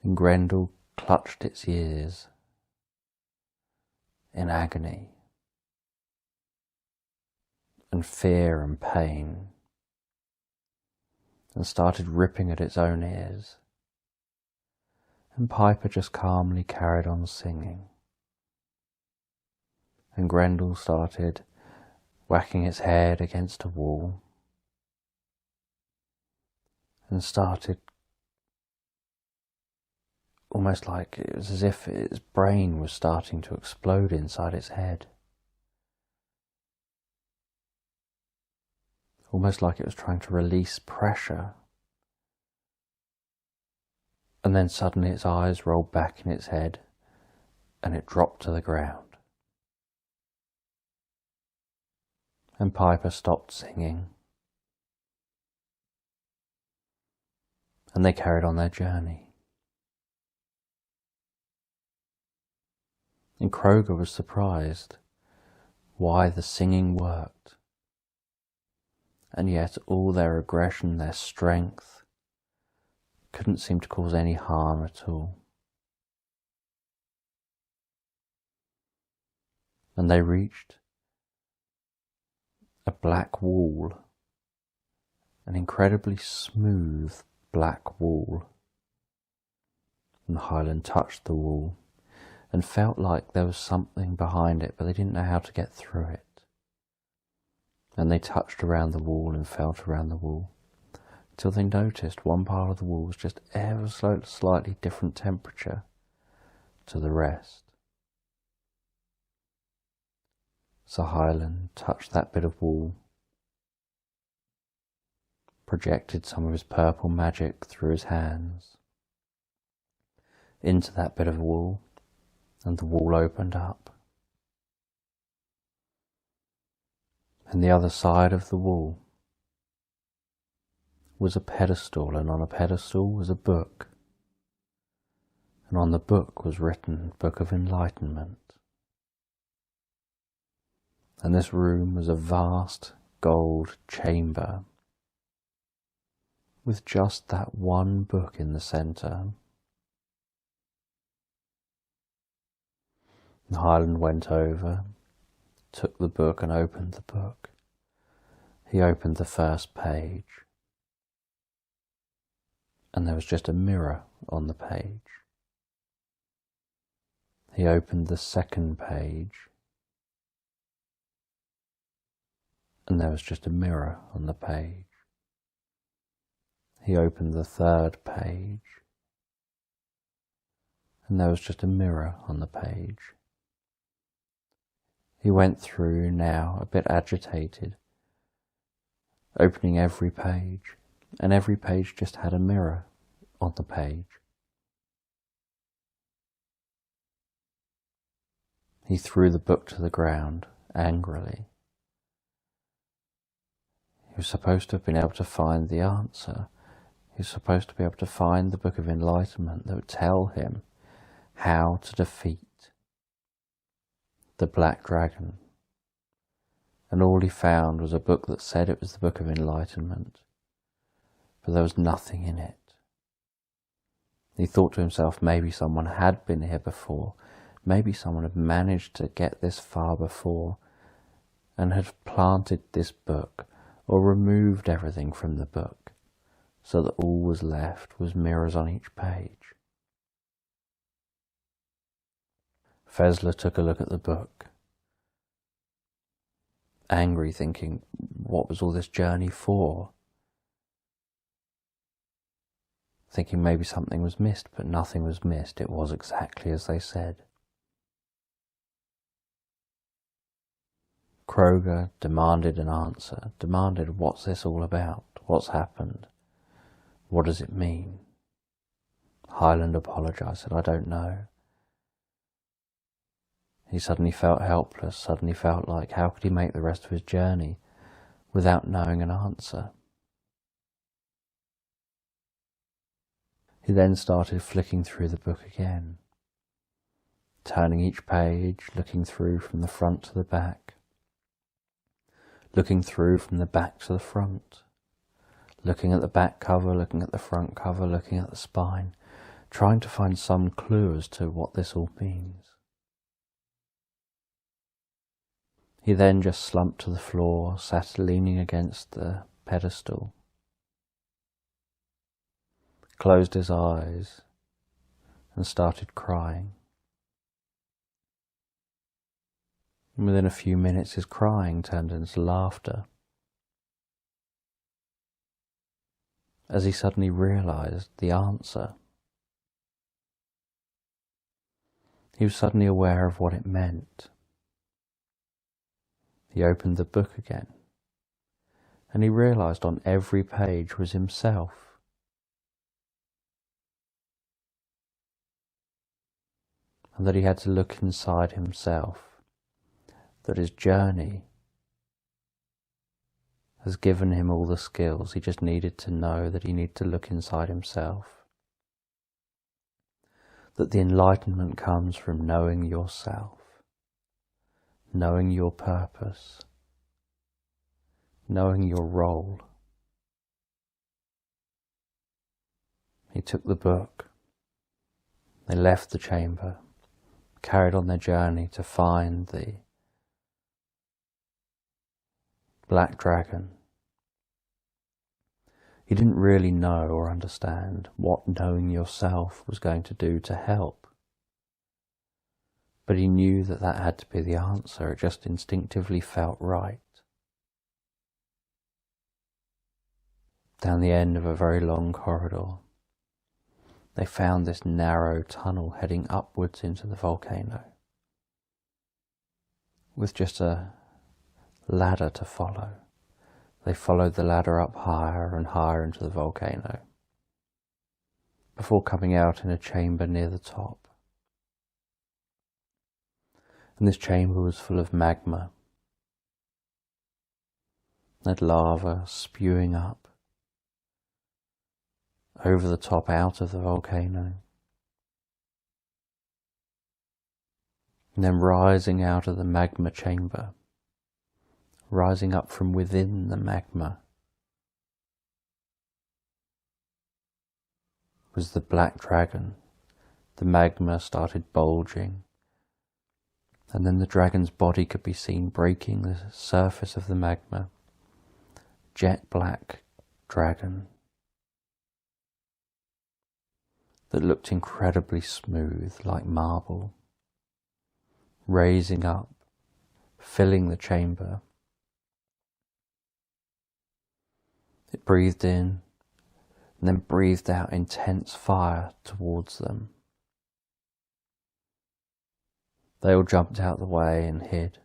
And Grendel clutched its ears in agony and fear and pain, and started ripping at its own ears. And Piper just calmly carried on singing. And Grendel started whacking its head against a wall and started almost like it was as if its brain was starting to explode inside its head. Almost like it was trying to release pressure. And then suddenly its eyes rolled back in its head and it dropped to the ground. And Piper stopped singing. And they carried on their journey. And Kroger was surprised why the singing worked. And yet all their aggression, their strength, couldn't seem to cause any harm at all. And they reached a black wall, an incredibly smooth black wall. And Highland touched the wall and felt like there was something behind it, but they didn't know how to get through it. And they touched around the wall and felt around the wall, till they noticed one part of the wall was just ever so slightly different temperature to the rest. So Highland touched that bit of wall, projected some of his purple magic through his hands into that bit of wall, and the wall opened up. And the other side of the wall was a pedestal, and on a pedestal was a book. And on the book was written Book of Enlightenment. And this room was a vast gold chamber with just that one book in the centre. And Highland went over, took the book and opened the book. He opened the first page, and there was just a mirror on the page. He opened the second page, and there was just a mirror on the page. He opened the third page, and there was just a mirror on the page. He went through now, a bit agitated, opening every page, and every page just had a mirror on the page. He threw the book to the ground angrily. He was supposed to have been able to find the answer. He was supposed to be able to find the Book of Enlightenment that would tell him how to defeat the Black Dragon and all he found was a book that said it was the Book of Enlightenment, but there was nothing in it. He thought to himself, maybe someone had been here before, maybe someone had managed to get this far before and had planted this book or removed everything from the book so that all was left was mirrors on each page. Fezler took a look at the book, angry, thinking, what was all this journey for? Thinking maybe something was missed, but nothing was missed. It was exactly as they said. Kroger demanded an answer, demanded, what's this all about? What's happened? What does it mean? Highland apologised, said, I don't know. He suddenly felt helpless, suddenly felt like, how could he make the rest of his journey without knowing an answer? He then started flicking through the book again, turning each page, looking through from the front to the back, looking through from the back to the front, looking at the back cover, looking at the front cover, looking at the spine, trying to find some clue as to what this all means. He then just slumped to the floor, sat leaning against the pedestal, closed his eyes and started crying. And within a few minutes his crying turned into laughter, as he suddenly realised the answer. He was suddenly aware of what it meant. He opened the book again, and he realised on every page was himself. And that he had to look inside himself, that his journey has given him all the skills. He just needed to know that he needed to look inside himself, that the enlightenment comes from knowing yourself, knowing your purpose, knowing your role. He took the book, they left the chamber, carried on their journey to find the black dragon. He didn't really know or understand what knowing yourself was going to do to help, but he knew that that had to be the answer. It just instinctively felt right. Down the end of a very long corridor, they found this narrow tunnel heading upwards into the volcano, with just a ladder to follow. They followed the ladder up higher and higher into the volcano, before coming out in a chamber near the top. And this chamber was full of magma. They had lava spewing up over the top out of the volcano, and then rising out of the magma chamber, rising up from within the magma, was the black dragon. The magma started bulging, and then the dragon's body could be seen breaking the surface of the magma. Jet black dragon that looked incredibly smooth, like marble, raising up, filling the chamber. It breathed in and then breathed out intense fire towards them. They all jumped out the way and hid.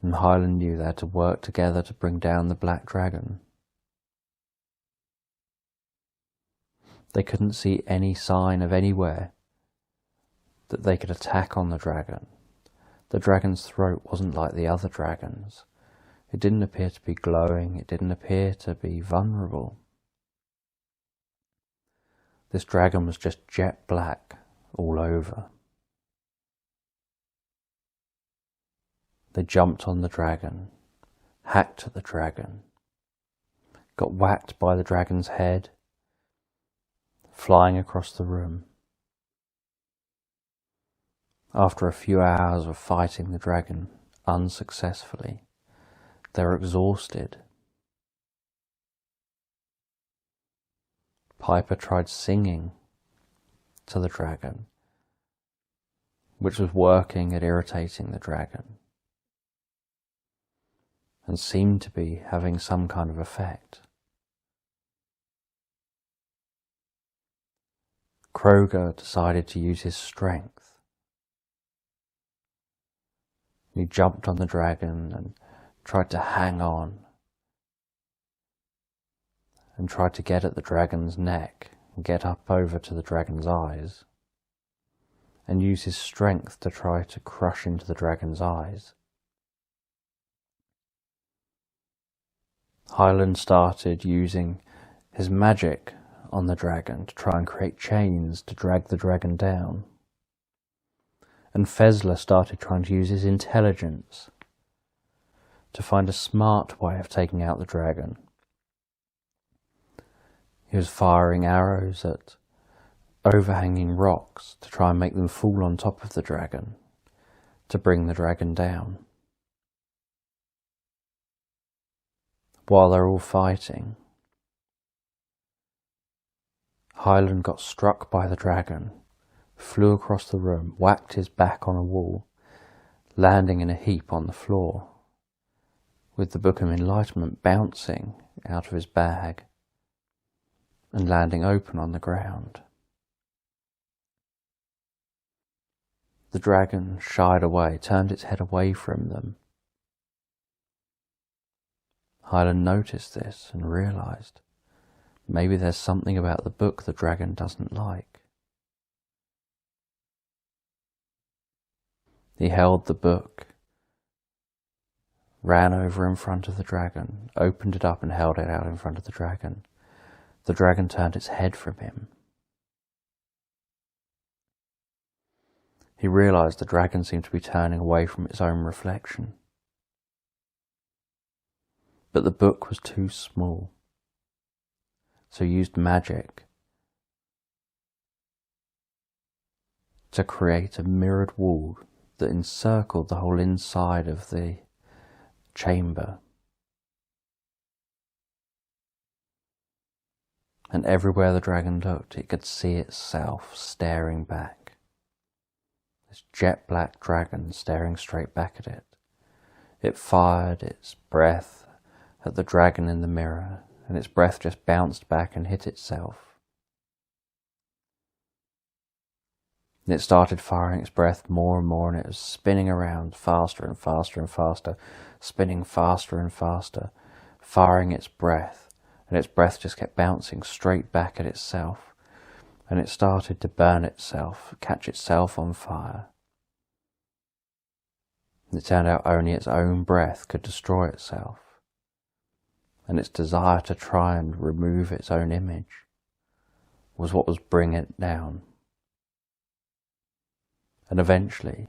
And Highland knew they had to work together to bring down the black dragon. They couldn't see any sign of anywhere that they could attack on the dragon. The dragon's throat wasn't like the other dragons. It didn't appear to be glowing. It didn't appear to be vulnerable. This dragon was just jet black all over. They jumped on the dragon, hacked at the dragon, got whacked by the dragon's head, flying across the room. After a few hours of fighting the dragon unsuccessfully, they were exhausted. Piper tried singing to the dragon, which was working at irritating the dragon, and seemed to be having some kind of effect. Kroger decided to use his strength. He jumped on the dragon and tried to hang on, and tried to get at the dragon's neck and get up over to the dragon's eyes, and use his strength to try to crush into the dragon's eyes. Highland started using his magic on the dragon to try and create chains to drag the dragon down. And Fezler started trying to use his intelligence to find a smart way of taking out the dragon. He was firing arrows at overhanging rocks to try and make them fall on top of the dragon, to bring the dragon down. While they're all fighting, Highland got struck by the dragon, flew across the room, whacked his back on a wall, landing in a heap on the floor, with the Book of Enlightenment bouncing out of his bag and landing open on the ground. The dragon shied away, turned its head away from them. Highland noticed this and realised maybe there's something about the book the dragon doesn't like. He held the book, ran over in front of the dragon, opened it up and held it out in front of the dragon. The dragon turned its head from him. He realised the dragon seemed to be turning away from its own reflection. But the book was too small, so he used magic to create a mirrored wall that encircled the whole inside of the chamber. And everywhere the dragon looked, it could see itself staring back. This jet black dragon staring straight back at it. It fired its breath at the dragon in the mirror, and its breath just bounced back and hit itself. And it started firing its breath more and more, and it was spinning around faster and faster and faster, spinning faster and faster, firing its breath, and its breath just kept bouncing straight back at itself, and it started to burn itself, catch itself on fire. And it turned out only its own breath could destroy itself, and its desire to try and remove its own image was what was bringing it down. And eventually,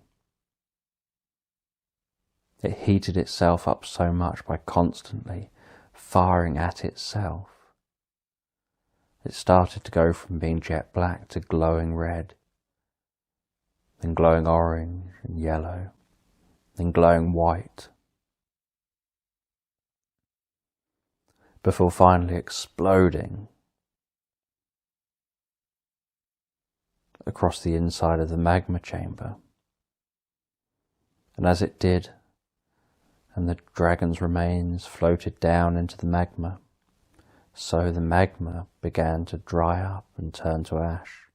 it heated itself up so much by constantly firing at itself. It started to go from being jet black to glowing red, then glowing orange and yellow, then glowing white, before finally exploding across the inside of the magma chamber. And as it did, and the dragon's remains floated down into the magma, so the magma began to dry up and turn to ash,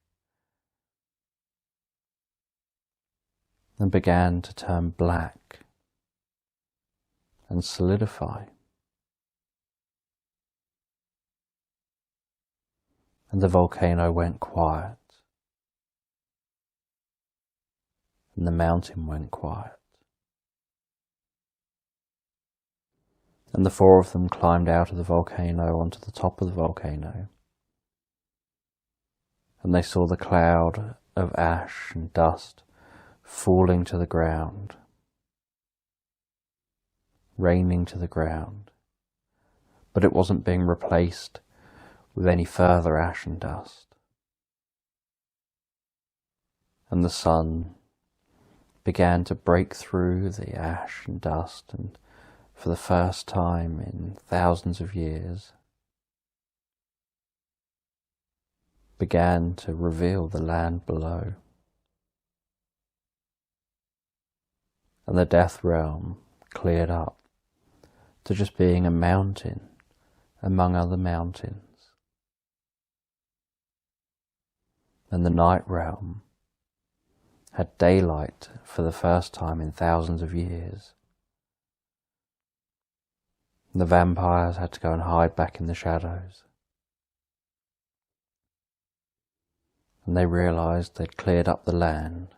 and began to turn black and solidify. And the volcano went quiet, and the mountain went quiet. And the four of them climbed out of the volcano onto the top of the volcano, and they saw the cloud of ash and dust falling to the ground. raining to the ground, but it wasn't being replaced with any further ash and dust. And the sun began to break through the ash and dust, and for the first time in thousands of years began to reveal the land below. And the death realm cleared up to just being a mountain among other mountains. And the night realm had daylight for the first time in thousands of years. The vampires had to go and hide back in the shadows. And they realised they'd cleared up the land.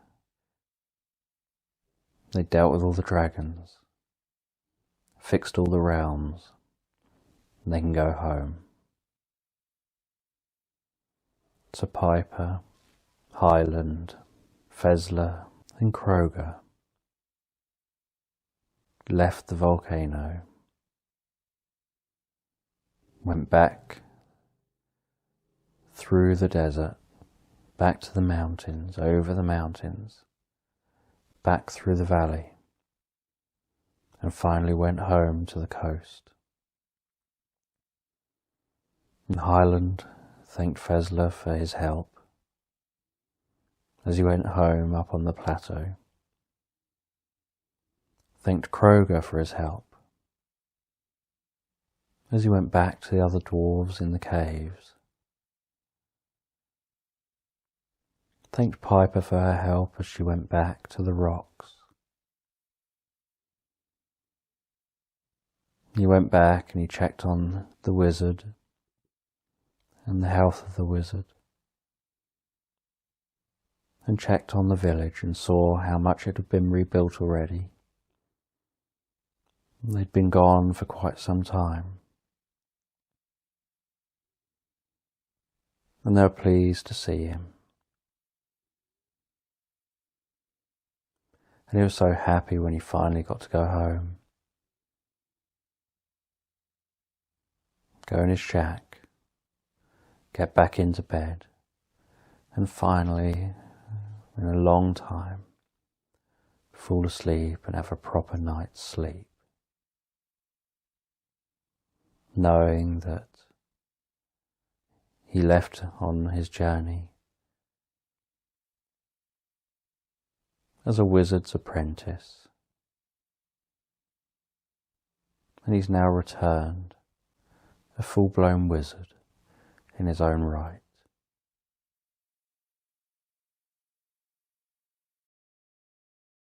They dealt with all the dragons, fixed all the realms, and they can go home. So Piper, Highland, Fezler and Kroger left the volcano, went back through the desert, back to the mountains, over the mountains, back through the valley, and finally went home to the coast. And Highland thanked Fezler for his help as he went home up on the plateau, thanked Kroger for his help as he went back to the other dwarves in the caves, thanked Piper for her help as she went back to the rocks. He went back and he checked on the wizard and the health of the wizard, and checked on the village and saw how much it had been rebuilt already. They'd been gone for quite some time, and they were pleased to see him. And he was so happy when he finally got to go home, go in his shack, get back into bed, and finally, in a long time, fall asleep and have a proper night's sleep, knowing that he left on his journey as a wizard's apprentice, and he's now returned a full-blown wizard in his own right.